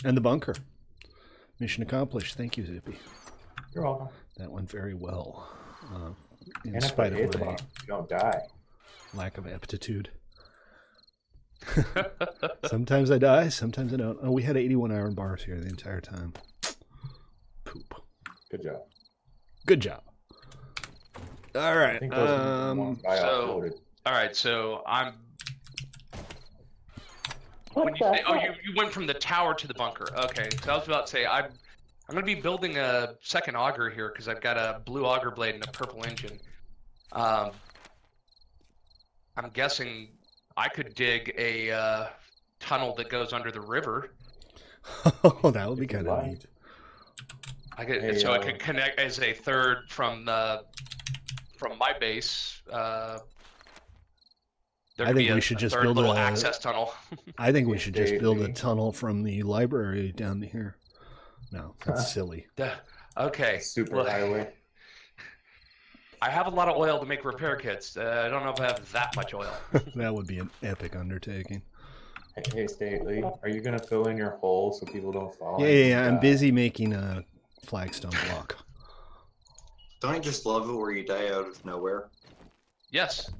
the bunker. Mission accomplished. Thank you, Zippy. You're welcome. That went very well. In And if I spite hit of the my bomb, you don't die. lack of aptitude. Sometimes I die, sometimes I don't. Oh, we had 81 iron bars here the entire time. Poop. Good job. Good job. All right. I think those are the ones I offloaded. All right, so I'm. What When you the say, oh, heck? you went from the tower to the bunker. Okay, so I was about to say I'm going to be building a second auger here because I've got a blue auger blade and a purple engine. I'm guessing I could dig a tunnel that goes under the river. Oh, that would be If you kind of like. neat. I could, Hey, so I could connect as a third from my base. There I could think be we a should just third build little a- access tunnel. I think we should just build a Stately. tunnel from the library down here. No, that's silly. Okay. Super well, highway. I have a lot of oil to make repair kits. I don't know if I have that much oil. That would be an epic undertaking. Hey, Stately, are you gonna fill in your hole so people don't fall? Yeah, in yeah, and yeah. I'm die? busy making a flagstone block. Don't I just love it where you die out of nowhere? Yes.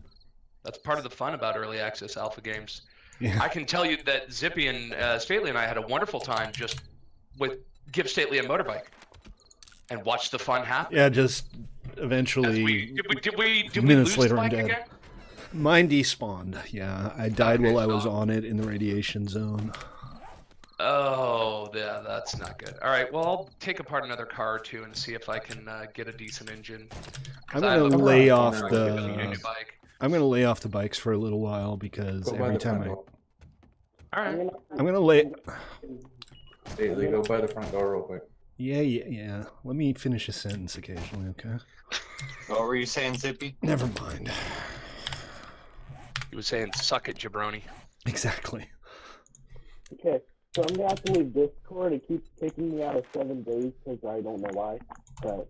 That's part of the fun about early access alpha games. Yeah. I can tell you that Zippy and Stately and I had a wonderful time just with give Stately a motorbike and watch the fun happen. Yeah, just As eventually. did we minutes lose later, the I'm bike dead. again? Mine despawned. Yeah, I died Okay, while I was so- on it in the radiation zone. Oh, yeah, that's not good. All right, well, I'll take apart another car or two and see if I can get a decent engine. 'Cause I'm I have gonna a lay Alright, off alright, pretty alright. good the. bike. I'm gonna lay off the bikes for a little while because Go by every the time front I. door. All right. I'm gonna lay. Stately, go by the front door real quick. Yeah, yeah, yeah. Let me finish a sentence occasionally, okay? What were you saying, Zippy? Never mind. He was saying, "Suck it, jabroni." Exactly. Okay, so I'm gonna have to leave Discord. It keeps kicking me out of 7 days because I don't know why. But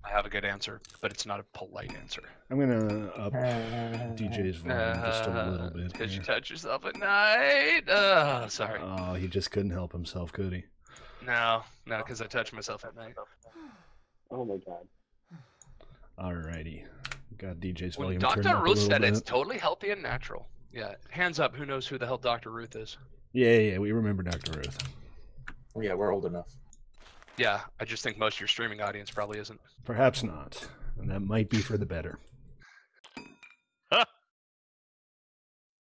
I have a good answer, but it's not a polite answer. I'm gonna up DJ's volume just a little bit. Because you here. touch yourself at night. Sorry. Oh, he just couldn't help himself, could he? No, because I touch myself at night. oh my god, Alrighty. Got DJ's When volume turned Dr. up a Ruth little said bit. it's totally healthy and natural. Yeah, hands up. Who knows who the hell Dr. Ruth is? Yeah, yeah, we remember Dr. Ruth. Yeah, we're old enough. Yeah, I just think most of your streaming audience probably isn't. Perhaps not. And that might be for the better.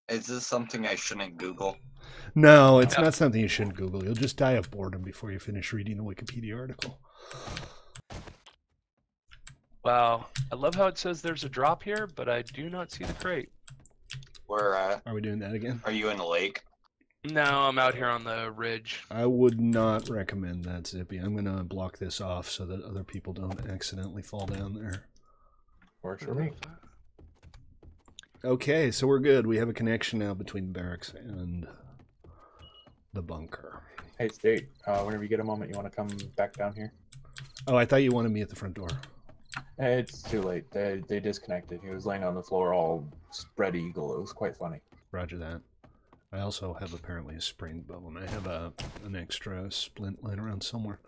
Is this something I shouldn't Google? No, it's not something you shouldn't Google. You'll just die of boredom before you finish reading the Wikipedia article. Wow, I love how it says there's a drop here, but I do not see the crate. Where Are we doing that again? are you in a lake? No, I'm out here on the ridge. I would not recommend that, Zippy. I'm going to block this off so that other people don't accidentally fall down there. Works for me. Okay, so we're good. We have a connection now between the barracks and the bunker. Hey, State, whenever you get a moment, you want to come back down here? Oh, I thought you wanted me at the front door. It's too late. They disconnected. He was laying on the floor all spread eagle. It was quite funny. Roger that. I also have apparently a spring bow, and I have an extra splint lying around somewhere.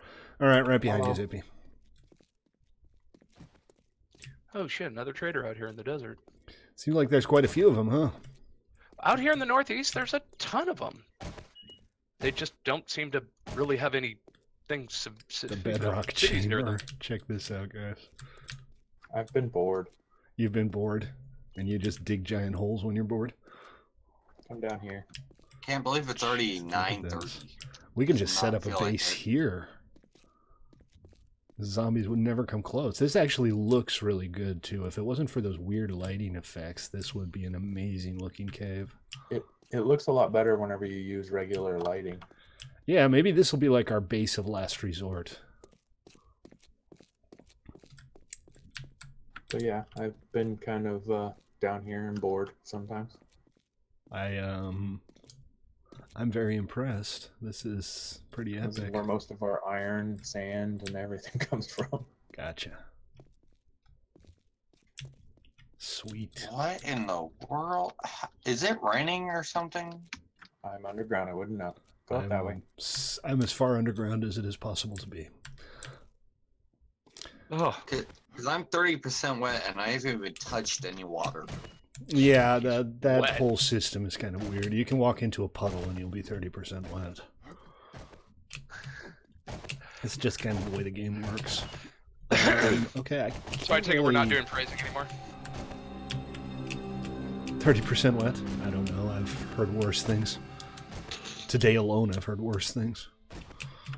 All right, right behind you, Zippy. Oh shit, another trader out here in the desert. Seems like there's quite a few of them, huh? Out here in the northeast, there's a ton of them. They just don't seem to really have any things. The bedrock cities near chamber. them. Check this out, guys. I've been bored. You've been bored, and you just dig giant holes when you're bored? Come down here. Can't believe it's already Look at 9:30. this. We can Does just set not up a feel like base it. here. The zombies would never come close. This actually looks really good, too. If it wasn't for those weird lighting effects, this would be an amazing looking cave. It looks a lot better whenever you use regular lighting. Yeah, maybe this will be like our base of last resort. But yeah, I've been kind of down here and bored sometimes. I'm very impressed. This is pretty This is epic. where most of our iron, sand, and everything comes from. Gotcha. Sweet. What in the world? Is it raining or something? I'm underground. I wouldn't know. Go up that way. I'm as far underground as it is possible to be. Oh, Because I'm 30% wet and I haven't even touched any water. Yeah, that Wet. whole system is kind of weird. You can walk into a puddle and you'll be 30% wet. It's just kind of the way the game works. Okay, so I take it we're not doing phrasing anymore. 30% wet? I don't know. I've heard worse things. Today alone, I've heard worse things.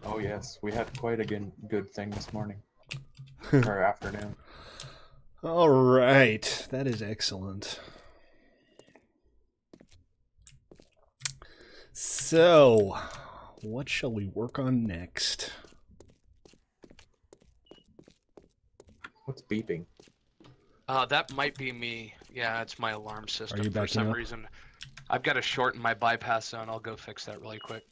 Oh yes, we had quite a good thing this morning. Or afternoon. All right, that is excellent. So, what shall we work on next? What's beeping? That might be me. Yeah, it's my alarm system you for backing some up? reason. I've got to shorten my bypass zone. I'll go fix that really quick.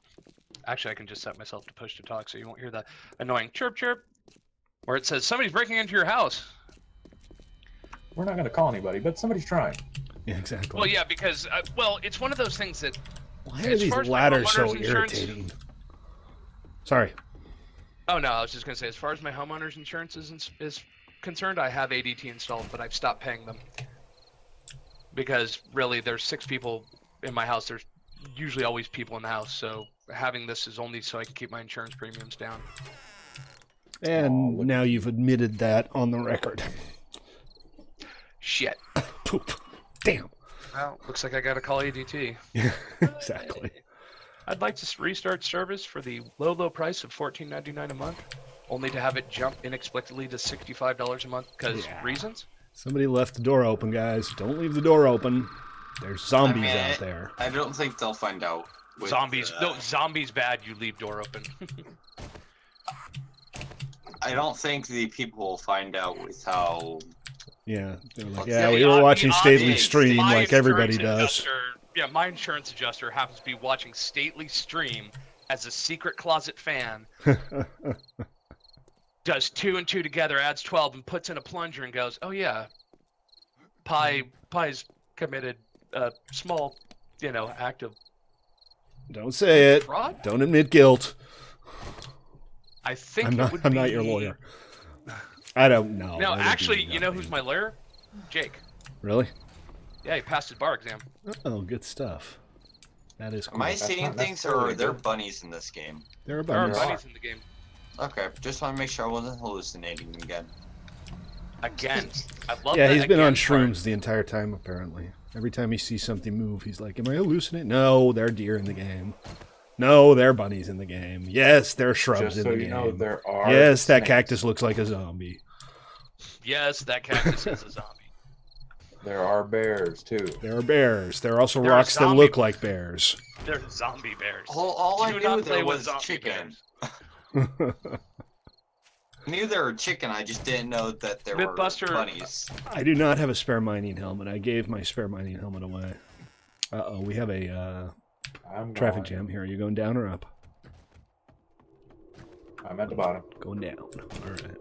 Actually, I can just set myself to push to talk so you won't hear that annoying chirp chirp. Where it says somebody's breaking into your house. We're not going to call anybody, but somebody's trying. Yeah, exactly. Well, yeah, because well, it's one of those things that Why are as these far as my ladders so homeowner's insurance- irritating? Sorry. Oh no, I was just gonna say, as far as my homeowner's insurance is concerned, I have ADT installed, but I've stopped paying them because really, there's 6 people in my house. There's usually always people in the house, so having this is only so I can keep my insurance premiums down. And now you've admitted that on the record. Shit. Poop. Damn. Well, looks like I gotta call ADT. Yeah, exactly. I'd like to restart service for the low price of $14.99 a month, only to have it jump inexplicably to $65 a month because reasons. Somebody left the door open, guys. Don't leave the door open. There's zombies I mean, out there. I don't think they'll find out. With, Zombies. No, zombies bad. You leave door open. I don't think the people will find out with how. Yeah, they're like, Let's yeah, say we the were watching obvious Stately is stream My like everybody insurance does. adjuster- yeah, my insurance adjuster happens to be watching Stately stream as a secret closet fan. Does 2 and 2 together, adds 12, and puts in a plunger and goes, "Oh yeah, Pie's committed a small, act of Don't say it. fraud." Don't admit guilt. I think I'm it would not be... your lawyer. I don't know. No, That would actually, be you know who's my lawyer? Jake. Really? Yeah, he passed his bar exam. Oh, good stuff. That is cool. Am I That's seeing not things, or necessarily are there good. bunnies in this game? There are There are bunnies. bunnies in the game. Okay, just want to make sure I wasn't hallucinating again. Again, I love Yeah, that he's been on again part. shrooms the entire time, apparently. Every time he sees something move, he's like, am I hallucinating? No, there are deer in the game. No, there are bunnies in the game. Yes, there are shrubs Just in so the you game. know, there are. Yes, that snakes. cactus looks like a zombie. Yes, that cactus is a zombie. There are bears too. There are bears. There are also There are rocks that zombie- look like bears. They're zombie bears. All I Do knew not play there with was zombie chicken. bears. I knew there were chicken, I just didn't know that there Mythbuster- were bunnies. I do not have a spare mining helmet. I gave my spare mining helmet away. Uh-oh, we have a I'm traffic going. jam here. Are you going down or up? I'm at the bottom. Going down. All right.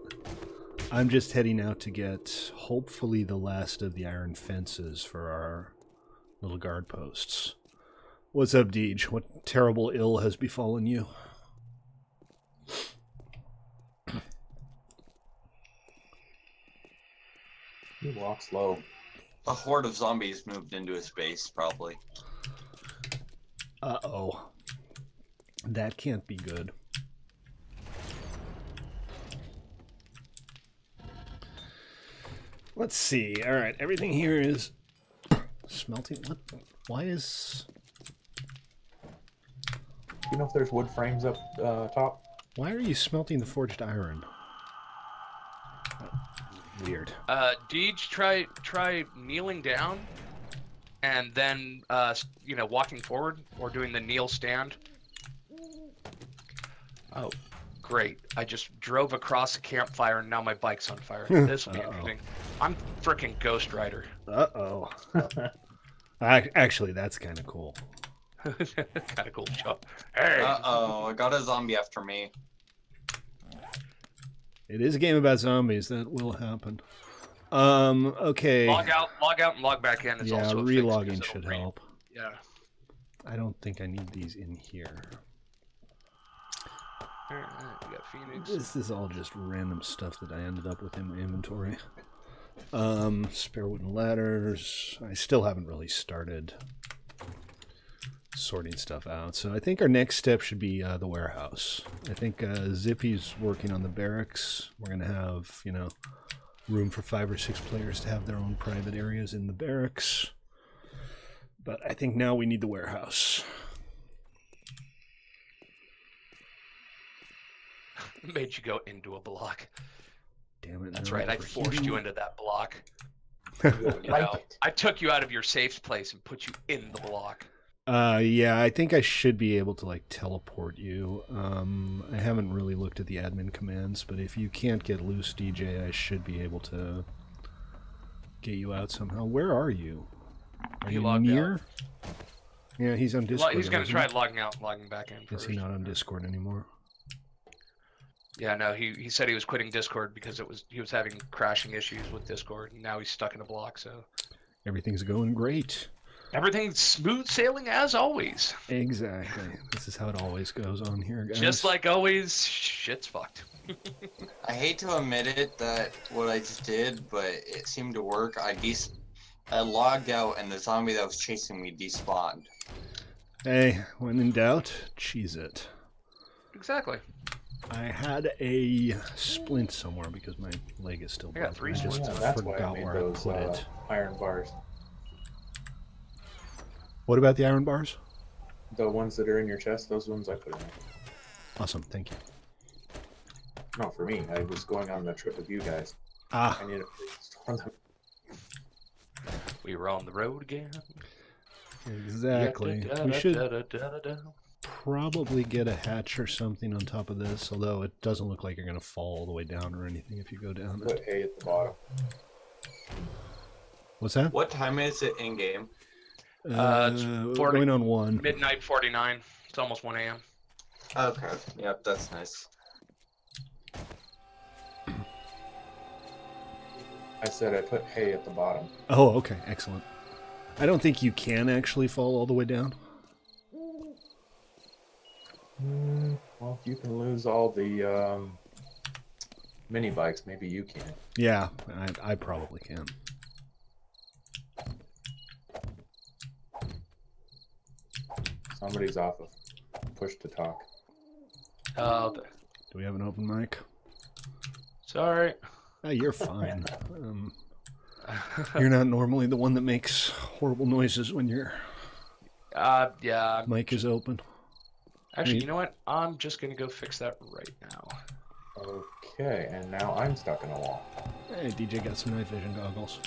I'm just heading out to get, hopefully, the last of the iron fences for our little guard posts. What's up, Deej? What terrible ill has befallen you? You walk slow. A horde of zombies moved into his base, probably. Uh-oh. That can't be good. Let's see. All right, everything here is smelting. What? Why is? You know if there's wood frames up top? Why are you smelting the forged iron? Weird. Deej, try kneeling down, and then walking forward or doing the kneel stand. Oh, great. I just drove across a campfire and now my bike's on fire. This will be interesting. I'm freaking Ghost Rider. Uh-oh. Actually, that's kind of cool. Kind of cool job. Hey. Uh-oh, I got a zombie after me. It is a game about zombies. That will happen. Okay. Log out, and log back in. It's yeah, also a fix, relogging 'cause should it'll help. Yeah. I don't think I need these in here. Alright, we got Phoenix. This is all just random stuff that I ended up with in my inventory. Spare wooden ladders. I still haven't really started sorting stuff out. So I think our next step should be the warehouse. I think Zippy's working on the barracks. We're going to have, you know, room for 5 or 6 players to have their own private areas in the barracks. But I think now we need the warehouse. Made you go into a block. Damn it. That's no, right, I we're forced here. you into that block. You Like know, it. I took you out of your safe place and put you in the block. Yeah, I think I should be able to like teleport you. I haven't really looked at the admin commands, but if you can't get loose, DJ, I should be able to get you out somehow. Where are you? Are He you logged near? Yeah, he's on Discord. He's gonna isn't try he? logging out and logging back in Is first. he not on Discord anymore? Yeah, no, he said he was quitting Discord because he was having crashing issues with Discord, and now he's stuck in a block. So Everything's going great. everything's smooth sailing as always. Exactly. This is how it always goes on here, guys. Just like always, shit's fucked. I hate to admit it that what I just did, but it seemed to work. I logged out and the zombie that was chasing me despawned. Hey, when in doubt, cheese it. Exactly. I had a splint somewhere because my leg is still I got broken. 3 I just splints. That's why I forgot made where I those put it. iron bars. What about the iron bars? The ones that are in your chest, those ones I put in. Awesome, thank you. Not for me. I was going on the trip with you guys. Ah, I need to store them. We were on the road again. exactly. We should probably get a hatch or something on top of this, although it doesn't look like you're going to fall all the way down or anything if you go down it. Put hay at the bottom. What's that? What time is it in game? It's we're 40 going on 1. Midnight 49. It's almost 1 a.m. Okay, yep, that's nice. I said I put hay at the bottom. Oh, okay, excellent. I don't think you can actually fall all the way down. Well, if you can lose all the mini bikes, maybe you can. Yeah, I probably can. Somebody's off of push to talk. Oh, Do we have an open mic? sorry. Oh, you're fine. You're not normally the one that makes horrible noises when your Yeah. mic is open. Actually, you know what? I'm just gonna go fix that right now. Okay, and now I'm stuck in a wall. Hey, DJ got some night vision goggles.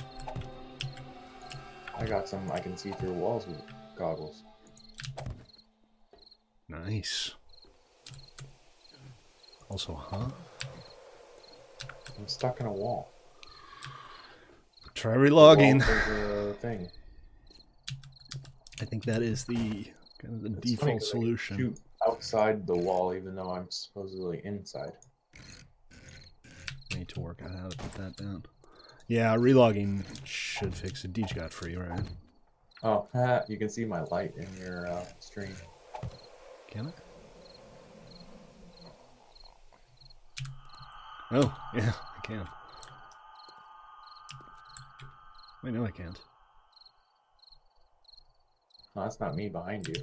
I got some I can see through walls with goggles. Nice. Also, huh? I'm stuck in a wall. Try relogging. There's a thing. I think that is the kind of the It's funny default 'cause I can solution. shoot outside the wall even though I'm supposedly inside. I need to work out how to put that down. Yeah, relogging should fix it. DJ got free, right? Oh, you can see my light in your stream. Can I? Oh, yeah, I can. Wait, no, I can't. No, that's not me behind you.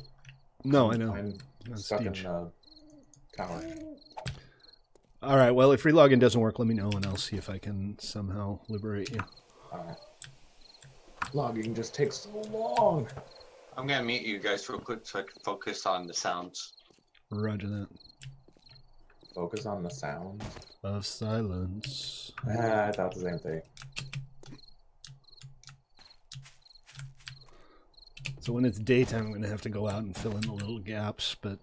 No, I know. I'm That's stuck in Deej. the tower. All right, well, if relogging doesn't work, let me know, and I'll see if I can somehow liberate you. Alright. Logging just takes so long. I'm gonna mute you guys real quick so I can focus on the sounds. Roger that. Focus on the sounds. Of silence. I thought the same thing. So when it's daytime, I'm going to have to go out and fill in the little gaps, but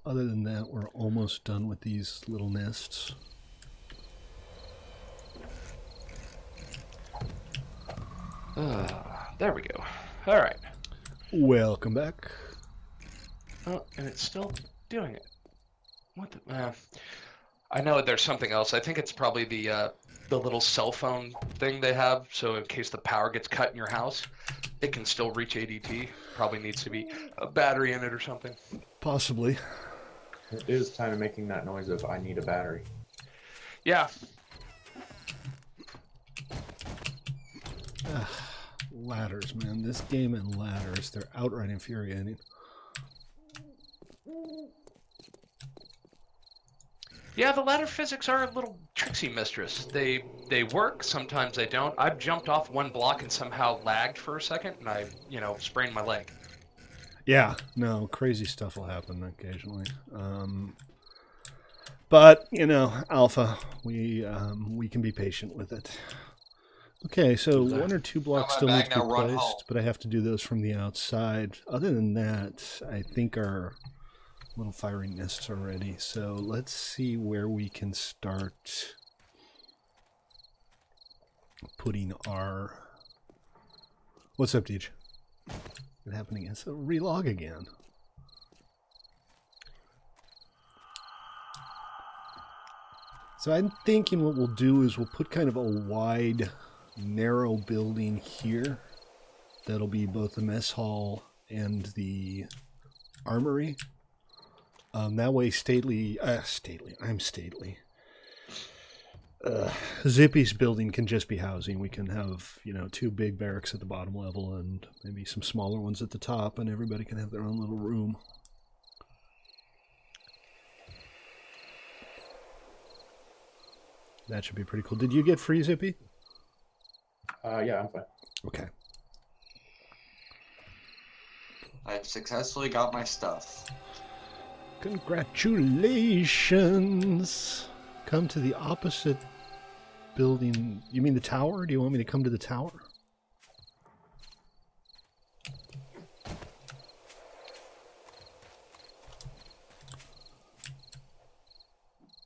other than that, we're almost done with these little nests. There we go. All right. Welcome back. Oh, and it's still doing it. What the? I know there's something else. I think it's probably the little cell phone thing they have. So in case the power gets cut in your house, it can still reach ADT. Probably needs to be a battery in it or something. Possibly. It is kind of making that noise of I need a battery. Yeah. Ladders, man. This game and ladders, they're outright infuriating. Yeah, the ladder physics are a little tricksy, mistress. They work, sometimes they don't. I've jumped off one block and somehow lagged for a second, and I, sprained my leg. Yeah, no, crazy stuff will happen occasionally. But, alpha, we can be patient with it. Okay, so one or two blocks still need to be placed, but I have to do those from the outside. Other than that, I think our little firing nests are ready. So let's see where we can start putting our... What's up, Deej? What's happening? It's a relog again. So I'm thinking what we'll do is we'll put kind of a wide, narrow building here. That'll be both the mess hall and the armory. That way, I'm stately. Zippy's building can just be housing. We can have, 2 big barracks at the bottom level and maybe some smaller ones at the top, and everybody can have their own little room. That should be pretty cool. Did you get free, Zippy? Yeah, I'm fine. Okay. I've successfully got my stuff. Congratulations! Come to the opposite building. You mean the tower? Do you want me to come to the tower?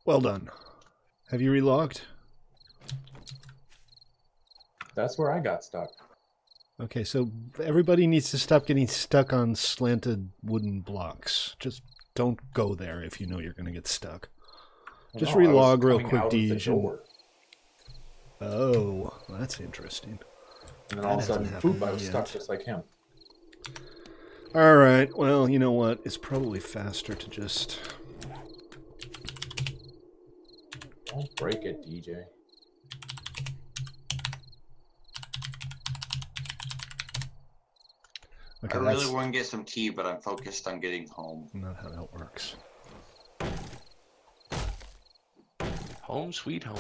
Well done. Have you relogged? That's where I got stuck. Okay, so everybody needs to stop getting stuck on slanted wooden blocks. Just don't go there if you know you're going to get stuck. Just relog real quick, Deej. Oh, that's interesting. And then all of a sudden, poop, I was stuck just like him. Alright, well, you know what? It's probably faster to just... Don't break it, DJ. Okay, I really want to get some tea, but I'm focused on getting home. Not how that works. Home sweet home.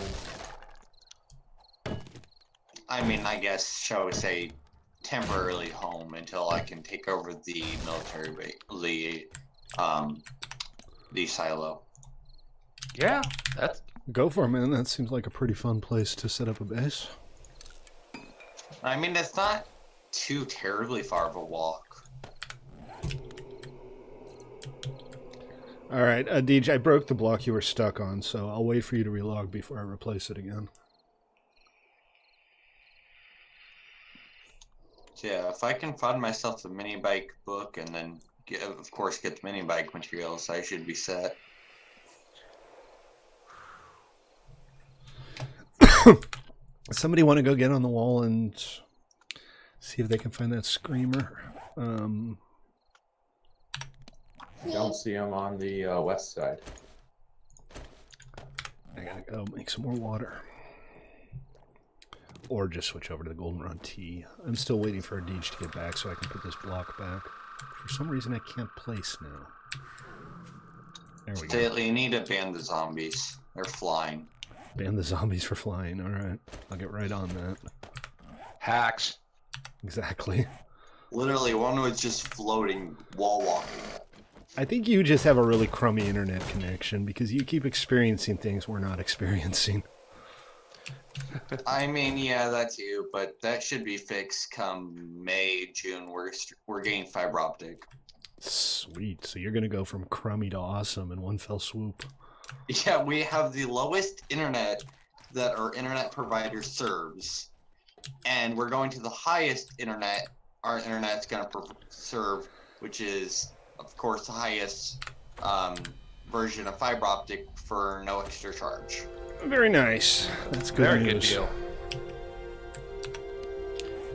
I mean, I guess, shall we say, temporarily home until I can take over the military, the silo. Yeah, that's... Go for it, man. That seems like a pretty fun place to set up a base. I mean, it's not too terribly far of a walk. Alright, Deej, I broke the block you were stuck on, so I'll wait for you to relog before I replace it again. So yeah, if I can find myself a mini bike book and then, of course, get the mini bike materials, I should be set. Somebody want to go get on the wall and see if they can find that screamer? Don't see him on the west side. I gotta go make some more water. Or just switch over to the Goldenrod tea. I'm still waiting for a Deej to get back so I can put this block back. For some reason I can't place now. There we go. You need to ban the zombies. They're flying. Ban the zombies for flying. Alright. I'll get right on that. Hacks. Exactly. Literally, one was just floating wall walking. I think you just have a really crummy internet connection because you keep experiencing things we're not experiencing. I mean, yeah, that too, but that should be fixed come May, June. We're getting fiber optic. Sweet. So you're going to go from crummy to awesome in one fell swoop. Yeah, we have the lowest internet that our internet provider serves, and we're going to the highest internet our internet's going to serve, which is, of course, the highest version of fiber optic for no extra charge. Very nice. That's good Very news. good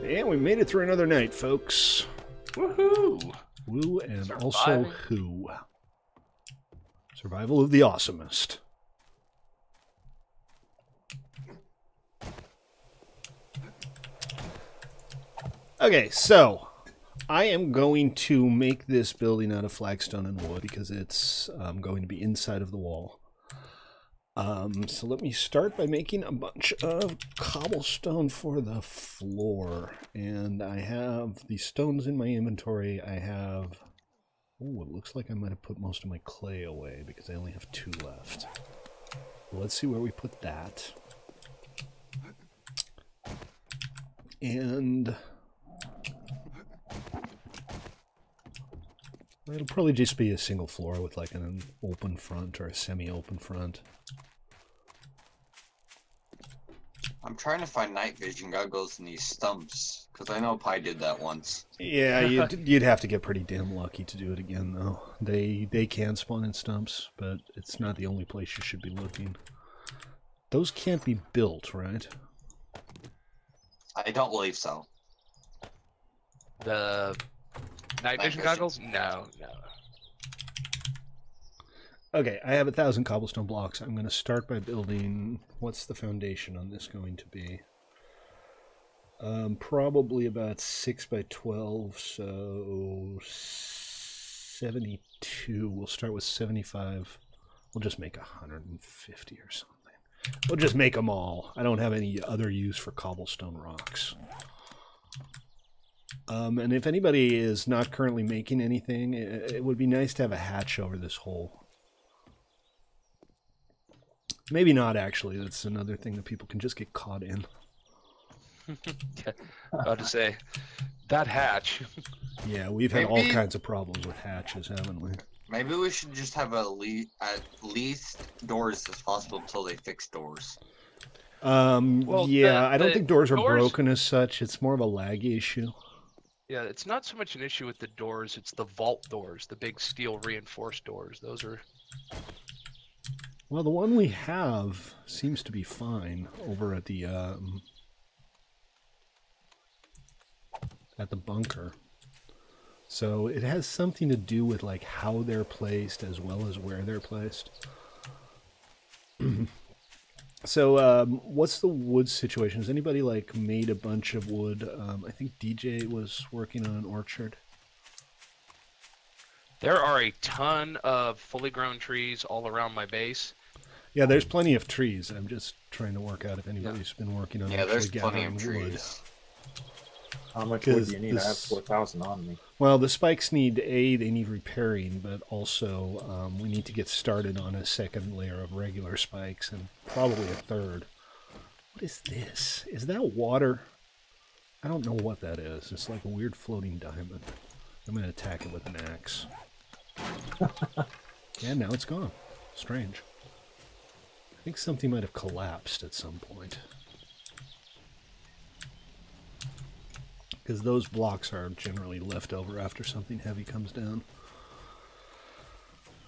deal. And we made it through another night, folks. Woohoo! Woo and Surviving. also who. Survival of the awesomest. Okay, so I am going to make this building out of flagstone and wood because it's going to be inside of the wall. So let me start by making a bunch of cobblestone for the floor. And I have the stones in my inventory. I have... Oh, it looks like I might have put most of my clay away because I only have 2 left. Let's see where we put that. And... it'll probably just be a single floor with like an open front or a semi-open front. I'm trying to find night vision goggles in these stumps, because I know Pi did that once. Yeah, you'd have to get pretty damn lucky to do it again, though. They can spawn in stumps, but it's not the only place you should be looking. Those can't be built, right? I don't believe so. The night vision goggles? No. Okay, I have 1,000 cobblestone blocks. I'm going to start by building... What's the foundation on this going to be? Probably about 6 by 12, so 72. We'll start with 75. We'll just make 150 or something. We'll just make them all. I don't have any other use for cobblestone rocks. And if anybody is not currently making anything, it would be nice to have a hatch over this hole. Maybe not, actually. That's another thing that people can just get caught in. About to say, that hatch. Yeah, we've had all Maybe- kinds of problems with hatches, haven't we? Maybe we should just have at least doors as possible until they fix doors. Well, Yeah, I don't the think doors are doors- broken as such. It's more of a lag issue. Yeah, it's not so much an issue with the doors, it's the vault doors, the big steel reinforced doors. Those are... Well, the one we have seems to be fine over at the bunker. So it has something to do with like how they're placed as well as where they're placed. So what's the wood situation? Has anybody like made a bunch of wood? I think DJ was working on an orchard. There are a ton of fully grown trees all around my base. Yeah, there's plenty of trees. I'm just trying to work out if anybody's been working on Yeah, there's actually plenty gathering of wood. trees. How much wood Because do you need? I have this- 4,000 on me. Well, the spikes need they need repairing, but also we need to get started on a second layer of regular spikes and probably a third. What is this? Is that water? I don't know what that is. It's like a weird floating diamond. I'm going to attack it with an axe. And now it's gone. Strange. I think something might have collapsed at some point. Because those blocks are generally left over after something heavy comes down.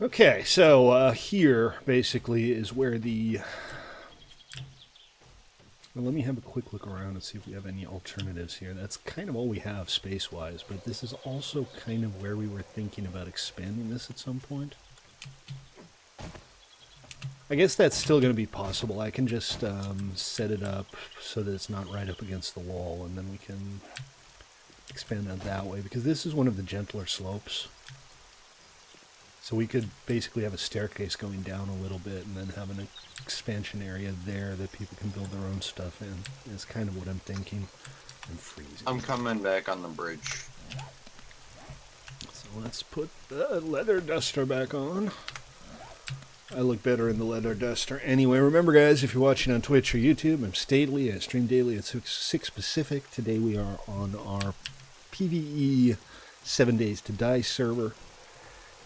Okay, so here basically is where the... Well, let me have a quick look around and see if we have any alternatives here. That's kind of all we have space-wise, but this is also kind of where we were thinking about expanding this at some point. I guess that's still going to be possible. I can just set it up so that it's not right up against the wall, and then we can expand that way, because this is one of the gentler slopes. So we could basically have a staircase going down a little bit and then have an expansion area there that people can build their own stuff in. Is kind of what I'm thinking. I'm freezing. I'm coming back on the bridge. So let's put the leather duster back on. I look better in the leather duster. Anyway, remember guys, if you're watching on Twitch or YouTube, I'm Stately. I stream daily at 6 Pacific. Today we are on our PvE 7 Days to Die server.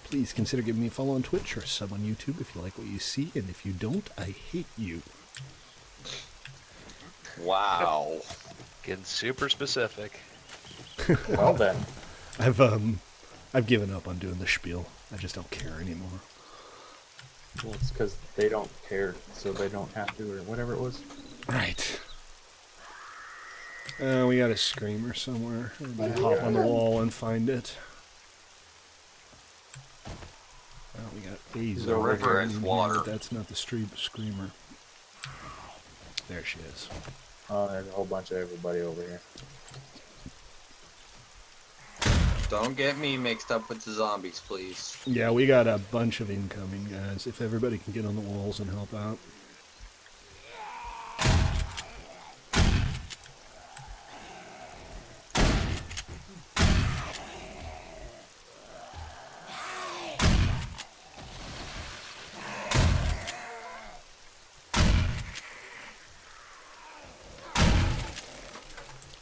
please consider giving me a follow on Twitch or sub on YouTube if you like what you see, and if you don't, I hate you. Wow. Getting super specific. Well then. I've given up on doing the spiel. I just don't care anymore. Well, it's because they don't care, so they don't have to, or whatever it was. Right. We got a screamer somewhere. Everybody hop on the wall and find it. Oh, we got a The river is water. That's not the screamer. There she is. Oh, there's a whole bunch of everybody over here. Don't get me mixed up with the zombies, please. Yeah, we got a bunch of incoming guys. If everybody can get on the walls and help out.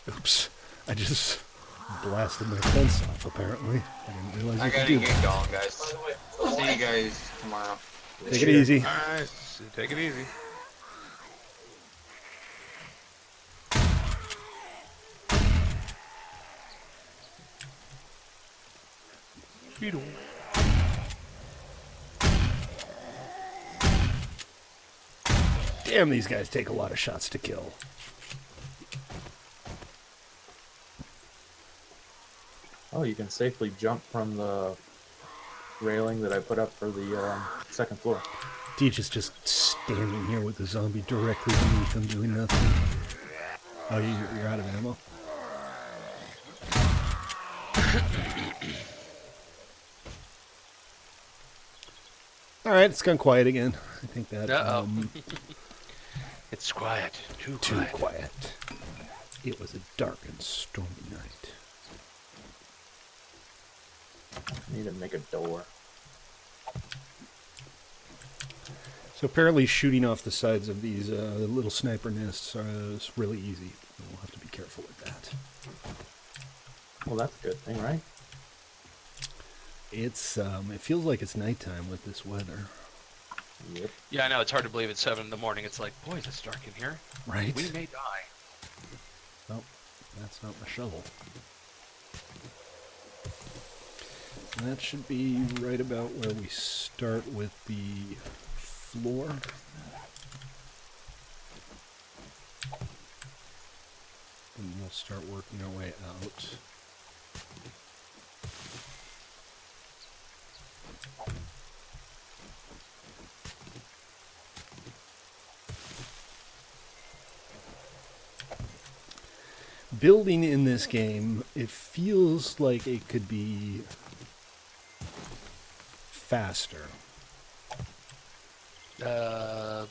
Oops. I just blasted my fence off, apparently. I didn't realize I you could gotta do get that. going, guys. I'll see you guys tomorrow. Take it easy. Alright, take it easy. Beetle. Damn, these guys take a lot of shots to kill. Oh, you can safely jump from the railing that I put up for the second floor. Deej is just standing here with the zombie directly beneath him doing nothing. Oh, you're out of ammo? Alright, it's gone quiet again. I think that... It's quiet. Too too quiet. quiet. It was a dark and stormy night. I need to make a door. So apparently shooting off the sides of these little sniper nests is really easy. We'll have to be careful with that. Well, that's a good thing, right? It's it feels like it's nighttime with this weather. Yep. Yeah, I know. It's hard to believe it's 7 in the morning. It's like, boys, it's dark in here. Right? We may die. Oh, that's not my shovel. And that should be right about where we start with the floor. And we'll start working our way out. Building in this game, it feels like it could be faster. Well,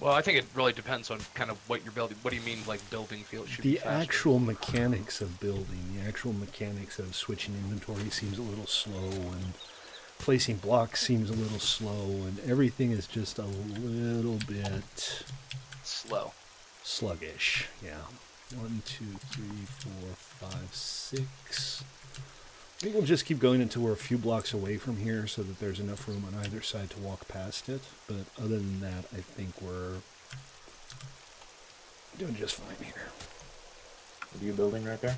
I think it really depends on kind of what you're building. What do you mean, like building field should be The faster? actual mechanics of building, the actual mechanics of switching inventory seems a little slow, and placing blocks seems a little slow, and everything is just a little bit Slow. sluggish. Yeah. 1, 2, 3, 4, 5, 6. I think we'll just keep going until we're a few blocks away from here so that there's enough room on either side to walk past it. But other than that, I think we're doing just fine here. What are you building right there?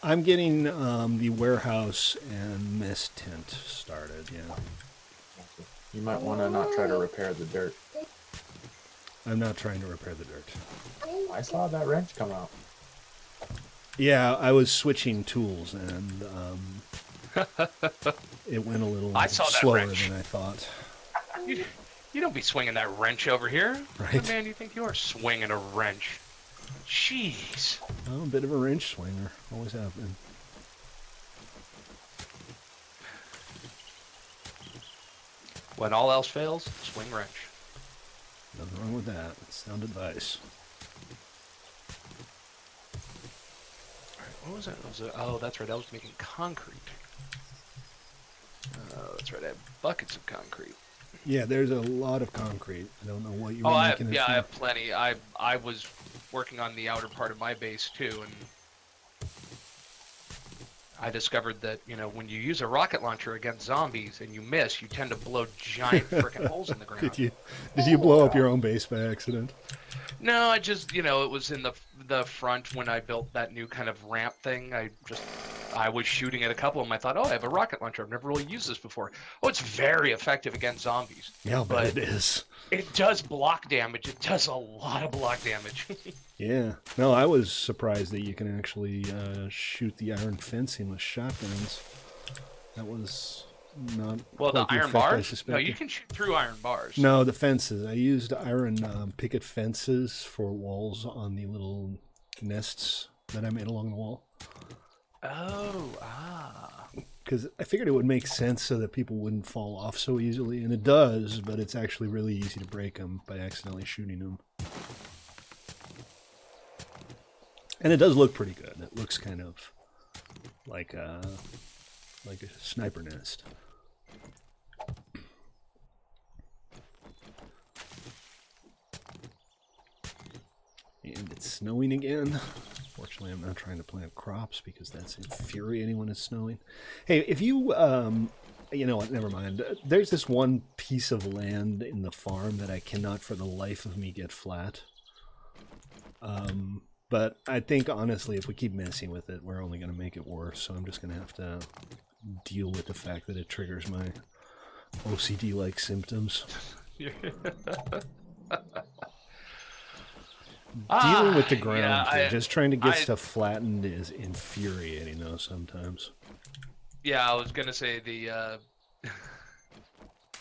I'm getting the warehouse and mess tent started, yeah. You might want to not try to repair the dirt. I'm not trying to repair the dirt. I saw that wrench come out. Yeah, I was switching tools, and it went a little I saw that slower wrench. than I thought. You don't be swinging that wrench over here. Right. What man do you think you are swinging a wrench? Jeez. Oh, a bit of a wrench swinger. Always have been. When all else fails, swing wrench. Nothing wrong with that. It's sound advice. What was that? Oh, that's right. I was making concrete. That's right. I have buckets of concrete. Yeah, there's a lot of concrete. I don't know what you were Oh, making it I for. have plenty. I was working on the outer part of my base too, and I discovered that, when you use a rocket launcher against zombies and you miss, you tend to blow giant freaking holes in the ground. Did you blow up your own base by accident? No, I just, it was in the front when I built that new kind of ramp thing. I was shooting at a couple of them. I thought, oh, I have a rocket launcher. I've never really used this before. Oh, it's very effective against zombies. Yeah, but it is. It does block damage. It does a lot of block damage. Yeah. No, I was surprised that you can actually shoot the iron fencing with shotguns. That was not well, the quite iron effect I bars? No, suspected. you can shoot through iron bars. No, the fences. I used iron picket fences for walls on the little nests that I made along the wall. Oh, Because I figured it would make sense so that people wouldn't fall off so easily. And it does, but it's actually really easy to break them by accidentally shooting them. And it does look pretty good. It looks kind of like a sniper nest. And it's snowing again. Fortunately, I'm not trying to plant crops because that's infuriating when it's snowing. Hey, if you, you know what, never mind. There's this one piece of land in the farm that I cannot for the life of me get flat. But I think, honestly, if we keep messing with it, we're only going to make it worse. So I'm just going to have to deal with the fact that it triggers my OCD-like symptoms. Dealing with the ground, just trying to get stuff flattened is infuriating, though, sometimes. Yeah, I was going to say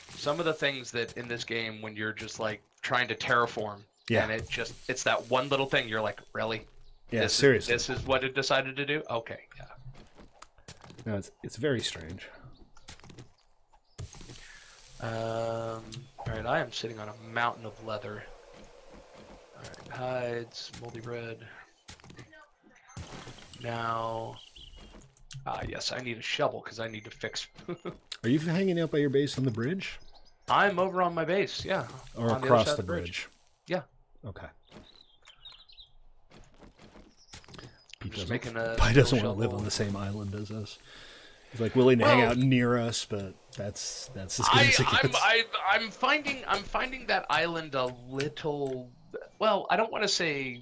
some of the things that in this game, when you're just, like, trying to terraform, and it's that one little thing, you're like, really? Yeah, seriously. This is what it decided to do? Okay, yeah. No, it's very strange. Alright, I am sitting on a mountain of leather. Alright, hides, moldy bread. Now... yes, I need a shovel because I need to fix... Are you hanging out by your base on the bridge? I'm over on my base, yeah. Or across the bridge? Yeah. Okay. Pete doesn't want to live on the same island as us. He's like willing to hang out near us, but that's as good as it gets. I'm finding that island a little. Well, I don't want to say,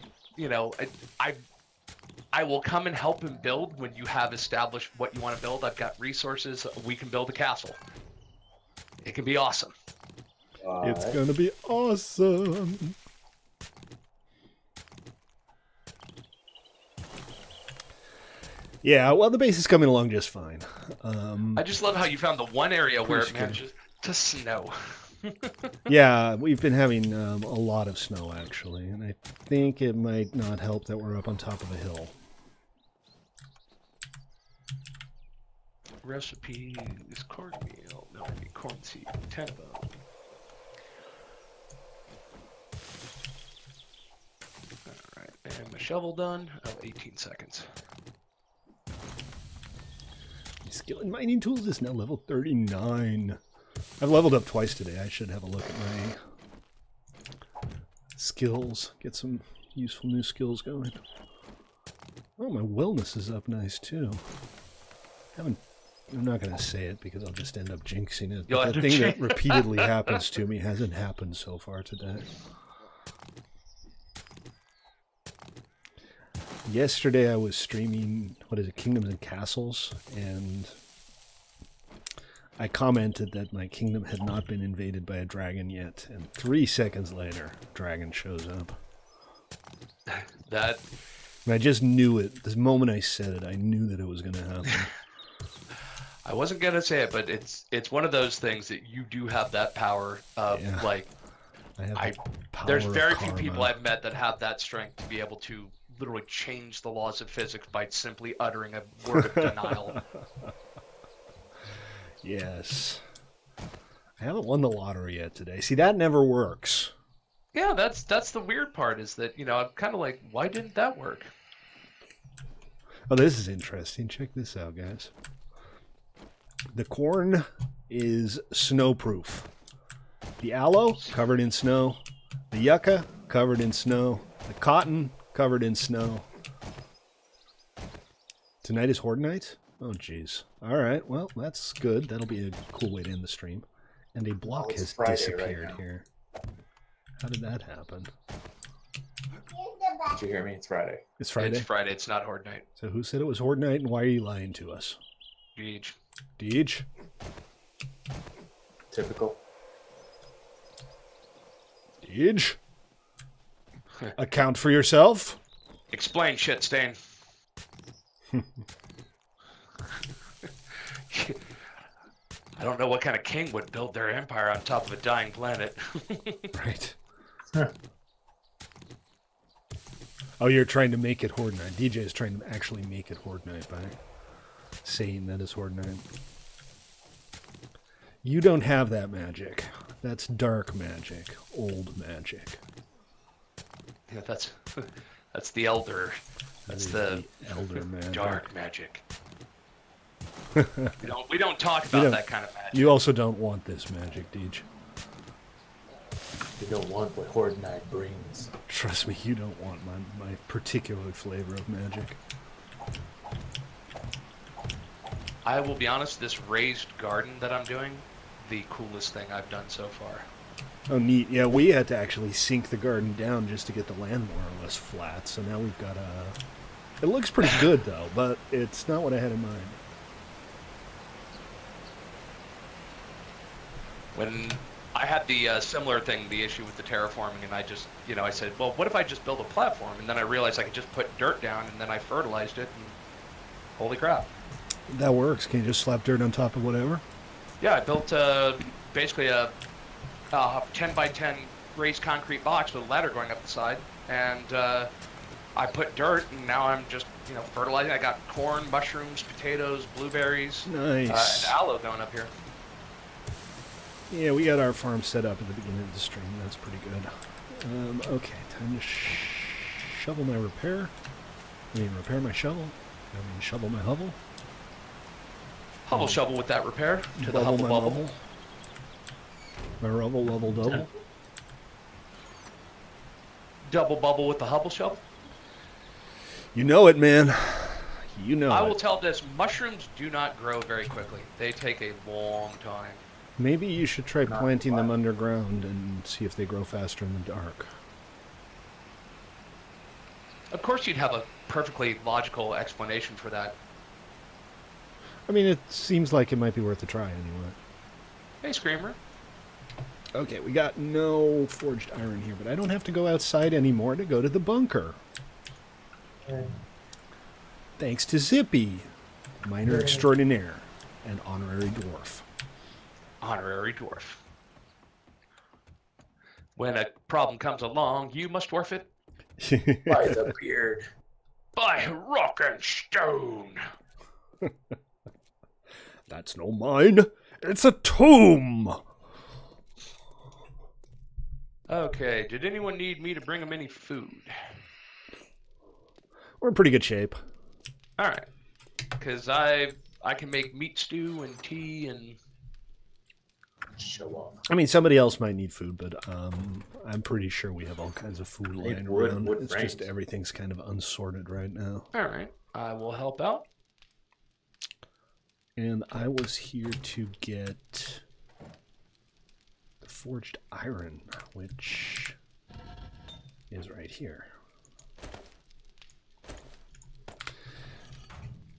I will come and help him build when you have established what you want to build. I've got resources. We can build a castle. It can be awesome. It's gonna be awesome. Yeah, well, the base is coming along just fine. I just love how you found the one area where it manages to snow. Yeah, we've been having a lot of snow, actually, and I think it might not help that we're up on top of a hill. Recipe is cornmeal. No, I need corn seed. 10 of them. Alright, and my shovel done. Oh, 18 seconds. Skill in mining tools is now level 39. I've leveled up twice today. I should have a look at my skills. Get some useful new skills going. Oh, my wellness is up nice too. I'm not going to say it because I'll just end up jinxing it. But that thing that repeatedly happens to me hasn't happened so far today. Yesterday I was streaming, Kingdoms and Castles, and I commented that my kingdom had not been invaded by a dragon yet, and 3 seconds later, a dragon shows up. And I just knew it. The moment I said it, I knew that it was going to happen. I wasn't going to say it, but it's one of those things that you do have that power of, there's very few people I've met that have that strength to be able to literally change the laws of physics by simply uttering a word of denial. Yes. I haven't won the lottery yet today. See, that never works. Yeah, that's the weird part is that, I'm kind of like, why didn't that work? Oh, this is interesting. Check this out, guys. The corn is snowproof. The aloe, covered in snow. The yucca, covered in snow. The cotton, covered in snow. Tonight is Horde Night? Oh, jeez. All right. Well, that's good. That'll be a cool way to end the stream. And a block it's has Friday right disappeared now. here. How did that happen? Did you hear me? It's Friday. It's Friday? It's Friday. It's not Horde Night. So who said it was Horde Night, and why are you lying to us? Deej. Deej? Typical. Deej? Account for yourself? Explain, shit stain. I don't know what kind of king would build their empire on top of a dying planet. Right. Oh, you're trying to make it Horde Night. DJ is trying to actually make it Horde Night by saying that it's Horde Night. You don't have that magic. That's dark magic. Old magic. Yeah, that's the elder. That's the elder magic. Dark magic. we don't talk about that kind of magic. You also don't want this magic, Deej. You don't want what Horde Night brings. Trust me, you don't want my particular flavor of magic. I will be honest, this raised garden that I'm doing, the coolest thing I've done so far. Oh, neat. Yeah, we had to actually sink the garden down just to get the land more or less flat, so now we've got a... It looks pretty good, though, but it's not what I had in mind. When I had the similar thing, the issue with the terraforming, and I just, I said, well, what if I just build a platform? And then I realized I could just put dirt down, and then I fertilized it, and holy crap. That works. Can you just slap dirt on top of whatever? Yeah, I built basically a 10 by 10 raised concrete box with a ladder going up the side, and I put dirt, and now I'm just, fertilizing. I got corn, mushrooms, potatoes, blueberries, Nice. and aloe going up here. Yeah, we got our farm set up at the beginning of the stream. That's pretty good. Okay, time to shovel my repair. Repair my shovel. Shovel my hovel. Hubble shovel with that repair to the Bubble hubble my bubble. bubble. My rubble, level, double. Double bubble with the hubble shovel. You know it, man. You know I it. will tell this, mushrooms do not grow very quickly. They take a long time. Maybe you should try Not planting them fun. underground and see if they grow faster in the dark. Of course you'd have a perfectly logical explanation for that. I mean, it seems like it might be worth a try anyway. Hey, Screamer. Okay, we got no forged iron here, but I don't have to go outside anymore to go to the bunker. Thanks to Zippy, miner extraordinaire and honorary dwarf. Honorary dwarf. When a problem comes along, you must dwarf it By the beard. by rock and stone. That's no mine. It's a tomb. Okay, did anyone need me to bring them any food? We're in pretty good shape. All right, because I can make meat stew and tea and... Show off. I mean, somebody else might need food, but I'm pretty sure we have all kinds of food Need lying wood- around. wood It's just frames. everything's kind of unsorted right now. All right, I will help out. And I was here to get the forged iron, which is right here.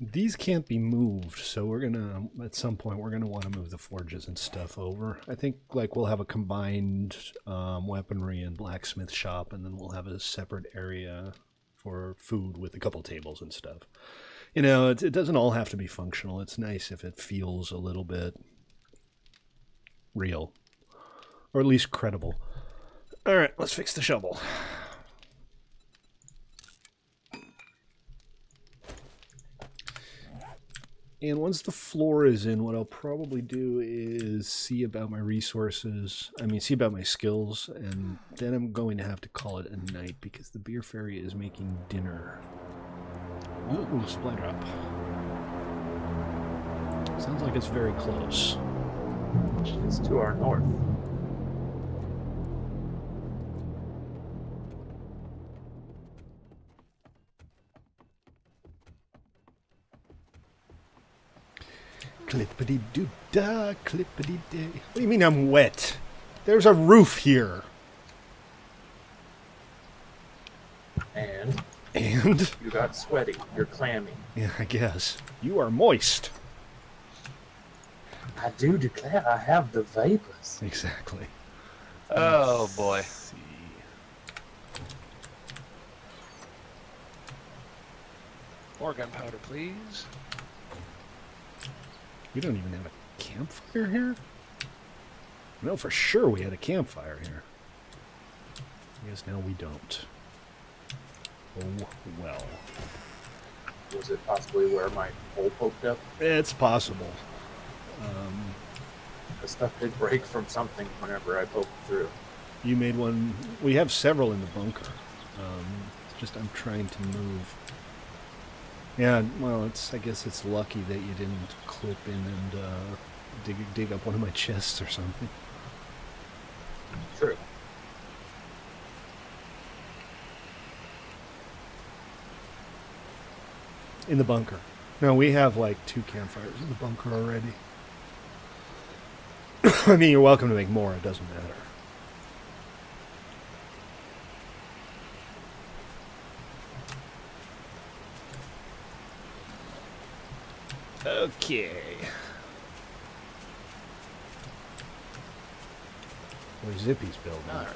These can't be moved, so we're gonna, at some point, we're gonna want to move the forges and stuff over. I think, like, we'll have a combined weaponry and blacksmith shop, and then we'll have a separate area for food with a couple tables and stuff. You know, it doesn't all have to be functional. It's nice if it feels a little bit real, or at least credible. All right, let's fix the shovel. And once the floor is in, what I'll probably do is see about my resources. I mean, see about my skills, and then I'm going to have to call it a night because the beer fairy is making dinner. Ooh, supply drop. Sounds like it's very close. It's to our north. Clippity-doo-dah, clippity-day. What do you mean I'm wet? There's a roof here. And And? you got sweaty. You're clammy. Yeah, I guess. You are moist. I do declare I have the vapors. Exactly. Oh boy. Let's see. More gunpowder, please. We don't even have a campfire here? I know for sure we had a campfire here. I guess now we don't. Oh, well. Was it possibly where my hole poked up? It's possible. The stuff did break from something whenever I poked through. You made one. We have several in the bunker. It's just I'm trying to move. Yeah, well, I guess it's lucky that you didn't clip in and dig up one of my chests or something. True. In the bunker. No, we have like 2 campfires in the bunker already. I mean, you're welcome to make more. It doesn't matter. Okay. Where's Zippy's building? All right.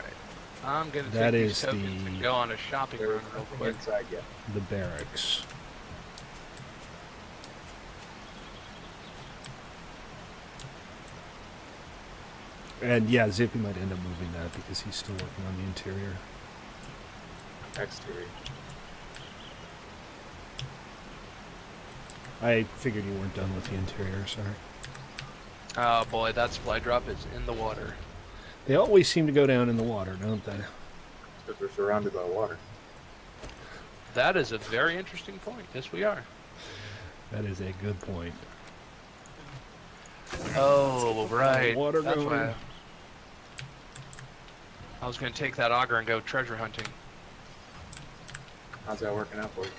I'm gonna That take is these tokens the- and go on a shopping There's run real nothing quick. inside yet. The barracks. And yeah, Zippy might end up moving that because he's still working on the interior. Exterior. I figured you weren't done with the interior, sorry. Oh boy, that supply drop is in the water. They always seem to go down in the water, don't they? Because we're surrounded by water. That is a very interesting point. Yes, we are. That is a good point. Oh, right. Water That's going. why I was going to take that auger and go treasure hunting. How's that working out for you?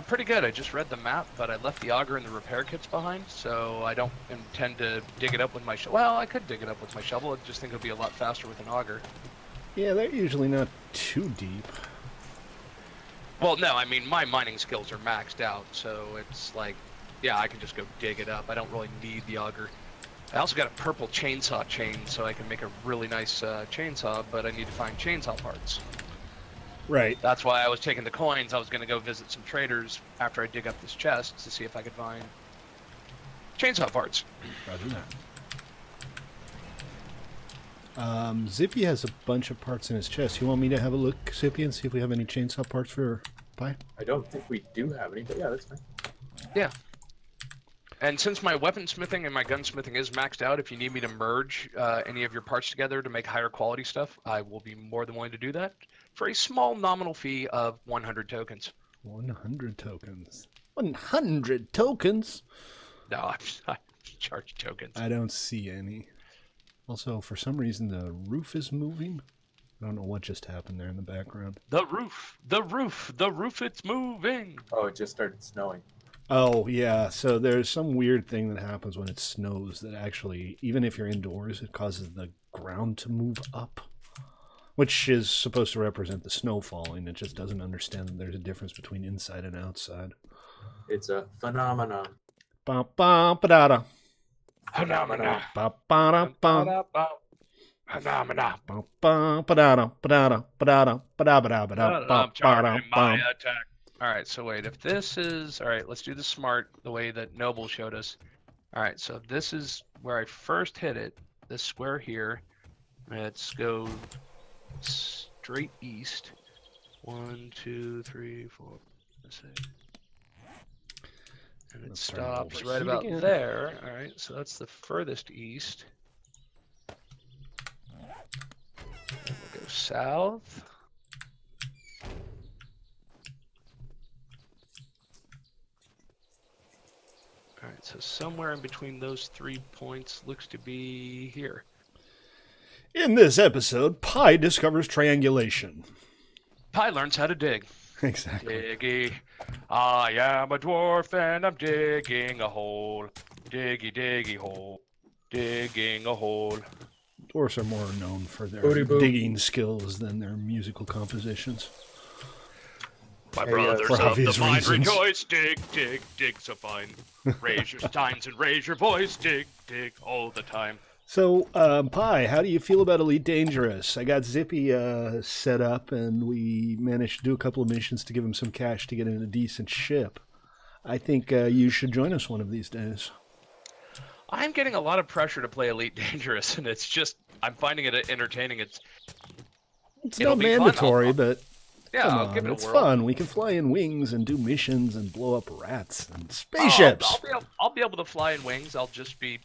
Pretty good. I just read the map, but I left the auger and the repair kits behind, so I don't intend to dig it up with my shovel. Well, I could dig it up with my shovel. I just think it'll be a lot faster with an auger. Yeah, they're usually not too deep. Well, no, I mean, my mining skills are maxed out, so it's like, yeah, I can just go dig it up. I don't really need the auger. I also got a purple chainsaw chain, so I can make a really nice chainsaw, but I need to find chainsaw parts. Right. That's why I was taking the coins. I was going to go visit some traders after I dig up this chest to see if I could find chainsaw parts. Roger that. Zippy has a bunch of parts in his chest. You want me to have a look, Zippy, and see if we have any chainsaw parts for Pi? I don't think we do have any, but yeah, that's fine. Yeah. And since my weaponsmithing and my gunsmithing is maxed out, if you need me to merge any of your parts together to make higher quality stuff, I will be more than willing to do that for a small nominal fee of 100 tokens. 100 tokens. 100 tokens? No, I'm not charging tokens. I don't see any. Also, for some reason, the roof is moving. I don't know what just happened there in the background. The roof, the roof, the roof, it's moving. Oh, it just started snowing. Oh, yeah. So there's some weird thing that happens when it snows that actually, even if you're indoors, it causes the ground to move up, which is supposed to represent the snow falling. It just doesn't understand that there's a difference between inside and outside. It's a phenomenon. Ba-ba-ba-da-da. Phenomena. Ba-ba-da-ba. Phenomena. Ba-ba-ba-da-da. Ba-da-da. Ba-da-da. Ba-da-ba-da-ba-da. I'm charging my Ba-ba-da-ba. attack. All right, so wait, if this is, all right, let's do the smart, the way that Noble showed us. All right, so if this is where I first hit it, this square here, let's go straight east. 1, 2, 3, 4, 5, 6. And it Let's start stops over right here about again. there. All right, so that's the furthest east. And we'll go south. All right, so somewhere in between those 3 points looks to be here. In this episode, Pi discovers triangulation. Pi learns how to dig. Exactly. Diggy. I am a dwarf and I'm digging a hole. Diggy, diggy hole. Digging a hole. Dwarves are more known for their Booty boop. digging skills than their musical compositions. My Hey, brothers for of obvious the mine reasons. rejoice. Dig, dig, dig so fine. Raise your steins and raise your voice. Dig, dig all the time. So, Pi, how do you feel about Elite Dangerous? I got Zippy set up, and we managed to do a couple of missions to give him some cash to get in a decent ship. I think you should join us one of these days. I'm getting a lot of pressure to play Elite Dangerous, and it's just, I'm finding it entertaining. It's It'll not be fun. mandatory, but Yeah, come I'll on, give it a it's whirl. fun. We can fly in wings and do missions and blow up rats and spaceships. I'll be able to fly in wings. I'll just be,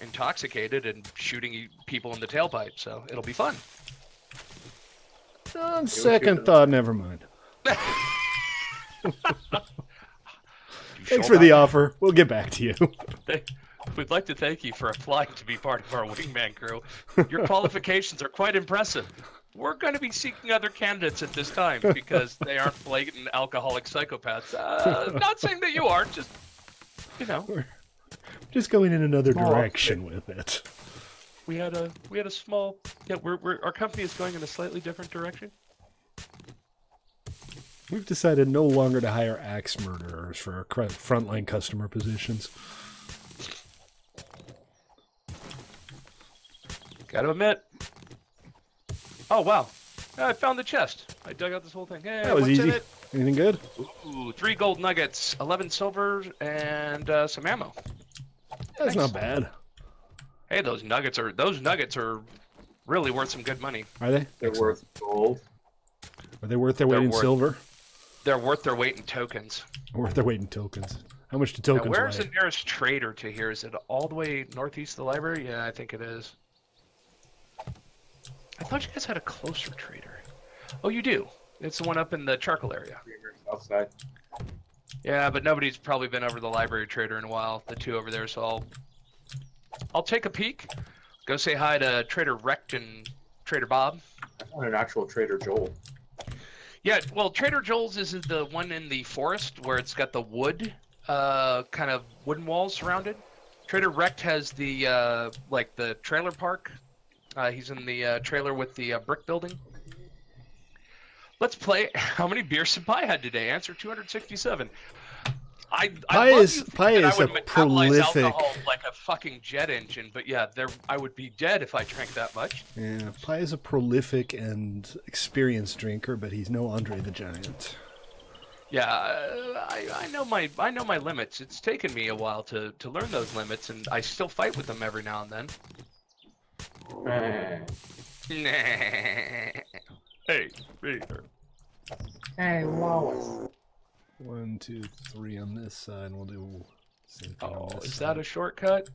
intoxicated and shooting people in the tailpipe. So it'll be fun. On second thought, never mind. Thanks for the offer. We'll get back to you. We'd like to thank you for applying to be part of our wingman crew. Your qualifications are quite impressive. We're going to be seeking other candidates at this time because they aren't blatant alcoholic psychopaths. Not saying that you are, just, We're just going in another direction with it. We had a small, our company is going in a slightly different direction. We've decided no longer to hire axe murderers for our frontline customer positions. Gotta admit. Oh, wow. I found the chest. I dug out this whole thing. Hey, That was what's in easy. it? Anything good? Ooh, 3 gold nuggets, 11 silver, and some ammo. That's Nice. not bad. Hey, those nuggets are really worth some good money. Are they? They're worth gold. Are they worth their weight in worth- silver? They're worth their weight in tokens. Or worth their weight in tokens? How much do Now, tokens where's weigh? the nearest trader to here? Is it all the way northeast of the library? Yeah, I think it is. I thought you guys had a closer trader. Oh, you do. It's the one up in the charcoal area. Outside. Yeah, but nobody's probably been over the library trader in a while. The two over there, so I'll take a peek. Go say hi to Trader Recht and Trader Bob. I found an actual Trader Joel. Yeah, well, Trader Joel's is the one in the forest where it's got the wood, kind of wooden walls surrounded. Trader Recht has the like the trailer park. He's in the trailer with the brick building. Let's play. How many beers did Pi had today? Answer 267. I Pi love is- you thinking Pi that is I would a metabolize prolific- alcohol like a fucking jet engine, but yeah, I would be dead if I drank that much. Yeah, Pi is a prolific and experienced drinker, but he's no Andre the Giant. Yeah, I know my limits. It's taken me a while to learn those limits, and I still fight with them every now and then. Hey, Peter. Hey, Wallace. 1, 2, 3 on this side, and we'll do same thing on Oh, this is side. that a shortcut?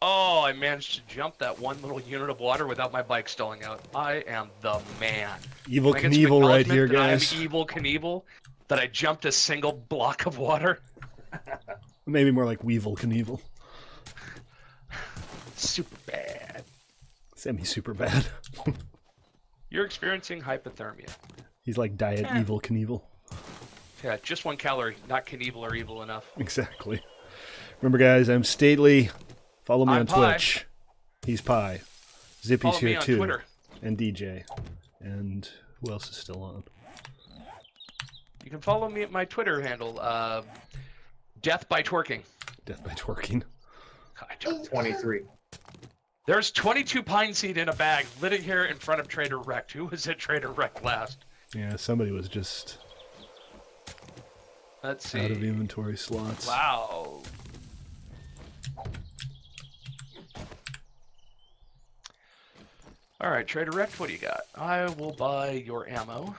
Oh, I managed to jump that one little unit of water without my bike stalling out. I am the man. Evil Can I get some Knievel right acknowledgement here, that guys. I am Evil Knievel, that I jumped a single block of water. Maybe more like Weevil Knievel. Super bad. Semi-super bad. You're experiencing hypothermia. He's like Diet Evil Knievel. Yeah, just 1 calorie, not Knievel or evil enough. Exactly. Remember, guys, I'm Stately. Follow me I'm on Pi. Twitch. He's Pi. Zippy's Follow me here on too. Twitter. And DJ. And who else is still on? You can follow me at my Twitter handle, Death by Twerking. Death by Twerking. I don't- 23. There's 22 pine seed in a bag, lit here in front of Trader Recht. Who was at Trader Recht last? Yeah, somebody was just Let's see. out of inventory slots. Wow. All right, Trader Recht, what do you got? I will buy your ammo.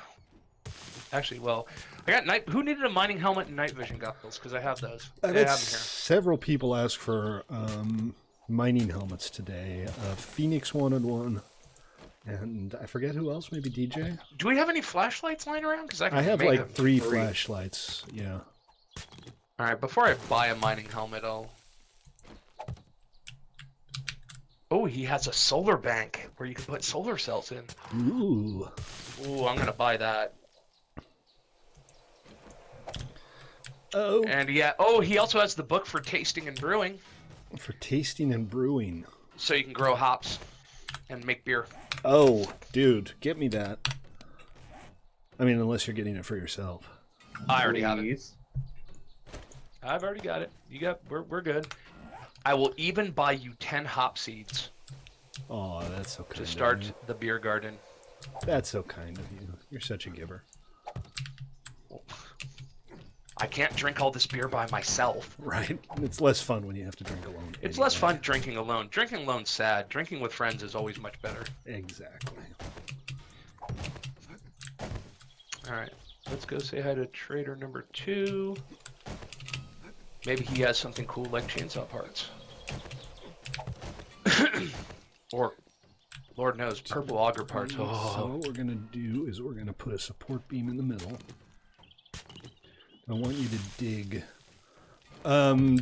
Actually, well, I got night. Who needed a mining helmet and night vision goggles? Because I have those. I've They had have them here. several people ask for mining helmets today. Phoenix wanted one. And I forget who else, maybe DJ? Do we have any flashlights lying around? Because I have make like them. 3 flashlights, yeah. All right, before I buy a mining helmet, I'll. Oh, he has a solar bank where you can put solar cells in. Ooh. Ooh, I'm gonna buy that. Oh. And he also has the book for tasting and brewing. For tasting and brewing. So you can grow hops and make beer. Oh, dude, get me that. I mean, unless you're getting it for yourself. I already have it. Please. I've already got it. We're good. I will even buy you 10 hop seeds Oh, that's so kind to of start you. the beer garden. That's so kind of you. You're such a giver. I can't drink all this beer by myself. Right? It's less fun when you have to drink alone. It's anyway. less fun drinking alone. Drinking alone's sad. Drinking with friends is always much better. Exactly. Alright, let's go say hi to trader number 2. Maybe he has something cool like chainsaw parts. Or, Lord knows, purple auger parts. So what we're going to do is we're going to put a support beam in the middle. I want you to dig.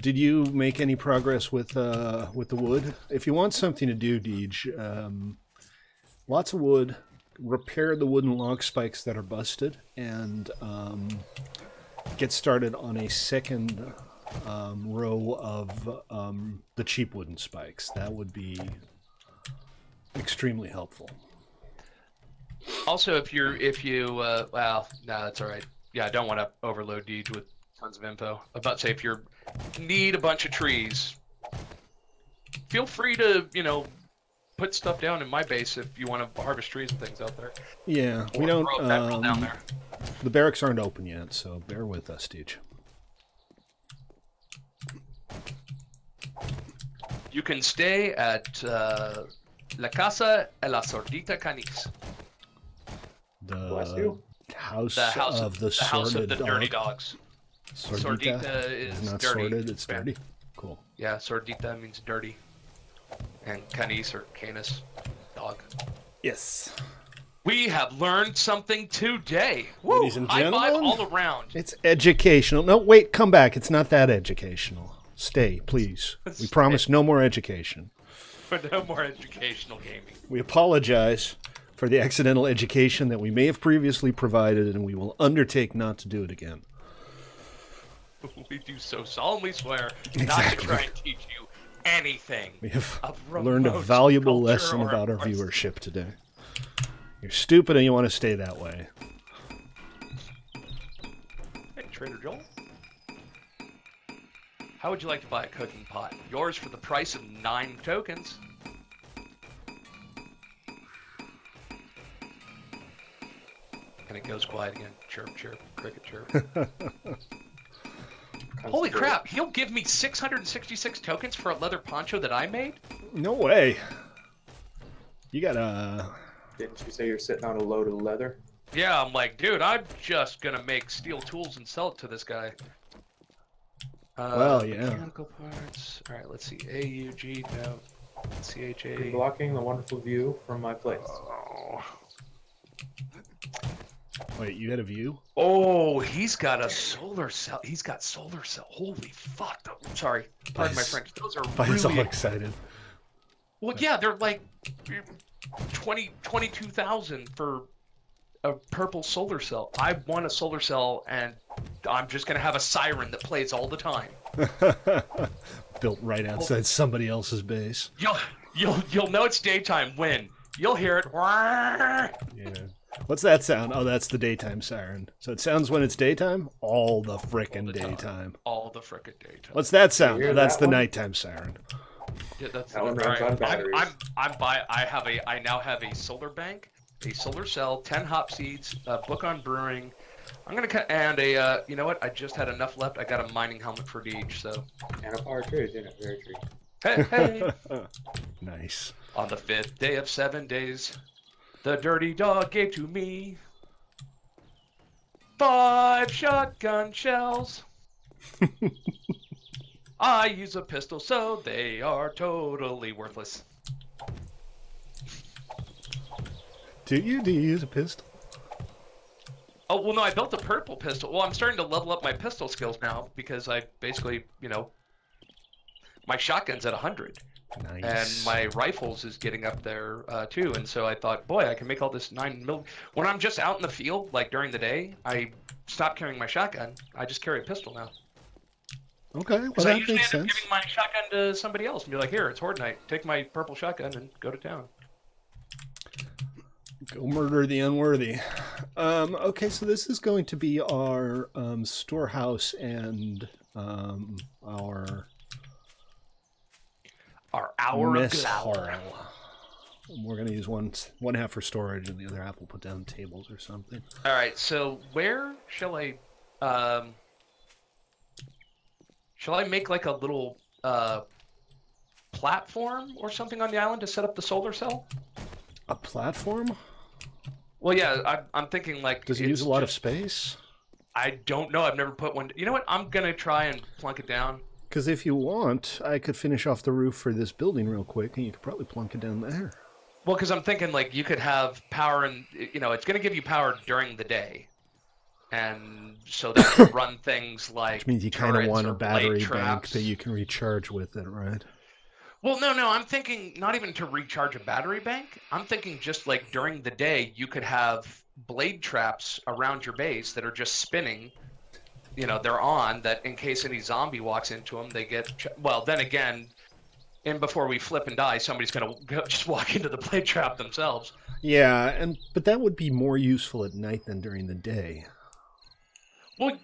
Did you make any progress with the wood? If you want something to do, Deej, lots of wood. Repair the wooden log spikes that are busted, and get started on a second row of the cheap wooden spikes. That would be extremely helpful. Also, if you well, no, that's all right. Yeah, I don't want to overload Deej with tons of info. I'm about to say, if you need a bunch of trees, feel free to, put stuff down in my base if you want to harvest trees and things out there. Yeah, we Or don't. throw a bedroll down there. The barracks aren't open yet, so bear with us, Deej. You can stay at La Casa e la Sordita Canis. Bless The you. house, The house of the the house sordid of the dirty dog. dogs. Sordita? Sordita is It's not dirty. sordid, it's dirty. Cool. Yeah, Sordita means dirty. And Canis or Canis, dog. Yes. We have learned something today. Woo! Ladies and High five gentlemen. all around. It's educational. No, wait, come back. It's not that educational. Stay, please. We Stay. promise no more education. But no more educational gaming. We apologize for the accidental education that we may have previously provided, and we will undertake not to do it again. We do so solemnly swear not to Exactly. try and teach you anything. We have of learned a remote valuable culture lesson or about our arts. viewership today. You're stupid and you want to stay that way. Hey, Trader Joel. How would you like to buy a cooking pot? Yours for the price of 9 tokens. And it goes quiet again. Chirp, chirp, cricket chirp. Holy crap, he'll give me 666 tokens for a leather poncho that I made? No way. You gotta... Didn't you say you're sitting on a load of leather? Yeah, I'm like, dude, I'm just gonna make steel tools and sell it to this guy. Well, yeah. Mechanical parts. Alright, let's see. AUG, no. You're CHA. blocking the wonderful view from my place. Oh. Wait, you had a view? Oh, he's got a solar cell. He's got solar cell. Holy fuck. I'm sorry. Pardon my Nice. French. Those are He's all really... excited. Well, yeah, they're like 22,000 for a purple solar cell. I want a solar cell, and I'm just gonna have a siren that plays all the time. Built right outside somebody else's base. You'll know it's daytime when you'll hear it. Yeah. What's that sound? Oh, that's the daytime siren. So it sounds when it's daytime? All the frickin' All the time. daytime. All the frickin' daytime. What's that sound? You hear Oh, that's that the one? nighttime siren. Yeah, that's That one all runs on batteries. I now have a solar bank, a solar cell, 10 hop seeds, a book on brewing. I'm gonna cut and a you know what? I just had enough left. I got a mining helmet for each. So And a power tree, isn't it? Very true. hey, hey. Nice. On the 5th day of 7 days, the dirty dog gave to me 5 shotgun shells. I use a pistol, so they are totally worthless. Do you use a pistol? Oh, well, no, I built a purple pistol. Well, I'm starting to level up my pistol skills now because I basically, my shotgun's at 100. Nice. And my rifles is getting up there too, and so I thought, boy, I can make all this 9mm. When I'm just out in the field, like during the day, I stop carrying my shotgun. I just carry a pistol now. Okay, well Because I that usually makes end up sense. giving my shotgun to somebody else and be like, here, it's Horde Night. Take my purple shotgun and go to town. Go murder the unworthy. Okay, so this is going to be our storehouse and our hour mess of hall. valor. We're going to use one half for storage and the other half we'll put down tables or something. All right, so where shall I make like a little platform or something on the island to set up the solar cell? A platform? Well, yeah, I'm thinking like. Does it use a lot of space? I don't know. I've never put one. You know what? I'm gonna try and plunk it down. Because if you want, I could finish off the roof for this building real quick, and you could probably plunk it down there. Well, because I'm thinking like you could have power, and it's gonna give you power during the day, and so that could run things like. Which means you kind of want a battery bank traps. that you can recharge with it, right? Well, no, I'm thinking not even to recharge a battery bank. I'm thinking just like during the day, you could have blade traps around your base that are just spinning. They're on that in case any zombie walks into them, they get. Well, then again, before we flip and die, somebody's gonna just walk into the blade trap themselves. Yeah, but that would be more useful at night than during the day. Well,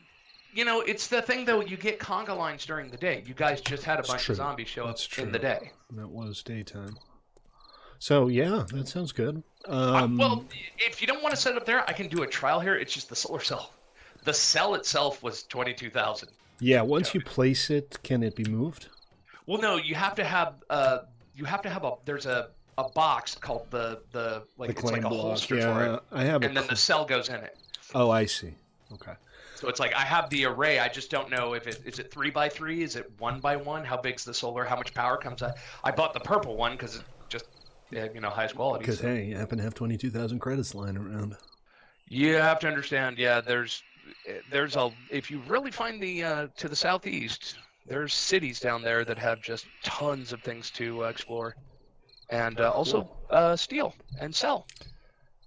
it's the thing though. You get conga lines during the day. You guys just had a bunch of zombies show up in the day. That was daytime. So yeah, that sounds good. Well, if you don't want to set it up there, I can do a trial here. It's just the solar cell. The cell itself was 22,000. Yeah, once you place it, can it be moved? Well, no. You have to have there's a box called the it's like a holster for it. I have and then the cell goes in it. Oh, I see. Okay. So it's like I have the array. I just don't know if is it 3x3, is it 1x1? How big's the solar? How much power comes out? I bought the purple one because it's just highest quality. Because hey, you happen to have 22,000 credits lying around. You have to understand. Yeah, there's if you really find the to the southeast, there's cities down there that have just tons of things to explore, and also steal and sell.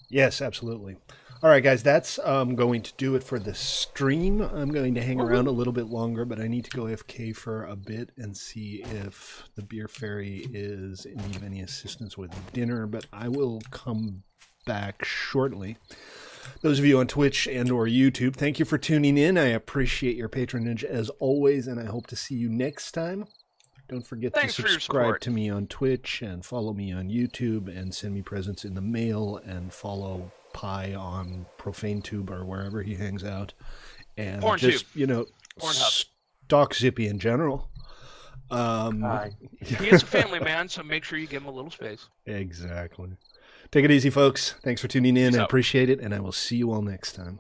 Yes, absolutely. All right, guys, that's going to do it for the stream. I'm going to hang around a little bit longer, but I need to go AFK for a bit and see if the beer fairy is in need of any assistance with dinner, but I will come back shortly. Those of you on Twitch and or YouTube, thank you for tuning in. I appreciate your patronage as always, and I hope to see you next time. Don't forget to subscribe to me on Twitch and follow me on YouTube and send me presents in the mail and follow Pi on ProfaneTube or wherever he hangs out. And just, stalk Zippy in general. He is a family man, so make sure you give him a little space. Exactly. Take it easy, folks. Thanks for tuning in. I appreciate it, and I will see you all next time.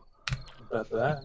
About that.